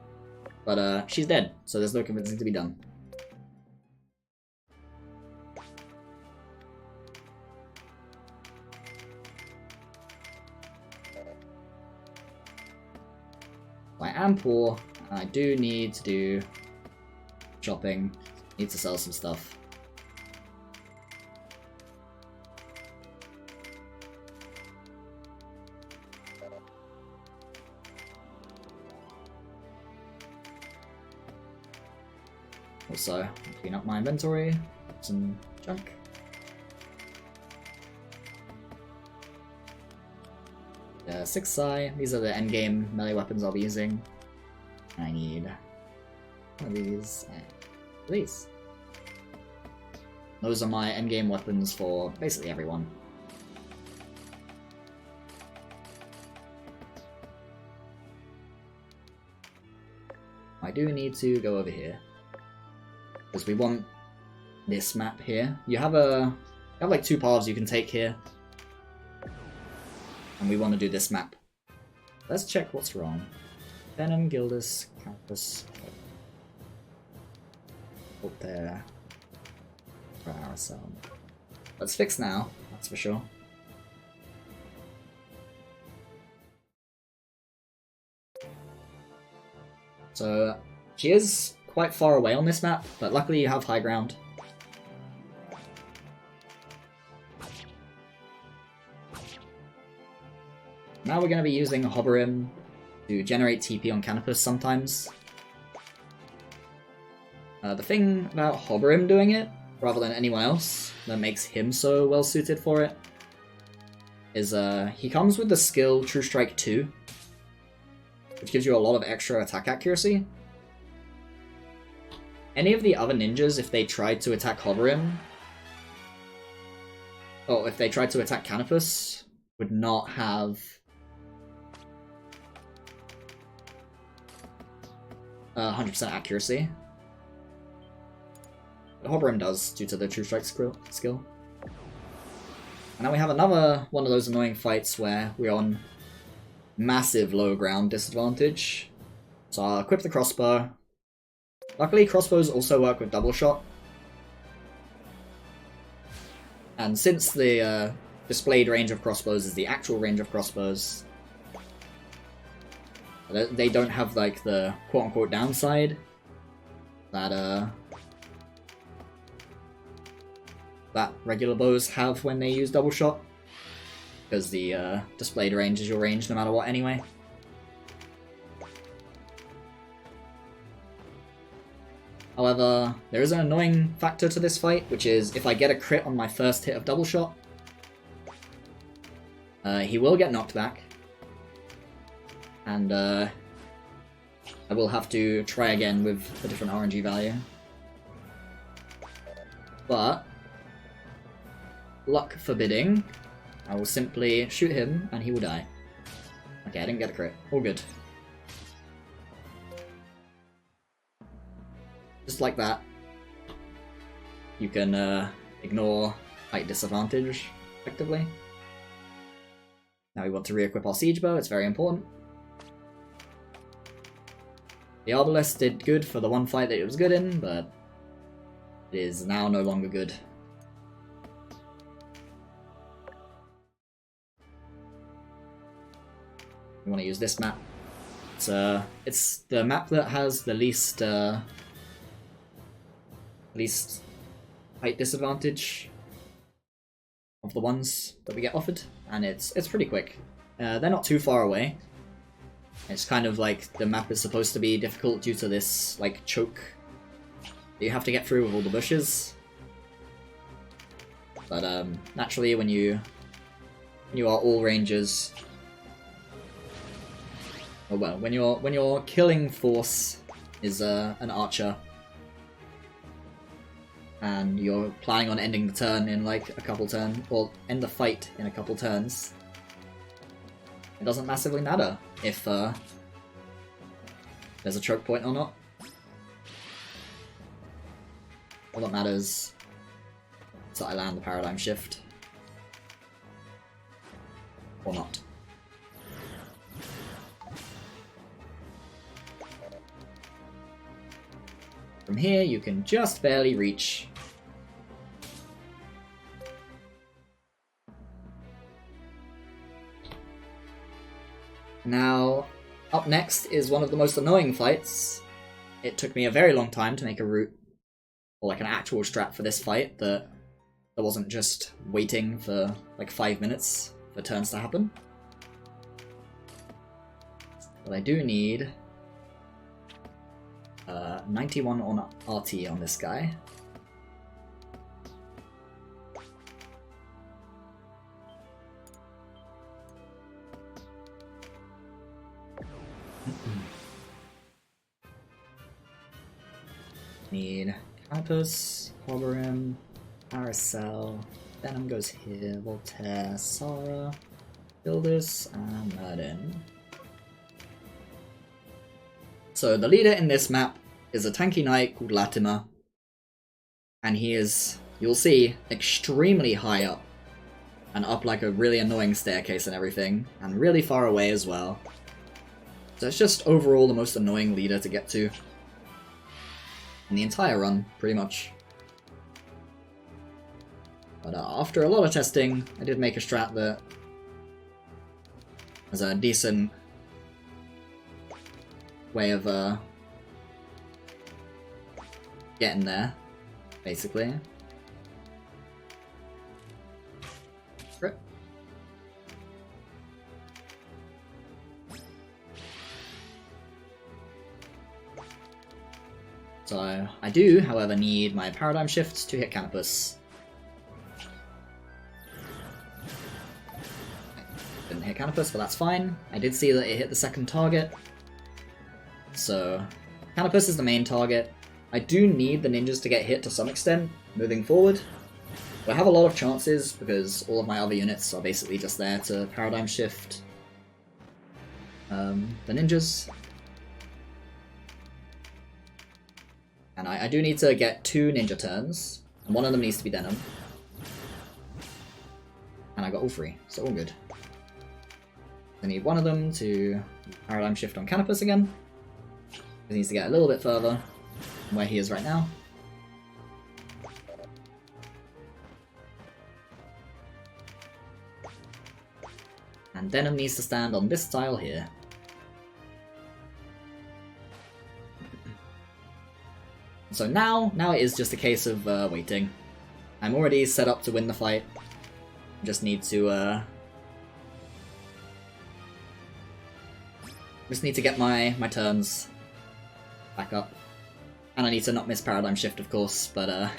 But she's dead, so there's no convincing to be done. I am poor, and I do need to do shopping. Need to sell some stuff. Also, clean up my inventory, some junk. The 6 Sai, these are the endgame melee weapons I'll be using. I need one of these and these. Those are my endgame weapons for basically everyone. I do need to go over here, because we want this map here. You have like 2 paths you can take here, and we want to do this map. Let's check what's wrong. Venom, Gildus, Campus. Up there. Let's fix now, that's for sure. So, she is quite far away on this map, but luckily you have high ground. Now we're going to be using Hoberim to generate TP on Canopus sometimes. The thing about Hoberim doing it, rather than anyone else, that makes him so well suited for it, is he comes with the skill True Strike 2, which gives you a lot of extra attack accuracy. Any of the other ninjas, if they tried to attack Hoberim, or if they tried to attack Canopus, would not have 100% accuracy. But Hoberim does, due to the True Strike skill. And now we have another one of those annoying fights where we're on massive low ground disadvantage. So I'll equip the crossbow. Luckily, crossbows also work with double shot. And since the displayed range of crossbows is the actual range of crossbows, they don't have like the quote-unquote downside that that regular bows have when they use double shot, because the displayed range is your range no matter what anyway. However, there is an annoying factor to this fight, which is if I get a crit on my first hit of double shot, he will get knocked back, and I will have to try again with a different RNG value. But luck forbidding, I will simply shoot him and he will die. Okay, I didn't get a crit. All good. Just like that, you can ignore height disadvantage, effectively. Now we want to re-equip our siege bow, it's very important. The Arbalest did good for the one fight that it was good in, but it is now no longer good. We want to use this map. It's the map that has the least height disadvantage of the ones that we get offered, and it's pretty quick. They're not too far away. It's kind of like the map is supposed to be difficult due to this like choke that you have to get through with all the bushes. But naturally, when you are all rangers, oh well, when your killing force is an archer, and you're planning on ending the turn in like a couple turns, or end the fight in a couple turns, it doesn't massively matter if there's a choke point or not. All that matters is that I land the paradigm shift. Or not. From here, you can just barely reach. Now, up next is one of the most annoying fights. It took me a very long time to make a route, or like an actual strat for this fight, that wasn't just waiting for like 5 minutes for turns to happen. But I do need 91 on RT on this guy. Need Campus, Hoberim, Aracel, Venom goes here, Voltaire, Sara, Builders, and Merlin. So the leader in this map is a tanky knight called Latimer, and he is, you'll see, extremely high up, and up like a really annoying staircase and everything, and really far away as well. So it's just overall the most annoying leader to get to in the entire run, pretty much. But after a lot of testing, I did make a strat that has a decent way of getting there, basically. Rip. So I do, however, need my paradigm shift to hit Canopus. Didn't hit Canopus, but that's fine. I did see that it hit the second target. So Canopus is the main target. I do need the ninjas to get hit to some extent moving forward. But I have a lot of chances because all of my other units are basically just there to paradigm shift the ninjas. And I do need to get 2 ninja turns, and one of them needs to be Denim. And I got all 3, so all good. I need one of them to paradigm shift on Canopus again. He needs to get a little bit further from where he is right now. And Denim needs to stand on this tile here. So now it is just a case of waiting. I'm already set up to win the fight. Just need to get my turns back up, and I need to not miss paradigm shift, of course. But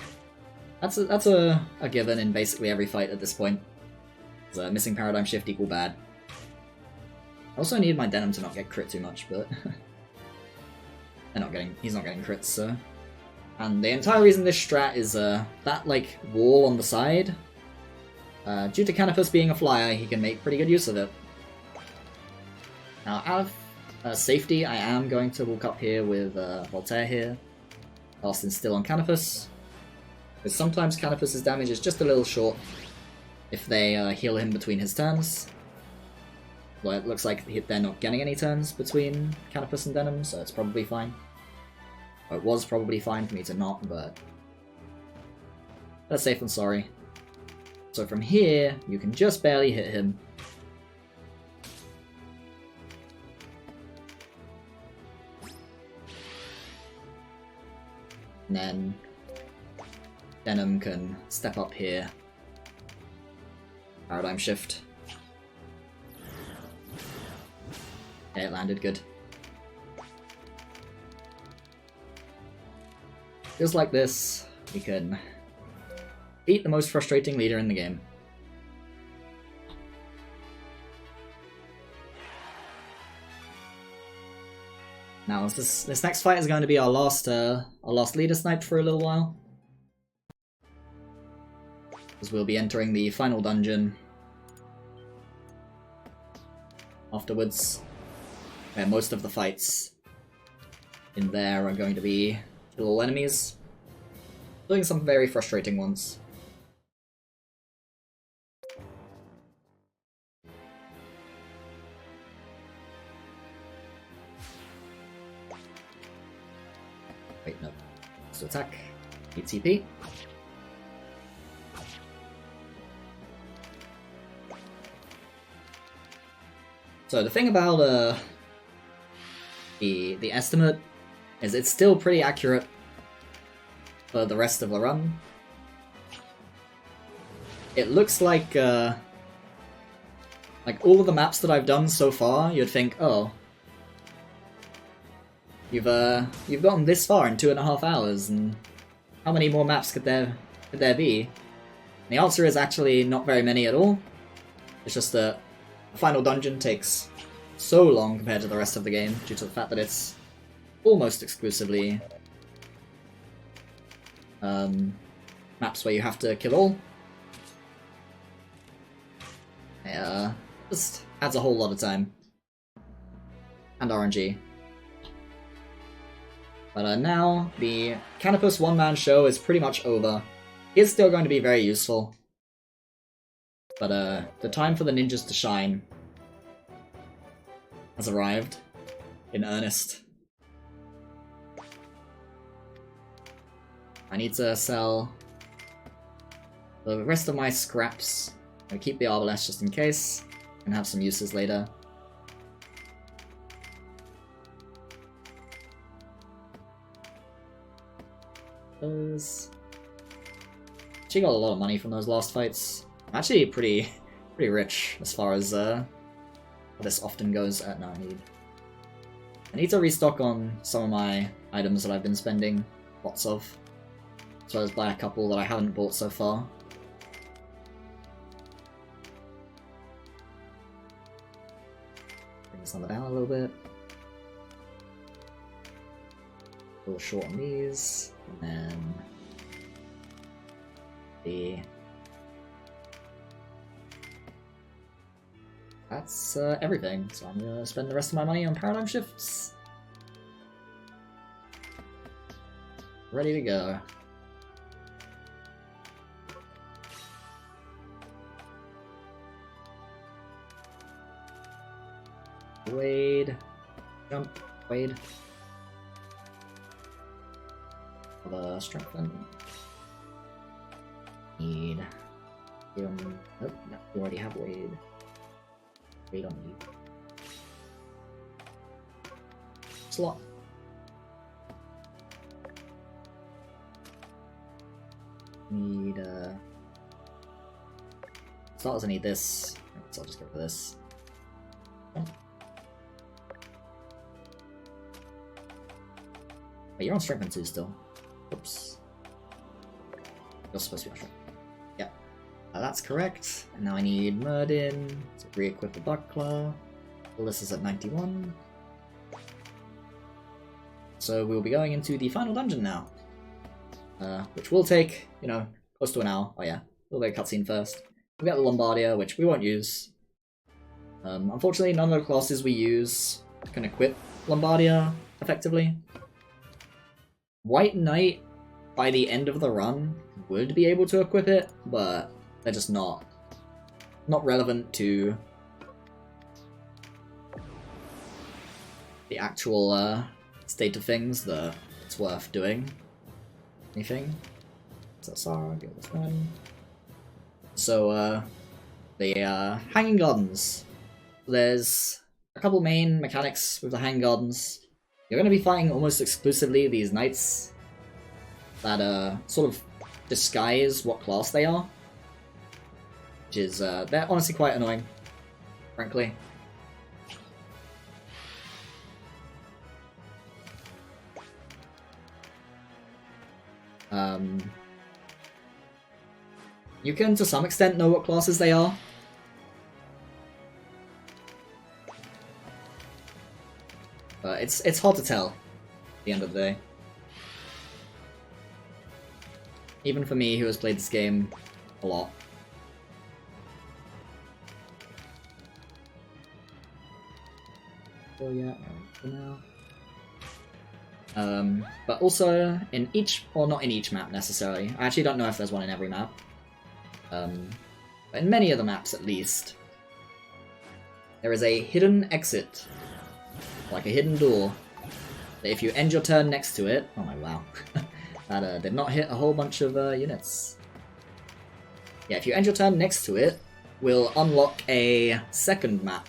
that's a given in basically every fight at this point. So missing paradigm shift equal bad. I also need my Denim to not get crit too much, but he's not getting crits, so. And the entire reason this strat is that like wall on the side. Due to Canopus being a flyer, he can make pretty good use of it. Now, out of safety, I am going to walk up here with Voltaire here. Austin's still on Canopus. Because sometimes Canopus's damage is just a little short if they heal him between his turns. Well, it looks like they're not getting any turns between Canopus and Denim, so it's probably fine. Or it was probably fine for me to not, but that's safe than sorry. So from here, you can just barely hit him. And then Denim can step up here. Paradigm shift. Yeah, it landed good. Just like this, we can beat the most frustrating leader in the game. Now, this next fight is going to be our last leader snipe for a little while. Because we'll be entering the final dungeon afterwards, where most of the fights in there are going to be little enemies doing some very frustrating ones. Wait, no. So attack. ATP. So the thing about the estimate is it's still pretty accurate for the rest of the run. It looks like all of the maps that I've done so far, you'd think, oh, you've gotten this far in 2.5 hours, and how many more maps could there be? And the answer is actually not very many at all. It's just that the final dungeon takes so long compared to the rest of the game due to the fact that it's almost exclusively maps where you have to kill all. Yeah, just adds a whole lot of time. And RNG. But now, the Canopus one-man show is pretty much over. It's still going to be very useful. But the time for the ninjas to shine has arrived. in earnest. I need to sell the rest of my scraps. I'm gonna keep the arbalest just in case, and have some uses later. She got a lot of money from those last fights. I'm actually pretty rich as far as how this often goes. No, I need to restock on some of my items that I've been spending lots of, as well as buy a couple that I haven't bought so far. Bring this number down a little bit. A little short on these, and then that's everything. So I'm gonna spend the rest of my money on paradigm shifts. Ready to go. Wade. Jump. Wade. The strengthen. Need. Nope, no, you already have Wade. Wade on you. Slot. Need Slot doesn't need this, so I'll just go for this. Oh. Wait, you're on strength 2 still. Oops. You're supposed to be on strength. Yeah. That's correct. And now I need Murdin to re-equip the buckler. Well, this is at 91. So we'll be going into the final dungeon now. Which will take, you know, close to an hour. Oh yeah, a little bit of cutscene first. We'll get the Lombardia, which we won't use. Unfortunately, none of the classes we use can equip Lombardia effectively. White Knight, by the end of the run, would be able to equip it, but they're just not relevant to the actual state of things that it's worth doing anything. So Sarah, get this one. So the Hanging Gardens. There's a couple main mechanics with the Hanging Gardens. You're going to be fighting almost exclusively these knights that sort of disguise what class they are. Which is, they're honestly quite annoying, frankly. You can, to some extent, know what classes they are. But it's hard to tell at the end of the day. Even for me, who has played this game a lot. Oh yeah, for now. But also in each, or not in each map necessarily. I actually don't know if there's one in every map. But in many of the maps at least, there is a hidden exit, like a hidden door, that if you end your turn next to it, oh my wow, that did not hit a whole bunch of units. Yeah, if you end your turn next to it, will unlock a second map,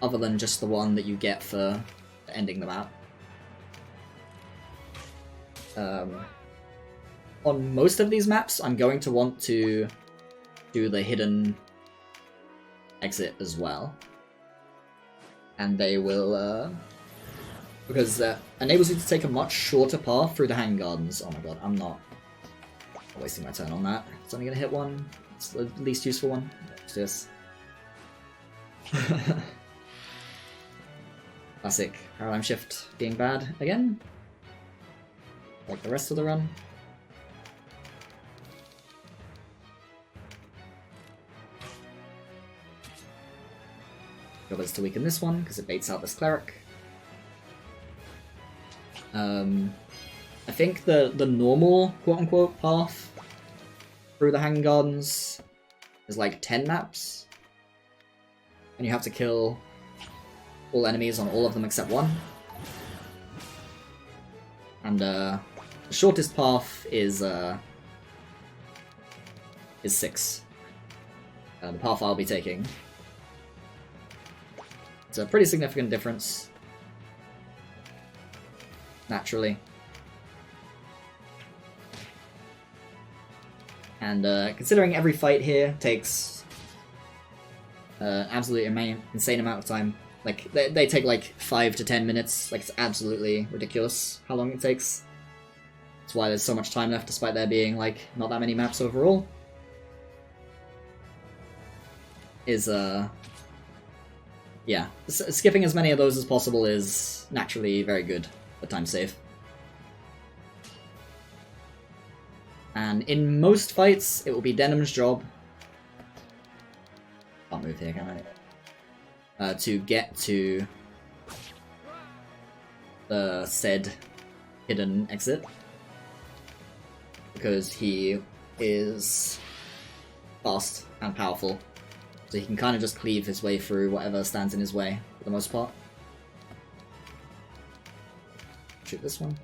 other than just the one that you get for ending the map. On most of these maps, I'm going to want to do the hidden exit as well. And they will, because that enables you to take a much shorter path through the Hanging Gardens. Oh my god, I'm not wasting my turn on that. It's only gonna hit one. It's the least useful one. What's this? Classic paradigm shift being bad again. Like the rest of the run. Job is to weaken this one, because it baits out this cleric. I think the normal, quote-unquote, path through the Hanging Gardens is like 10 maps. And you have to kill all enemies on all of them except one. And the shortest path is 6. The path I'll be taking. It's a pretty significant difference. Naturally. And considering every fight here takes absolutely insane amount of time. Like, they take like 5 to 10 minutes. Like, it's absolutely ridiculous how long it takes. That's why there's so much time left, despite there being like not that many maps overall. Yeah, skipping as many of those as possible is naturally very good for time save. And in most fights, it will be Denim's job. Can't move here, can I? To get to the said hidden exit. Because he is fast and powerful. So he can kind of just cleave his way through whatever stands in his way, for the most part. Shoot this one.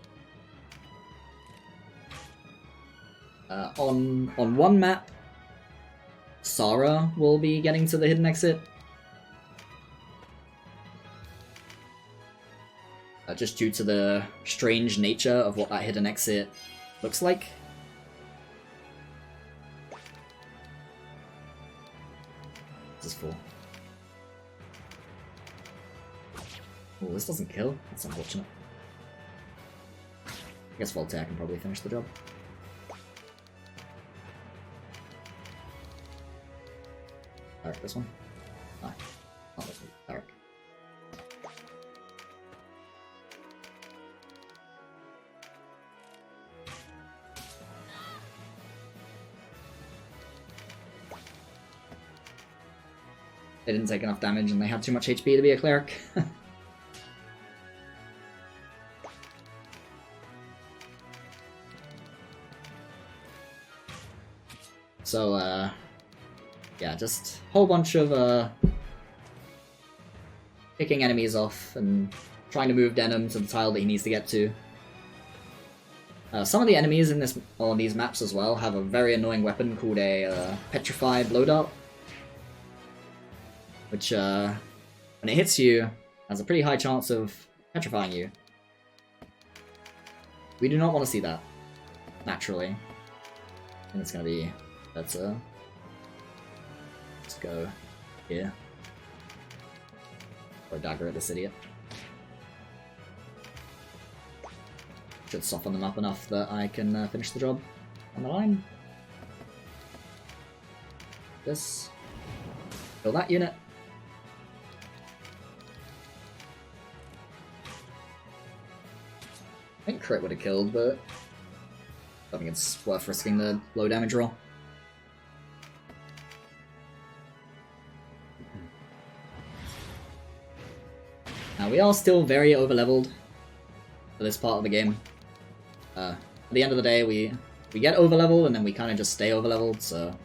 On one map, Sarah will be getting to the hidden exit. Just due to the strange nature of what that hidden exit looks like. This is 4. Oh, this doesn't kill. That's unfortunate. I guess Voltaire can probably finish the job. Alright, this one? Ah, not this one. Alright. They didn't take enough damage and they had too much HP to be a cleric. So, yeah, just a whole bunch of picking enemies off and trying to move Denim to the tile that he needs to get to. Some of the enemies in these maps as well have a very annoying weapon called a Petrify Blow Dart. Which, when it hits you, has a pretty high chance of petrifying you. We do not want to see that, naturally. I think it's going to be better. Let's go here. Or dagger at this idiot. Should soften them up enough that I can finish the job on the line. This. Kill that unit. I think crit would have killed, but I think it's worth risking the low damage roll. Now we are still very overleveled for this part of the game. At the end of the day, we get overleveled and then we kind of just stay overleveled, so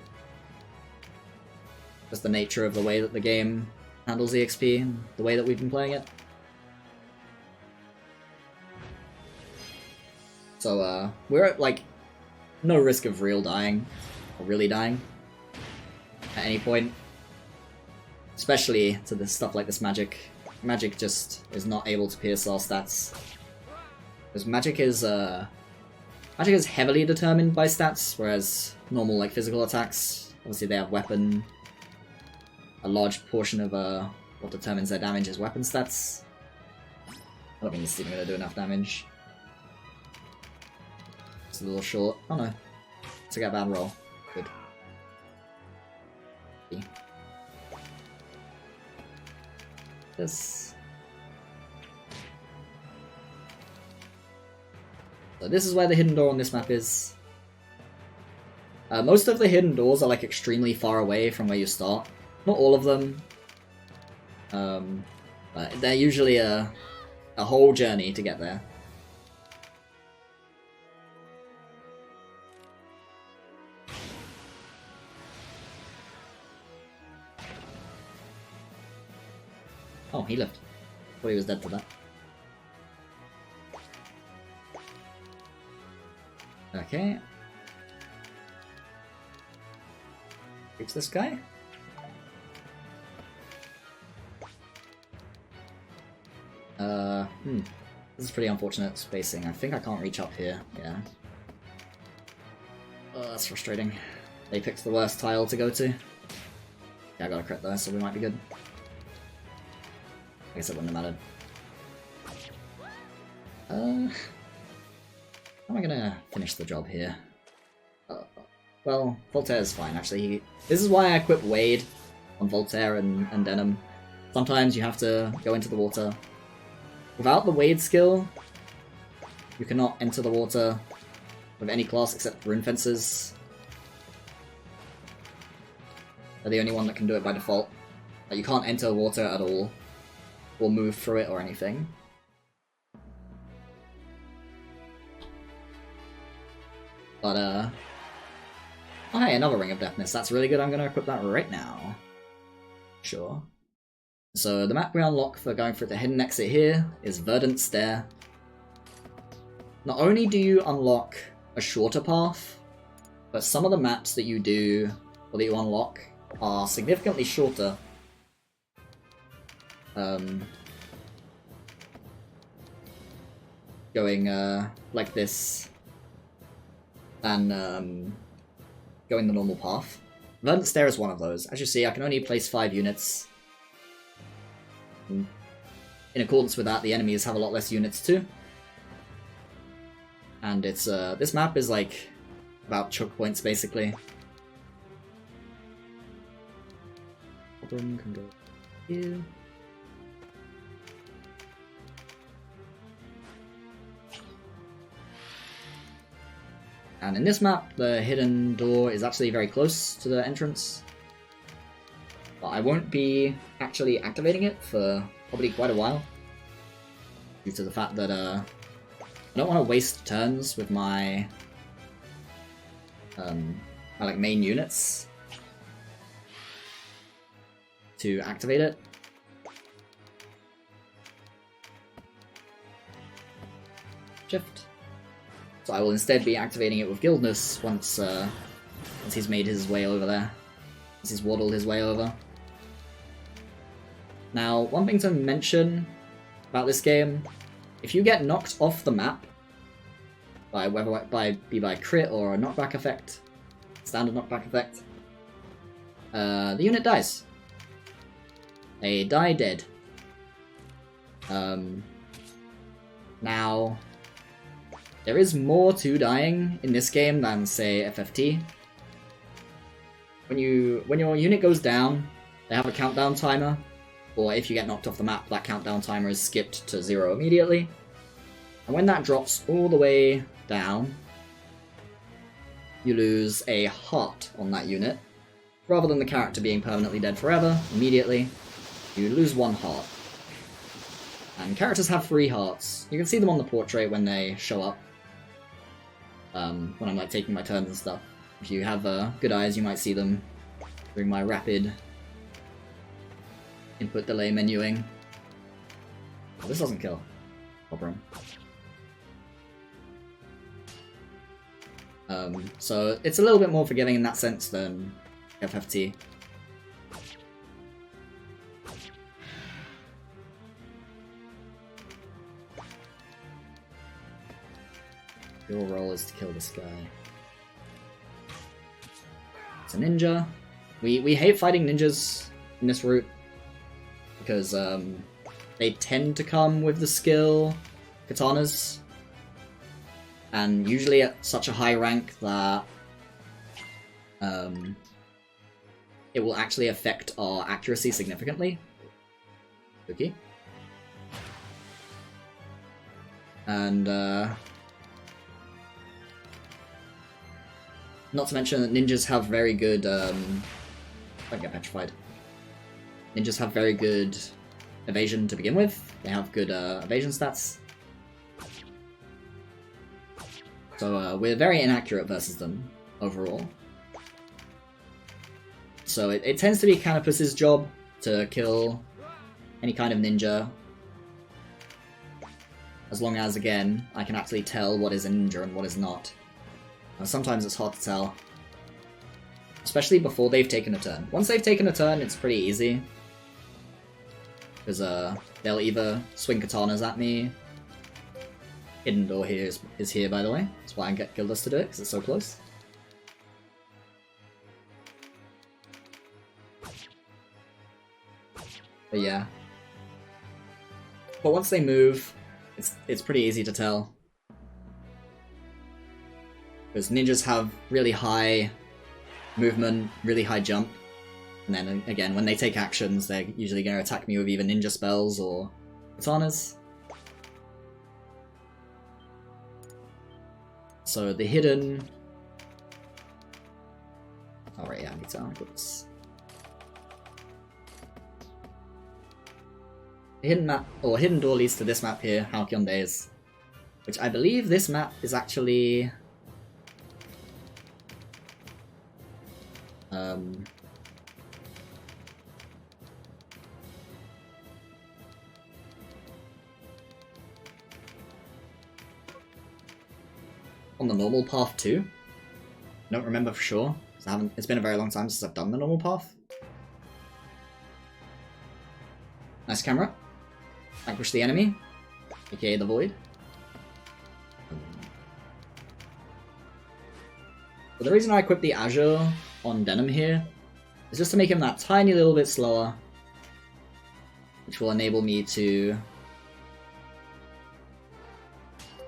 just the nature of the way that the game handles EXP and the way that we've been playing it. So, we're at, like, no risk of real dying, or really dying, at any point. Especially to this stuff like this magic. Magic just is not able to pierce our stats. Because magic is heavily determined by stats, whereas normal, like, physical attacks, obviously they have weapon. A large portion of, what determines their damage is weapon stats. I don't think it's even going to do enough damage. A little short. Oh no. Took out a bad roll. Good. This. So this is where the hidden door on this map is. Most of the hidden doors are like extremely far away from where you start. Not all of them. But they're usually a whole journey to get there. Oh, he lived. Thought he was dead to that. Okay. Reach this guy. This is pretty unfortunate spacing. I think I can't reach up here. Yeah. That's frustrating. They picked the worst tile to go to. Yeah, I got a crit there, so we might be good. I guess it wouldn't have mattered. How am I gonna finish the job here? Well, Voltaire's fine, actually. This is why I equip Wade on Voltaire and Denim. Sometimes you have to go into the water. Without the Wade skill, you cannot enter the water with any class except Rune Fencers. They're the only one that can do it by default. Like, you can't enter water at all, or move through it or anything. But, oh hey, another Ring of Deafness. That's really good. I'm gonna equip that right now. Sure. So, the map we unlock for going through the hidden exit here is Verdant Stair. Not only do you unlock a shorter path, but some of the maps that you do, or that you unlock, are significantly shorter. Going, like this, than, going the normal path. Verdant Stair is one of those. As you see, I can only place 5 units. In accordance with that, the enemies have a lot less units too. And it's, this map is like about choke points basically. Ogre can go here. And in this map, the hidden door is actually very close to the entrance. But I won't be actually activating it for probably quite a while. Due to the fact that I don't want to waste turns with my my like main units to activate it. Shift. So I will instead be activating it with Guildness once he's made his way over there. Once he's waddled his way over. Now, one thing to mention about this game, if you get knocked off the map, by whether by crit or a knockback effect, standard knockback effect, the unit dies. They die dead. Now, there is more to dying in this game than, say, FFT. When your unit goes down, they have a countdown timer, or if you get knocked off the map, that countdown timer is skipped to 0 immediately. And when that drops all the way down, you lose a heart on that unit. Rather than the character being permanently dead forever, immediately, you lose 1 heart. And characters have 3 hearts. You can see them on the portrait when they show up. When I'm like taking my turns and stuff. If you have good eyes, you might see them during my rapid input delay menuing. Oh, this doesn't kill. Problem. So it's a little bit more forgiving in that sense than FFT. Your role is to kill this guy. It's a ninja. We hate fighting ninjas in this route because they tend to come with the skill katanas, and usually at such a high rank that it will actually affect our accuracy significantly. Okay. And not to mention that ninjas have very good, I get petrified. Ninjas have very good evasion to begin with. They have good evasion stats. So we're very inaccurate versus them, overall. So it tends to be Canopus's job to kill any kind of ninja as long as, again, I can actually tell what is a ninja and what is not. Sometimes it's hard to tell. Especially before they've taken a turn. Once they've taken a turn, it's pretty easy. Because they'll either swing katanas at me. Hidden door here is here, by the way. That's why I get Gildas to do it, because it's so close. But yeah. But once they move, it's pretty easy to tell. Because ninjas have really high movement, really high jump. And then again, when they take actions, they're usually going to attack me with either ninja spells or katanas. So the hidden... Oh right, yeah, I need to put this. The hidden map, or hidden door leads to this map here, Halcyon Days. Which I believe this map is actually... on the normal path too? I don't remember for sure, because it's been a very long time since I've done the normal path. Nice camera. Vanquish the enemy, aka the void. But the reason I equipped the Azure on Denim here is just to make him that tiny little bit slower, which will enable me to...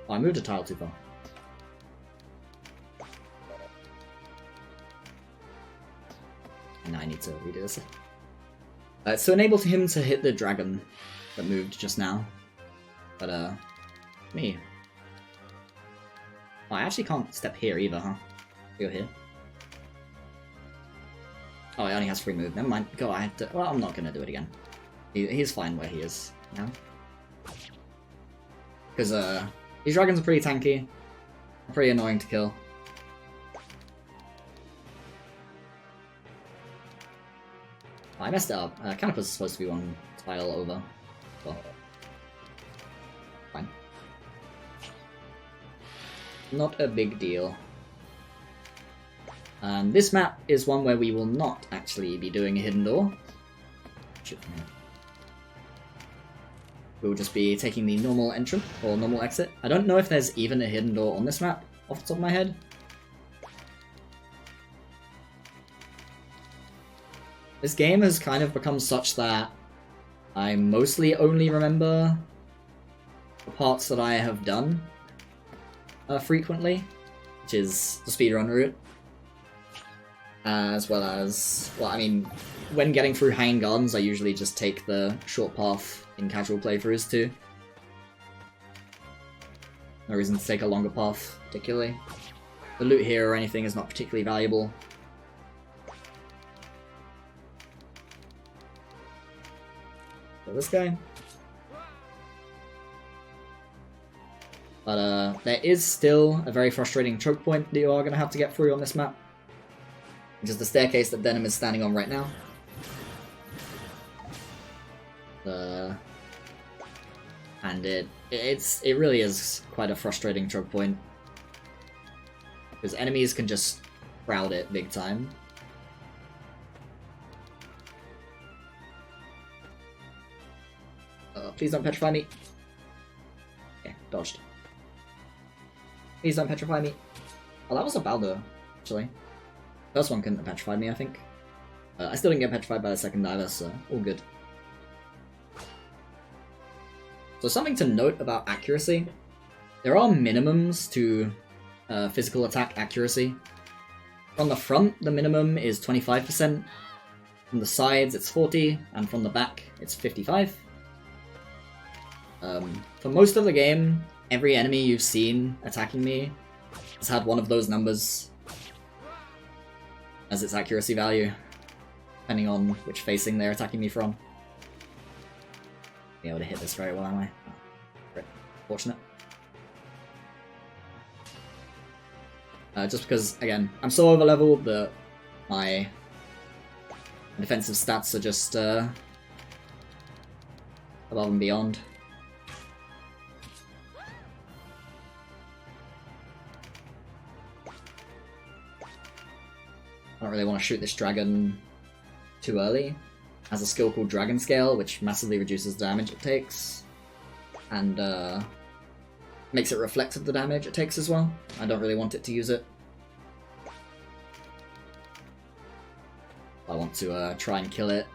Oh, I moved a tile too far. And now I need to redo this. So enable him to hit the dragon that moved just now. But, me. Oh, I actually can't step here either, huh? Go here. Oh, he only has free move. Never mind. Go, I have to... Well, I'm not gonna do it again. He's fine where he is now. Because, these dragons are pretty tanky. Pretty annoying to kill. I messed it up. Canopus is supposed to be one tile over. Well, fine. Not a big deal. This map is one where we will not actually be doing a hidden door. We'll just be taking the normal entrance, or normal exit. I don't know if there's even a hidden door on this map, off the top of my head. This game has kind of become such that I mostly only remember the parts that I have done frequently, which is the speedrun route. As well as, well, I mean, when getting through Hanging Gardens, I usually just take the short path in casual playthroughs too. No reason to take a longer path, particularly. The loot here or anything is not particularly valuable. So this guy. But there is still a very frustrating choke point that you are going to have to get through on this map. Which is the staircase that Denim is standing on right now. And it really is quite a frustrating choke point. Because enemies can just crowd it big time. Please don't petrify me. Okay, dodged. Please don't petrify me. Oh, that was a Baldo, actually. First one couldn't have petrified me, I think. I still didn't get petrified by the second either, so all good. So something to note about accuracy. There are minimums to physical attack accuracy. From the front, the minimum is 25%. From the sides, it's 40%, and from the back, it's 55%. For most of the game, every enemy you've seen attacking me has had one of those numbers as its accuracy value, depending on which facing they're attacking me from. Be able to hit this very well, am I? Oh, great. Fortunate. Just because, again, I'm so over-leveled that my defensive stats are just above and beyond. I don't really want to shoot this dragon too early. It has a skill called Dragon Scale, which massively reduces the damage it takes. And makes it reflective the damage it takes as well. I don't really want it to use it. I want to try and kill it,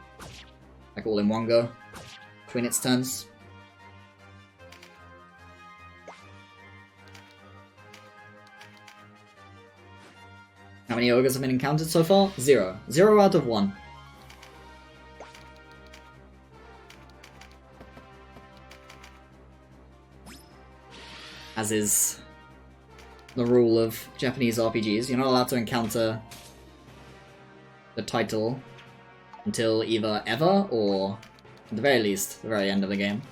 like all in one go, between its turns. How many ogres have been encountered so far? 0. 0 out of 1. As is the rule of Japanese RPGs, you're not allowed to encounter the title until either ever or, at the very least, the very end of the game.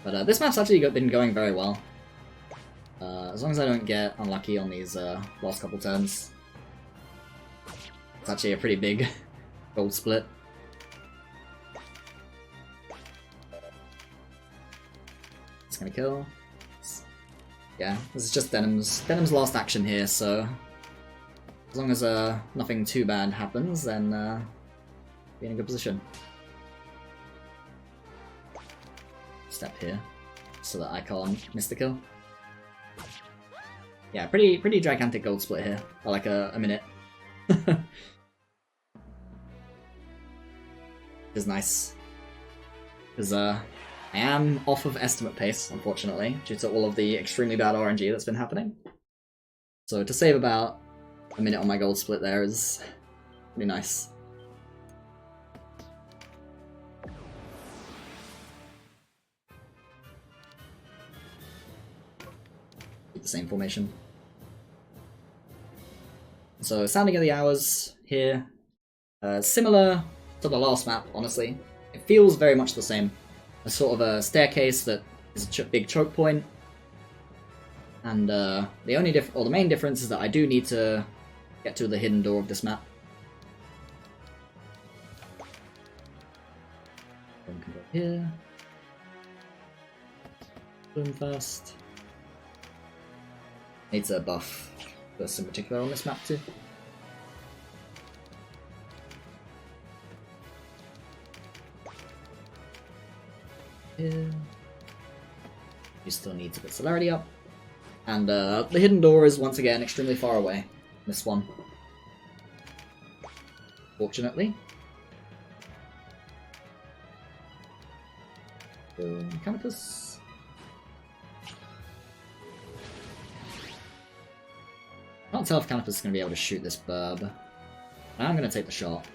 But this map's actually been going very well. As long as I don't get unlucky on these last couple turns. It's actually a pretty big gold split. It's gonna kill. Yeah, this is just Denim's last action here, so as long as nothing too bad happens, then be in a good position. Step here, so that I can't miss the kill. Yeah, pretty gigantic gold split here, by like a minute. Is nice, because I am off of estimate pace, unfortunately, due to all of the extremely bad RNG that's been happening. So to save about a minute on my gold split there is pretty nice. Keep the same formation. So Sounding of the Hours here, similar to the last map, honestly. It feels very much the same. A sort of a staircase that is a big choke point. And the main difference is that I do need to get to the hidden door of this map. Then can go here. Boom first. Needs a buff burst in particular on this map too. Here. You still need to put celerity up. And the hidden door is once again extremely far away. This one. Fortunately. Go Canopus. Can't tell if Canopus is going to be able to shoot this burb. I'm going to take the shot.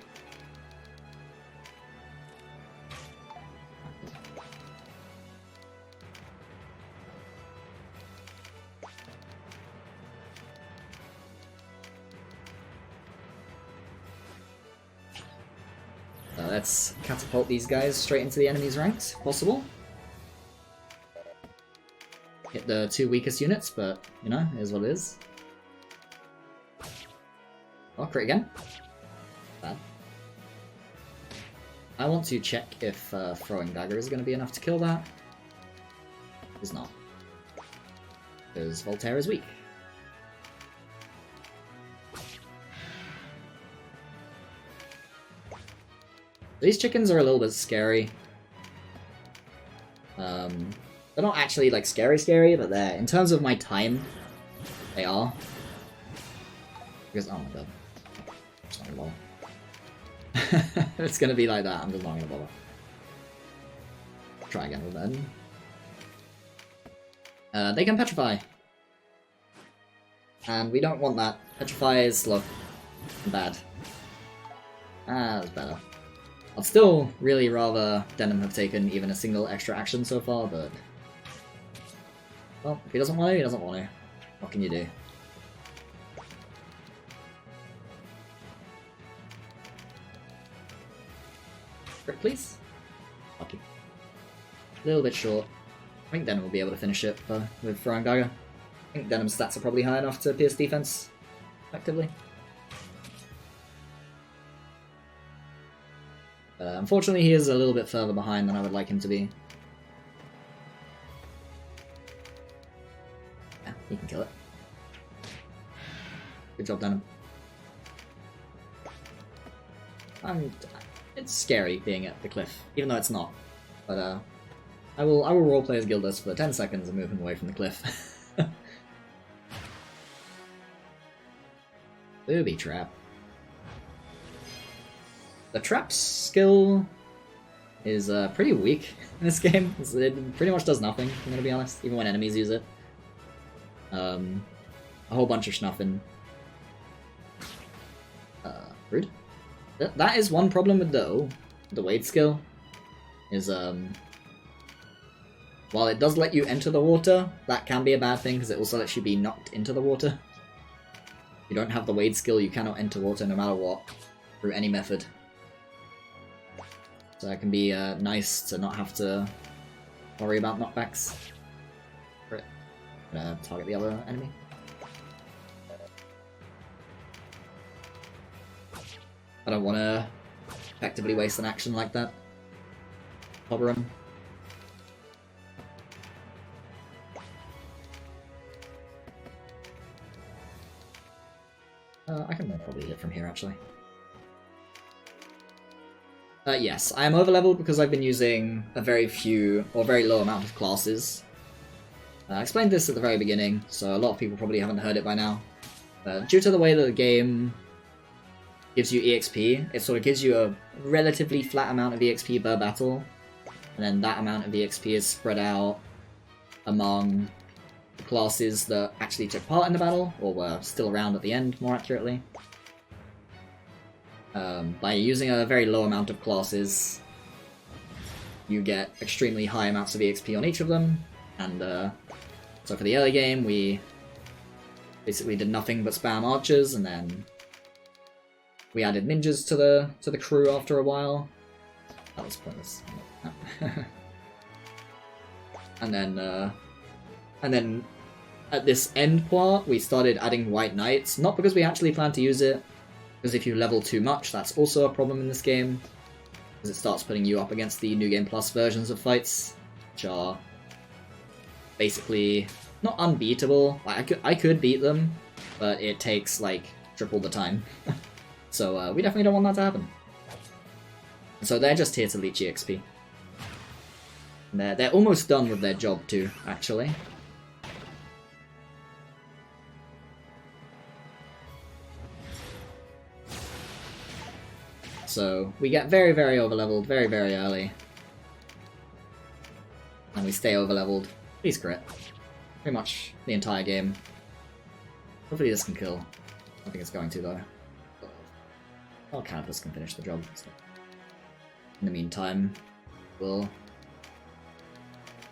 Let's catapult these guys straight into the enemy's ranks, if possible. Hit the 2 weakest units, but, you know, it is what it is. Oh, crit again. Bad. I want to check if throwing dagger is going to be enough to kill that. It's not. Because Voltaire is weak. These chickens are a little bit scary. They're not actually like scary, but they're, in terms of my time, they are. Because, oh my god. It's not gonna bother. It's gonna be like that, I'm just not gonna bother. Try again with that. They can petrify. And we don't want that. Petrify is slow. And bad. Ah, that's better. I'd still really rather Denim have taken even a single extra action so far, but... well, if he doesn't want to, he doesn't want to. What can you do? Crit, please? Lucky. A little bit short. I think Denim will be able to finish it with throwing dagger. I think Denim's stats are probably high enough to pierce defense effectively. Unfortunately, he is a little bit further behind than I would like him to be. Good job, Denim. It's scary being at the cliff, even though it's not. But I will roleplay as Gildas for 10 seconds and move him away from the cliff. Booby trap. The trap skill is pretty weak in this game. It pretty much does nothing, I'm gonna be honest, even when enemies use it. A whole bunch of schnuffing. Rude. That is one problem with the wade skill, is while it does let you enter the water, that can be a bad thing because it also lets you be knocked into the water. If you don't have the wade skill, you cannot enter water no matter what, through any method. So it can be nice to not have to worry about knockbacks. Target the other enemy. I don't want to effectively waste an action like that. Cover him. I can probably hit from here, actually. Yes, I am overleveled because I've been using a very low amount of classes. I explained this at the very beginning, so a lot of people probably haven't heard it by now. Due to the way that the game gives you EXP, it sort of gives you a relatively flat amount of EXP per battle, and then that amount of EXP is spread out among the classes that actually took part in the battle, or were still around at the end, more accurately. By using a very low amount of classes, you get extremely high amounts of EXP on each of them, and so for the early game we basically did nothing but spam archers, and then we added ninjas to the crew after a while. That was pointless. And then at this end part we started adding white knights, not because we actually planned to use it, because if you level too much that's also a problem in this game, because it starts putting you up against the New Game Plus versions of fights, which are basically not unbeatable. Like, I could beat them, but it takes like triple the time. So we definitely don't want that to happen. So they're just here to leech EXP. And they're almost done with their job too, actually. So we get very, very overleveled very, very early. And we stay overleveled. Please crit. Pretty much the entire game. Hopefully this can kill. I don't think it's going to though. Well, Canopus can finish the job. So. In the meantime, we'll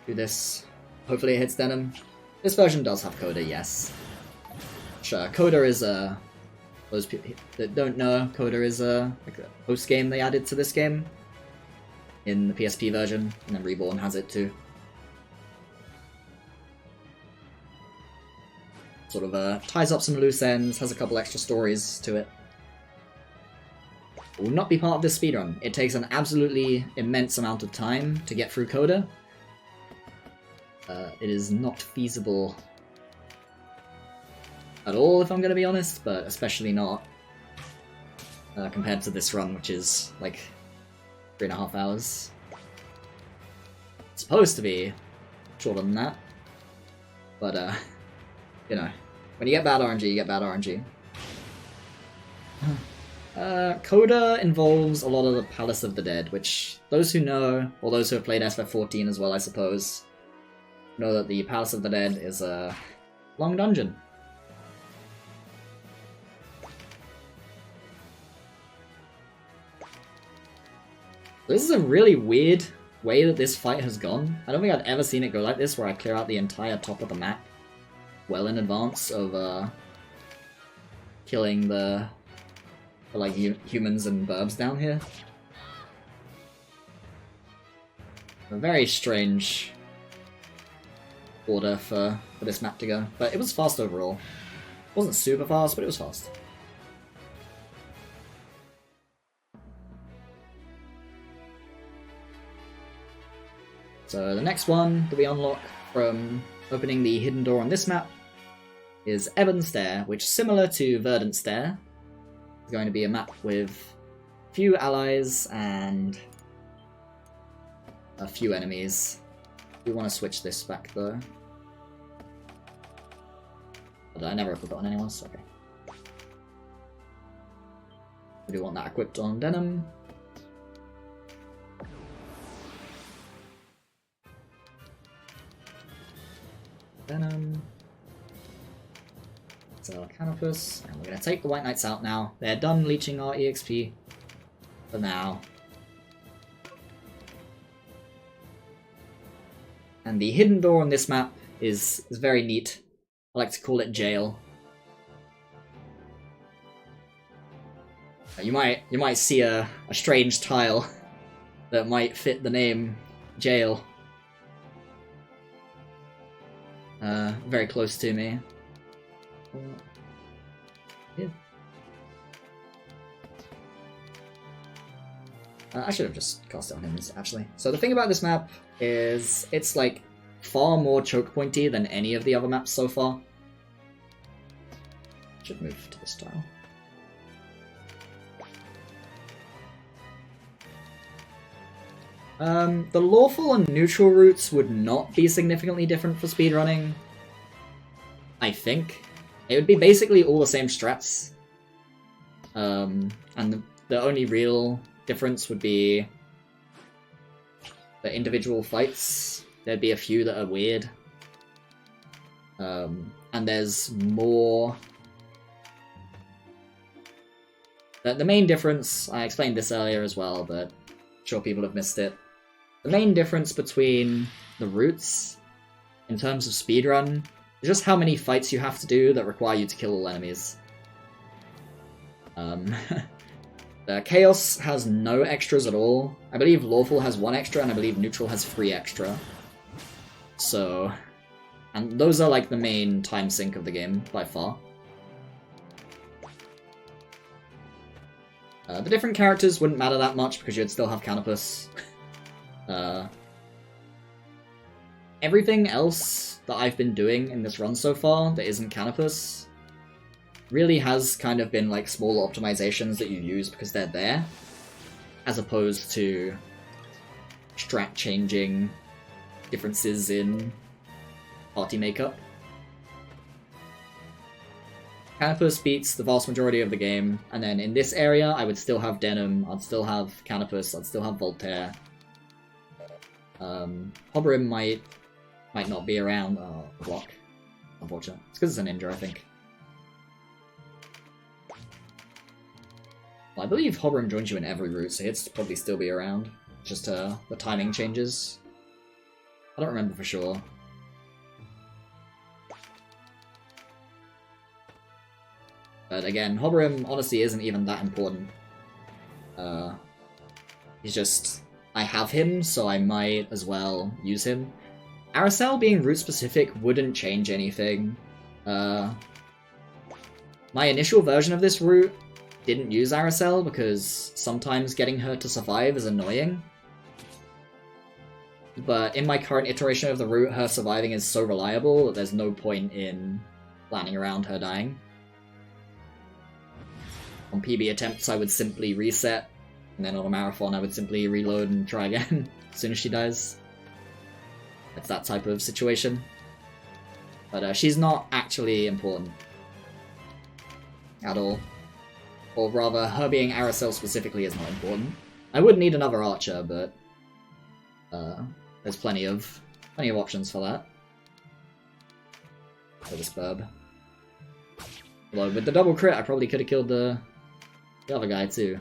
do this. Hopefully it hits Denim. This version does have Coda, yes. Sure, Coda is those people that don't know, Coda is like a post game they added to this game in the PSP version, and then Reborn has it too. Sort of ties up some loose ends, has a couple extra stories to it. It will not be part of this speedrun. It takes an absolutely immense amount of time to get through Coda. It is not feasible at all, if I'm going to be honest, but especially not compared to this run, which is like 3.5 hours. It's supposed to be shorter than that, but you know, when you get bad RNG, you get bad RNG. Coda involves a lot of the Palace of the Dead, which those who know, or those who have played SF14 as well, I suppose, know that the Palace of the Dead is a long dungeon. This is a really weird way that this fight has gone. I don't think I've ever seen it go like this, where I clear out the entire top of the map well in advance of killing the like humans and burbs down here. A very strange order for this map to go, but it was fast overall. It wasn't super fast, but it was fast. So the next one that we unlock from opening the hidden door on this map is Ebon Stair, which, similar to Verdant Stair, is going to be a map with few allies and a few enemies. We want to switch this back though. But I never equipped it on anyone else. Okay. We do want that equipped on Denim. Denim. So Canopus, and we're going to take the White Knights out now. They're done leeching our EXP for now. And the hidden door on this map is very neat. I like to call it Jail. You might see a strange tile that might fit the name Jail. Very close to me. Yeah. I should have just cast it on him, actually. So the thing about this map is it's like far more choke pointy than any of the other maps so far. Should move to this tile. The lawful and neutral routes would not be significantly different for speedrunning. I think. It would be basically all the same strats. And the only real difference would be the individual fights. There'd be a few that are weird. And there's more... The main difference, I explained this earlier as well, but I'm sure people have missed it. The main difference between the routes, in terms of speedrun, is just how many fights you have to do that require you to kill all enemies. The Chaos has no extras at all. I believe Lawful has 1 extra, and I believe Neutral has 3 extra. So... and those are like the main time sink of the game, by far. The different characters wouldn't matter that much, because you'd still have Canopus. Everything else that I've been doing in this run so far that isn't Canopus really has kind of been like small optimizations that you use because they're there, as opposed to strat changing differences in party makeup. Canopus beats the vast majority of the game, and then in this area I would still have Denim, I'd still have Canopus, I'd still have Voltaire. Hobrim might not be around. Oh, block. Unfortunate. It's because it's a ninja, I think. Well, I believe Hobrim joins you in every route, so he'd probably still be around. Just the timing changes. I don't remember for sure. But again, Hobrim honestly isn't even that important. He's just... I have him, so I might as well use him. Aracel being route specific wouldn't change anything. My initial version of this route didn't use Aracel because sometimes getting her to survive is annoying. But in my current iteration of the route, her surviving is so reliable that there's no point in planning around her dying. On PB attempts, I would simply reset, and then on a marathon, I would simply reload and try again as soon as she dies. It's that type of situation. But she's not actually important at all. Or rather, her being Aracel specifically is not important. I would need another archer, but there's plenty of options for that. For this burb. Although with the double crit, I probably could have killed the other guy too.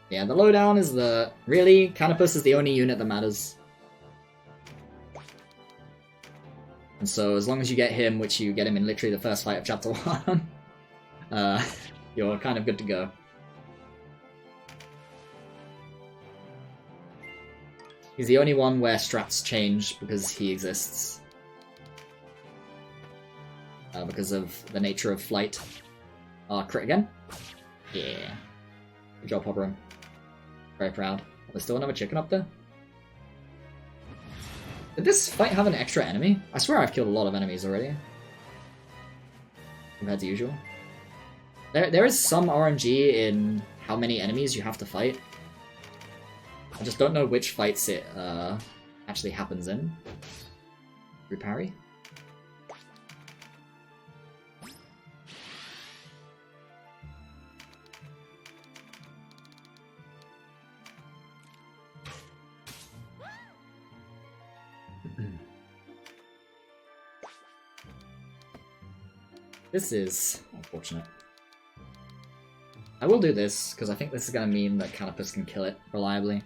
Yeah, the lowdown is the... Really? Canopus is the only unit that matters. And so as long as you get him, which you get him in literally the first fight of Chapter 1, you're kind of good to go. He's the only one where strats change because he exists. because of the nature of flight. Crit again. Yeah. Good job, Ogre. Very proud. There's still another chicken up there. Did this fight have an extra enemy? I swear I've killed a lot of enemies already. Compared to usual. There is some RNG in how many enemies you have to fight. I just don't know which fights it actually happens in. Reparry. This is unfortunate. I will do this, because I think this is going to mean that Canopus can kill it reliably.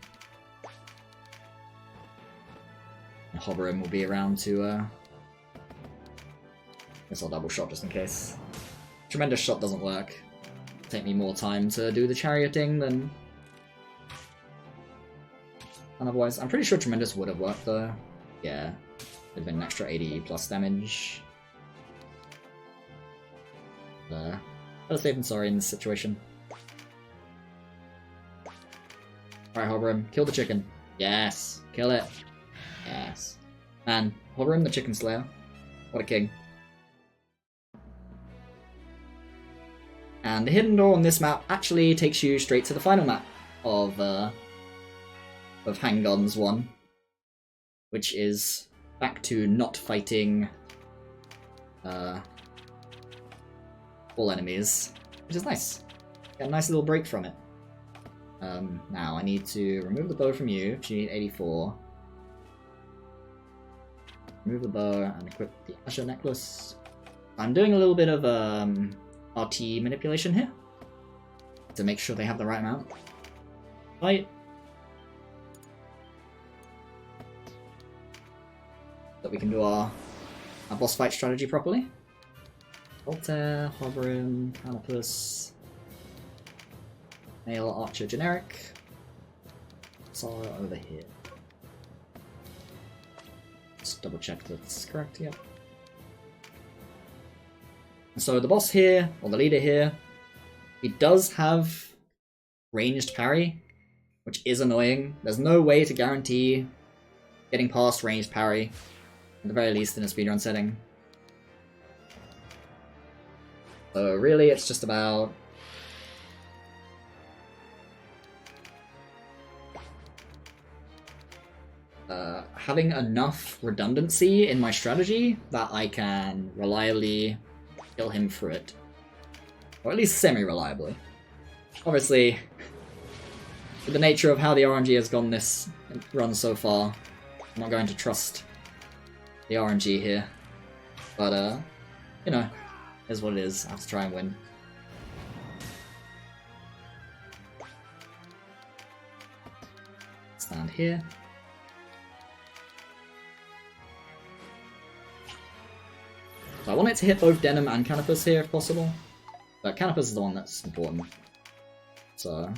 And Hoverim will be around to, I guess I'll double shot just in case. Tremendous Shot doesn't work. It'll take me more time to do the charioting than otherwise. I'm pretty sure Tremendous would have worked though. Yeah, it'd have been an extra 80 plus damage. Better safe than sorry in this situation. Alright, Hoverim, kill the chicken. Yes, kill it. Yes. Man, Hoverim the Chicken Slayer. What a king. And the hidden door on this map actually takes you straight to the final map of Hanggon's one, which is back to not fighting all enemies, which is nice. Get a nice little break from it. Now I need to remove the bow from you, which you need 84. Remove the bow and equip the Azure Necklace. I'm doing a little bit of RT manipulation here to make sure they have the right amount. Fight. So we can do our boss fight strategy properly. Voltaire, Hoverim, Canopus, Male Archer Generic. Sora over here. Let's double check that this is correct, yep. So the boss here, or the leader here, he does have ranged parry, which is annoying. There's no way to guarantee getting past ranged parry, at the very least in a speedrun setting. So really it's just about having enough redundancy in my strategy that I can reliably kill him through it. Or at least semi-reliably. Obviously, with the nature of how the RNG has gone this run so far, I'm not going to trust the RNG here. But, you know, is what it is. I have to try and win. Stand here. So I want it to hit both Denim and Canopus here if possible. But Canopus is the one that's important. So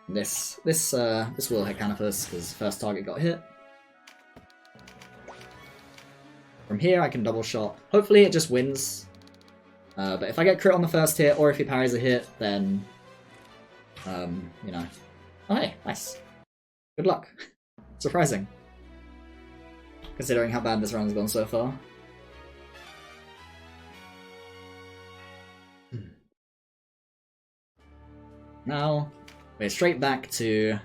this will hit Canopus because first target got hit. From here I can double shot. Hopefully it just wins. But if I get crit on the first hit or if he parries a hit, then you know. Oh hey, nice. Good luck. Surprising. Considering how bad this run has gone so far. Now, we're straight back to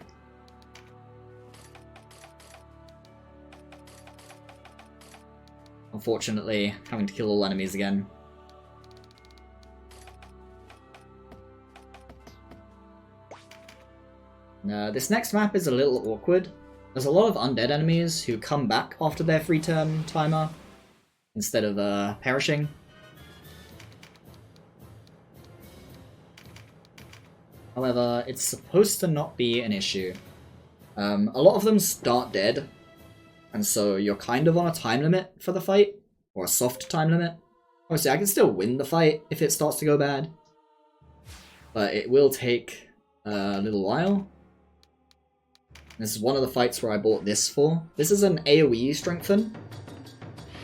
unfortunately having to kill all enemies again. This next map is a little awkward. There's a lot of undead enemies who come back after their free turn timer instead of perishing. However, it's supposed to not be an issue. A lot of them start dead, and so you're kind of on a time limit for the fight, or a soft time limit. Obviously, I can still win the fight if it starts to go bad, but it will take a little while. This is one of the fights where I bought this for. This is an AoE strengthen,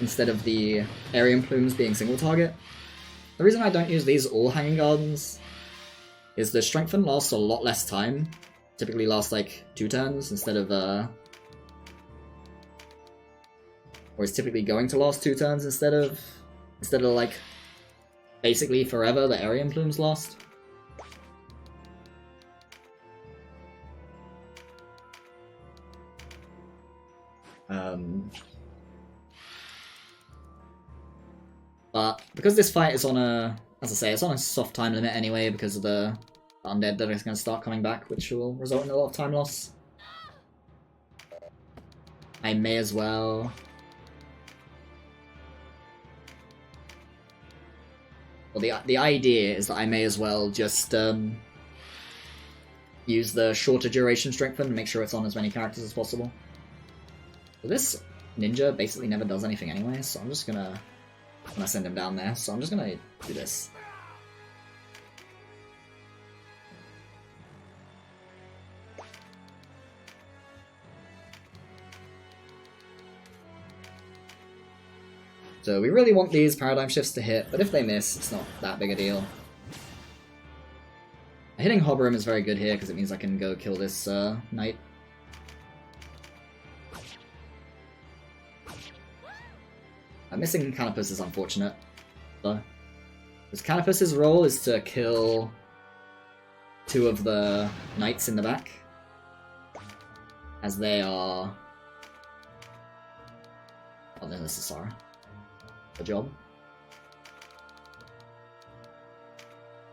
instead of the Arian Plumes being single target. The reason I don't use these all Hanging Gardens is the Strengthen lasts a lot less time. Typically lasts like 2 turns instead of or is typically going to last 2 turns instead of like basically forever the Arian Plumes last. But because this fight is on a, as I say, it's on a soft time limit anyway because of the undead that is going to start coming back, which will result in a lot of time loss. I may as well... Well, the idea is that I may as well just use the shorter duration Strengthen and make sure it's on as many characters as possible. But this ninja basically never does anything anyway, so I'm just gonna send him down there, so I'm just gonna do this. So we really want these paradigm shifts to hit, but if they miss, it's not that big a deal. Hitting Hobberim is very good here because it means I can go kill this knight. Missing Canopus is unfortunate, though. Because Canopus's role is to kill 2 of the knights in the back, as they are... Oh, then this is Sara. Good job.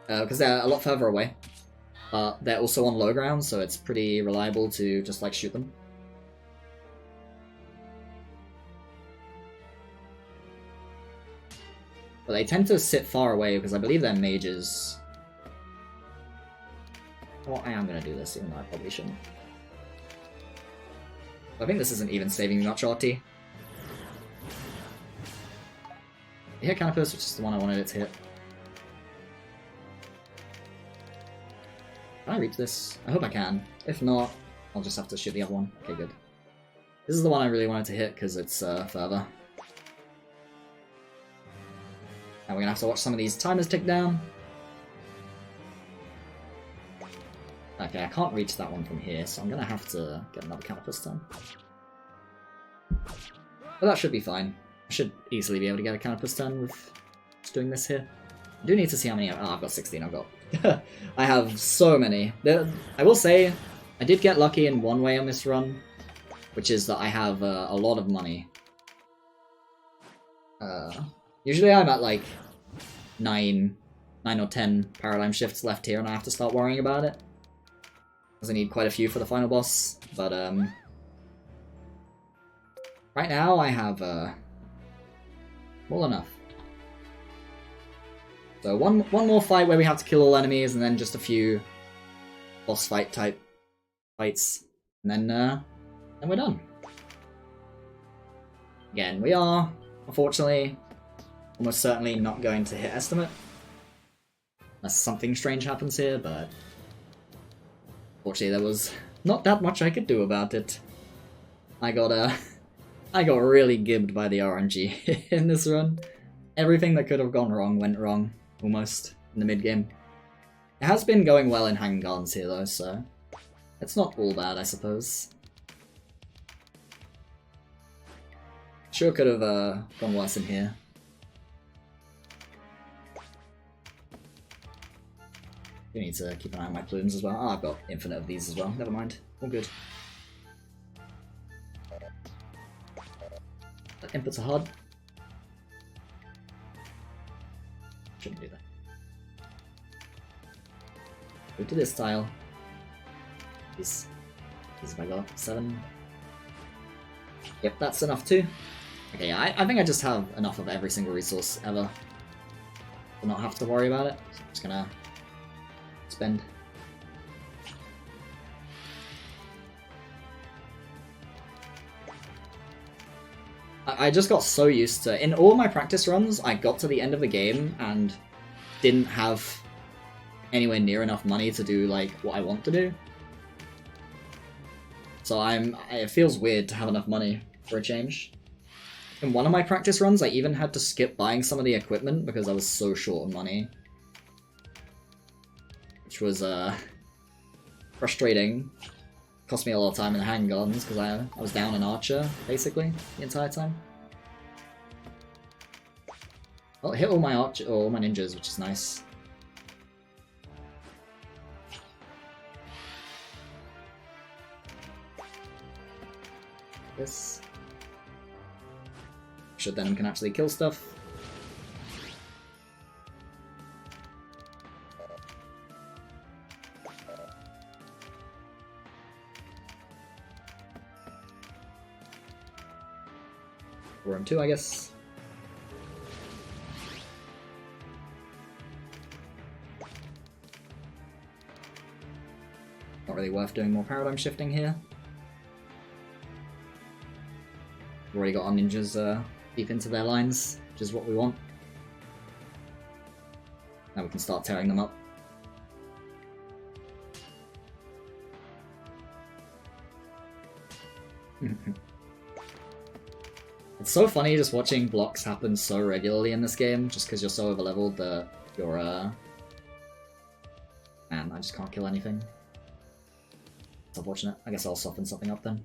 Because they're a lot further away, but they're also on low ground, so it's pretty reliable to just like shoot them. But they tend to sit far away because I believe they're mages. Well, I am going to do this, even though I probably shouldn't. I think this isn't even saving me much RT. Hit Canopus, which is the one I wanted it to hit. Can I reach this? I hope I can. If not, I'll just have to shoot the other one. Okay, good. This is the one I really wanted to hit because it's further. And we're gonna have to watch some of these timers tick down. Okay, I can't reach that one from here, so I'm gonna have to get another Canopus turn. But that should be fine. I should easily be able to get a Canopus turn with just doing this here. I do need to see how many... Oh, I've got 16, I've got... I have so many. I will say, I did get lucky in one way on this run, which is that I have a lot of money. Usually I'm at like 9 or 10 paradigm shifts left here and I have to start worrying about it. Because I need quite a few for the final boss, but right now I have more than enough. So one more fight where we have to kill all enemies and then just a few boss fight type fights, and then we're done. Again, we are, unfortunately, almost certainly not going to hit estimate. Unless something strange happens here, but unfortunately there was not that much I could do about it. I got really gibbed by the RNG in this run. Everything that could have gone wrong went wrong, almost, in the mid-game. It has been going well in Hanging Gardens here though, so it's not all bad, I suppose. Sure could have gone worse in here. You need to keep an eye on my plumes as well. Oh, I've got infinite of these as well. Never mind. All good. That inputs are hard. Shouldn't do that. Go to this tile. These have I got? 7. Yep, that's enough too. Okay, I think I just have enough of every single resource ever to not have to worry about it. So I'm just gonna spend. I just got so used to... In all my practice runs, I got to the end of the game and didn't have anywhere near enough money to do like what I want to do. So it feels weird to have enough money for a change. In one of my practice runs, I even had to skip buying some of the equipment because I was so short on money. Which was, frustrating. Cost me a lot of time in the handguns because I was down an archer, basically, the entire time. Well, hit all my all my ninjas, which is nice. This. Should then can actually kill stuff. Room 2, I guess. Not really worth doing more paradigm shifting here. We've already got our ninjas deep into their lines, which is what we want. Now we can start tearing them up. It's so funny just watching blocks happen so regularly in this game, just because you're so overleveled that you're, Man, I just can't kill anything. It's unfortunate. I guess I'll soften something up then.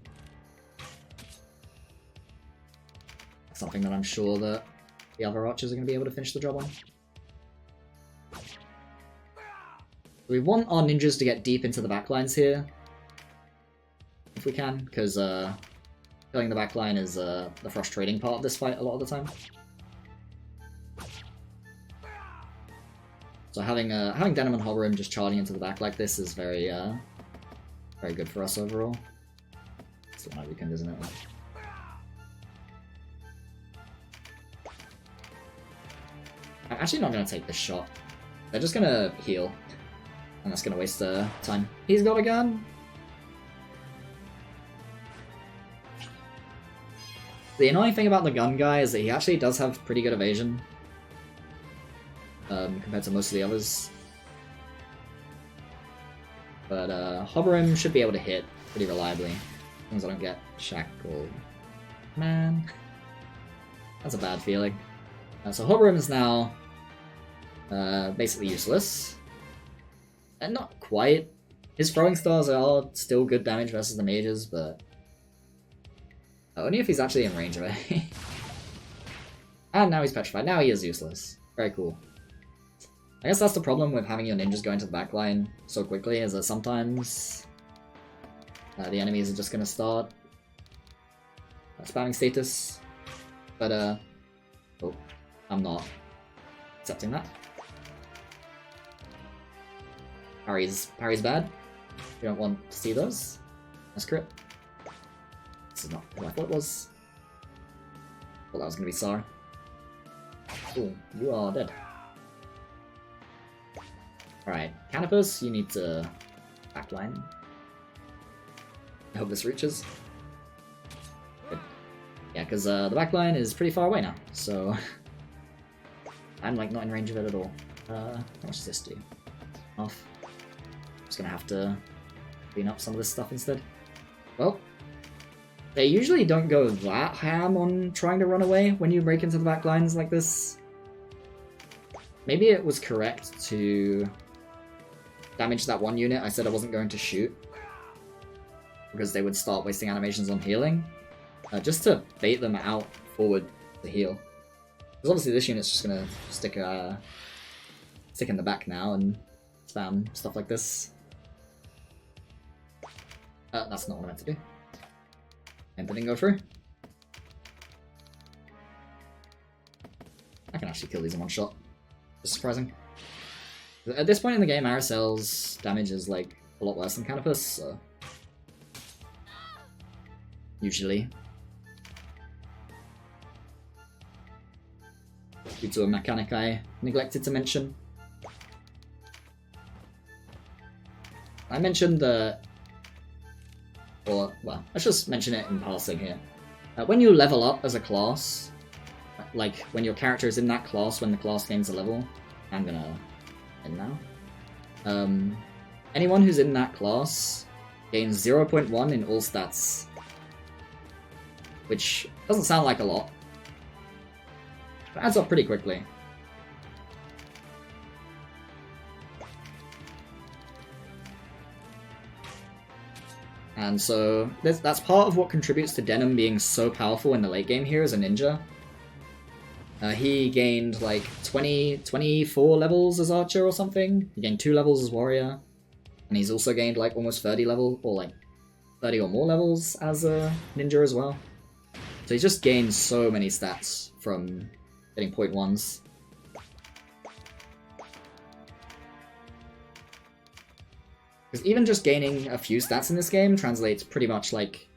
Something that I'm sure that the other archers are going to be able to finish the job on. We want our ninjas to get deep into the backlines here, if we can, because killing the backline is the frustrating part of this fight a lot of the time. So having Denim and Hoverim just charging into the back like this is very very good for us overall. It's the one I weakened, isn't it? I'm actually not going to take this shot. They're just going to heal. And that's going to waste time. He's got a gun! The annoying thing about the gun guy is that he actually does have pretty good evasion. Compared to most of the others. But Hoverim should be able to hit pretty reliably. As long as I don't get shackled. Man. That's a bad feeling. So Hoverim is now basically useless. And not quite. His throwing stars are still good damage versus the mages, but only if he's actually in range of it. And now he's petrified. Now he is useless. Very cool. I guess that's the problem with having your ninjas go into the backline so quickly, is that sometimes the enemies are just going to start spamming status. But, oh, I'm not accepting that. Parry's bad. We don't want to see those. That's crit. This is not who I thought it was. Well, that was going to be Sar. Cool, you are dead. Alright, Canopus, you need to backline. I hope this reaches. Good. Yeah, because the backline is pretty far away now, so I'm like not in range of it at all. How much does this do? Off. Just gonna have to clean up some of this stuff instead. Well, they usually don't go that ham on trying to run away when you break into the back lines like this. Maybe it was correct to damage that one unit I said I wasn't going to shoot, because they would start wasting animations on healing, just to bait them out forward to heal. Because obviously this unit's just gonna stick in the back now and spam stuff like this. That's not what I meant to do. And didn't go through. I can actually kill these in one shot. Just surprising. At this point in the game, Aracel's damage is like a lot worse than Canopus, so usually. Due to a mechanic I neglected to mention. I mentioned that, or, well, let's just mention it in passing here. When you level up as a class, like when your character is in that class, when the class gains a level, I'm gonna end now. Anyone who's in that class gains 0.1 in all stats, which doesn't sound like a lot, It adds up pretty quickly. And so that's part of what contributes to Denim being so powerful in the late game here as a ninja. He gained like 24 levels as Archer or something. He gained 2 levels as Warrior. And he's also gained like almost 30 level, or like 30 or more levels as a ninja as well. So he's just gained so many stats from getting point ones. Because even just gaining a few stats in this game translates pretty much like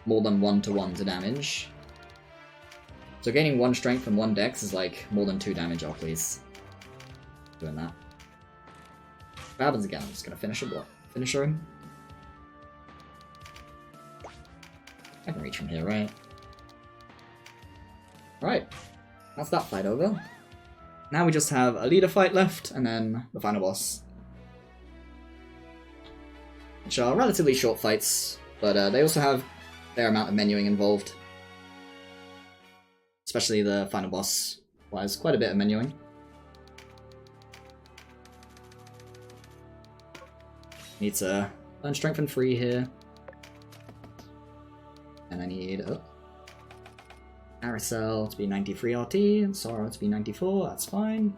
more than 1-to-1 to damage. So gaining 1 strength and 1 dex is like more than 2 damage, oh please. Doing that. If it happens again, I'm just gonna finish him. Finisher him. I can reach from here, right? Right. That's that fight over. Now we just have a leader fight left, and then the final boss. Which are relatively short fights, but they also have a fair amount of menuing involved. Especially the final boss requires quite a bit of menuing. Need to learn Strength and Free here. And I need Aracel to be 93 RT, and Sora to be 94, that's fine.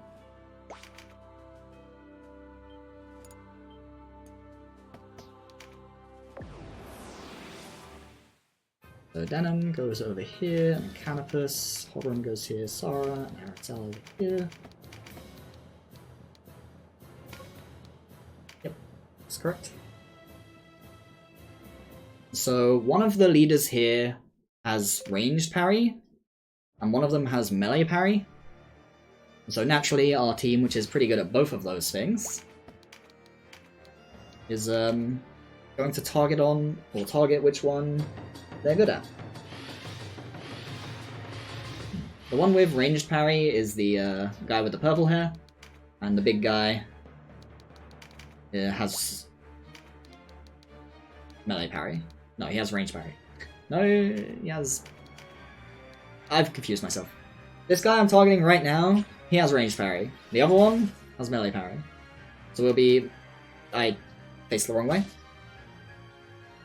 So Denim goes over here, and Canopus, Hobram goes here, Sora, and Aracel over here. Yep, that's correct. So one of the leaders here has ranged parry, and one of them has melee parry. So naturally our team, which is pretty good at both of those things, is going to target which one they're good at. The one with ranged parry is the guy with the purple hair, and the big guy has melee parry. No, he has ranged parry. No, he has... I've confused myself. This guy I'm targeting right now, he has ranged parry. The other one has melee parry. So we'll be... I faced the wrong way.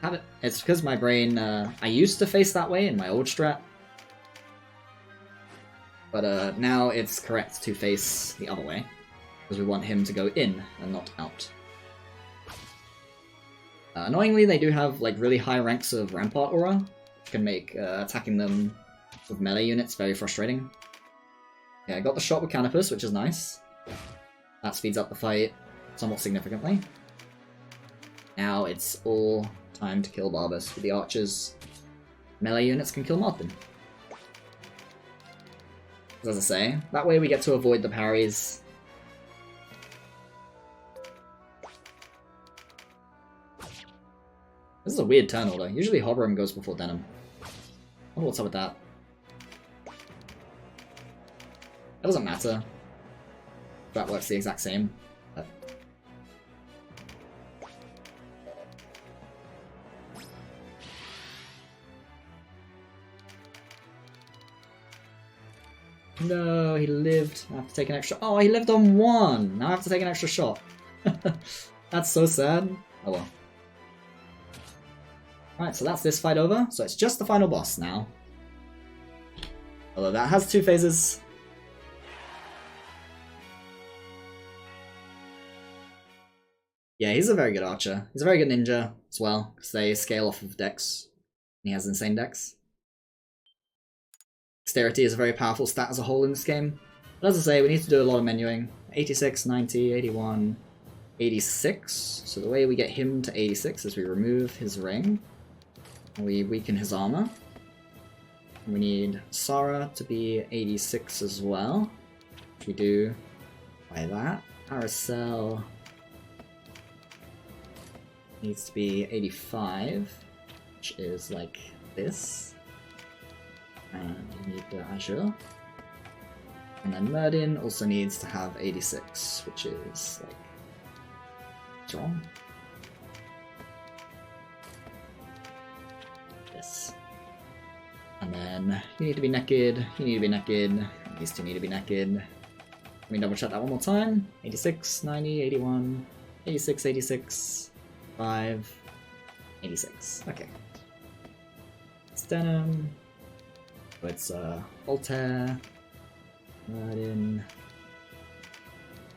Have it. It's because my brain... I used to face that way in my old strat. But now it's correct to face the other way. Because we want him to go in and not out. Annoyingly, they do have like really high ranks of Rampart Aura, which can make attacking them with melee units very frustrating. Yeah, I got the shot with Canopus, which is nice. That speeds up the fight somewhat significantly. Now it's all time to kill Barbas with the archers. Melee units can kill Martin. As I say, that way we get to avoid the parries. This is a weird turn order. Usually Hobram goes before Denim. I wonder what's up with that. That doesn't matter. That works the exact same. But... No, he lived. I have to take an extra... Oh, he lived on 1! Now I have to take an extra shot. That's so sad. Oh well. Alright, so that's this fight over. So it's just the final boss now. Although that has 2 phases. Yeah, he's a very good archer. He's a very good ninja as well, because they scale off of dex. And he has insane dex. Dexterity is a very powerful stat as a whole in this game. But as I say, we need to do a lot of menuing. 86, 90, 81, 86. So the way we get him to 86 is we remove his ring. We weaken his armor. We need Sara to be 86 as well. We do by that. Aracel needs to be 85, which is like this. And we need the Azure. And then Merdin also needs to have 86, which is like... What's wrong? And then you need to be naked, you need to be naked, these two need to be naked. Let me double check that one more time. 86, 90, 81, 86, 86, 5, 86. Okay. It's denim. So it's Voltaire, Merlin,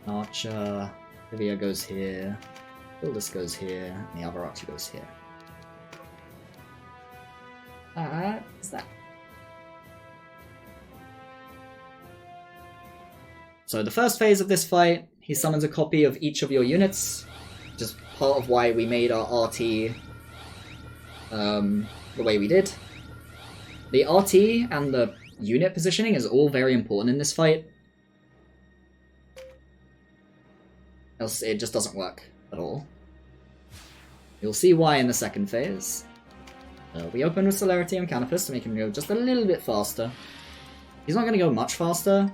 Archer, Livia goes here, Buildus goes here, and the other Archer goes here. Is that? So the first phase of this fight, he summons a copy of each of your units, which is part of why we made our RT the way we did. The RT and the unit positioning is all very important in this fight. Else it just doesn't work at all. You'll see why in the second phase. We open with Celerity and Canopus to make him go just a little bit faster. He's not going to go much faster,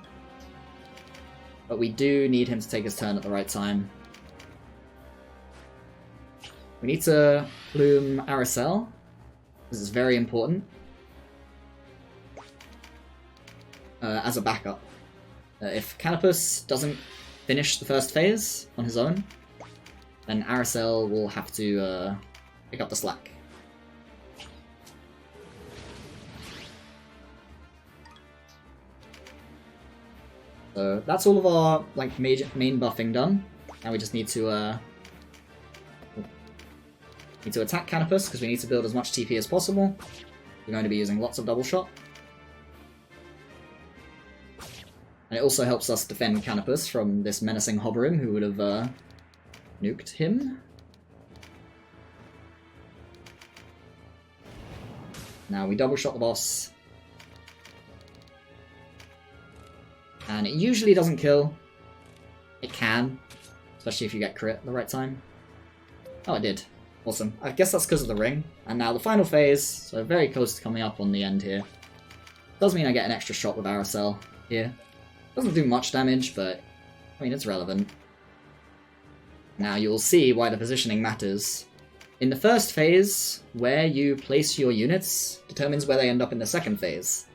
but we do need him to take his turn at the right time. We need to plume Aracel. This is very important. As a backup. If Canopus doesn't finish the first phase on his own, then Aracel will have to pick up the slack. So that's all of our main buffing done. Now we just need to attack Canopus because we need to build as much TP as possible. We're going to be using lots of double shot. And it also helps us defend Canopus from this menacing Hoverim who would have nuked him. Now we double shot the boss. And it usually doesn't kill. It can, especially if you get crit at the right time. Oh, it did. Awesome. I guess that's because of the ring. And now the final phase, so very close to coming up on the end here. Does mean I get an extra shot with Aracel here. Doesn't do much damage, but I mean, it's relevant. Now you'll see why the positioning matters. In the first phase, where you place your units determines where they end up in the second phase.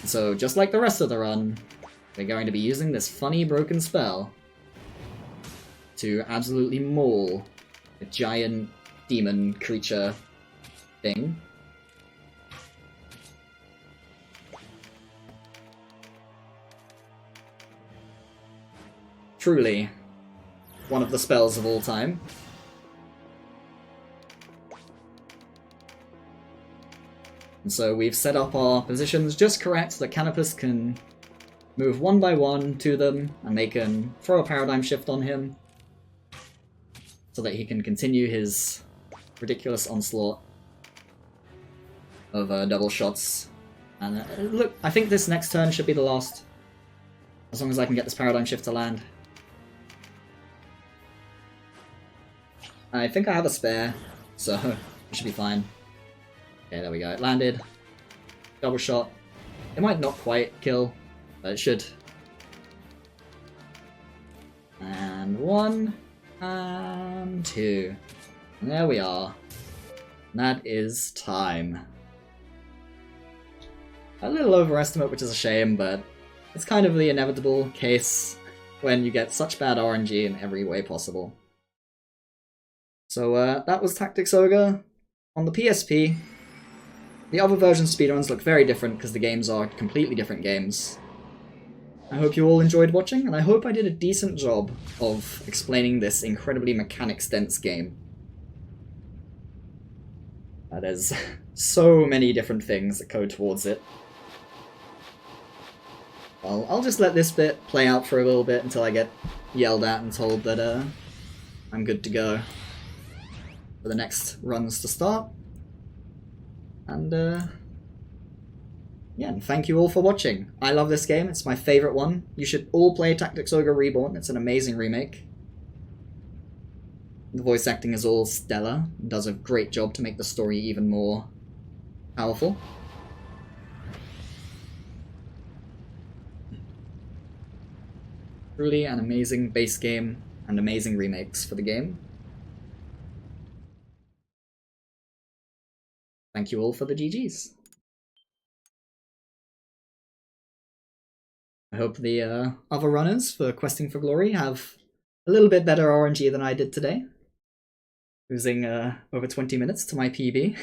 So just like the rest of the run, we're going to be using this funny broken spell to absolutely maul a giant demon creature thing. Truly, one of the spells of all time. And so we've set up our positions just correct so that Canopus can move one by one to them, and they can throw a paradigm shift on him so that he can continue his ridiculous onslaught of double shots. And look, I think this next turn should be the last, as long as I can get this paradigm shift to land. I think I have a spare, so it should be fine. Okay, there we go. It landed. Double shot. It might not quite kill, but it should. And 1, and 2. And there we are. And that is time. A little overestimate, which is a shame, but it's kind of the inevitable case when you get such bad RNG in every way possible. So that was Tactics Ogre on the PSP. The other version speedruns look very different because the games are completely different games. I hope you all enjoyed watching, and I hope I did a decent job of explaining this incredibly mechanics-dense game. There's so many different things that go towards it. Well, I'll just let this bit play out for a little bit until I get yelled at and told that I'm good to go for the next runs to start. And yeah, and thank you all for watching. I love this game, it's my favourite one. You should all play Tactics Ogre Reborn, it's an amazing remake. The voice acting is all stellar, and does a great job to make the story even more powerful. Truly an amazing base game, and amazing remakes for the game. thank you all for the GGs. I hope the other runners for Questing for Glory have a little bit better RNG than I did today. Losing over 20 minutes to my PB.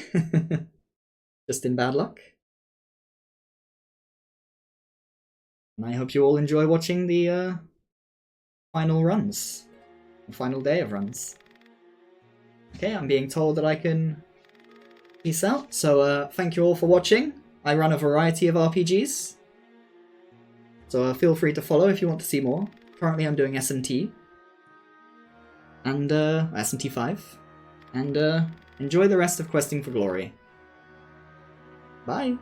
Just in bad luck. And I hope you all enjoy watching the final runs. The final day of runs. Okay, I'm being told that I can peace out. So thank you all for watching. I run a variety of RPGs. So feel free to follow if you want to see more. Currently I'm doing S&T. And S&T 5. And enjoy the rest of Questing for Glory. Bye!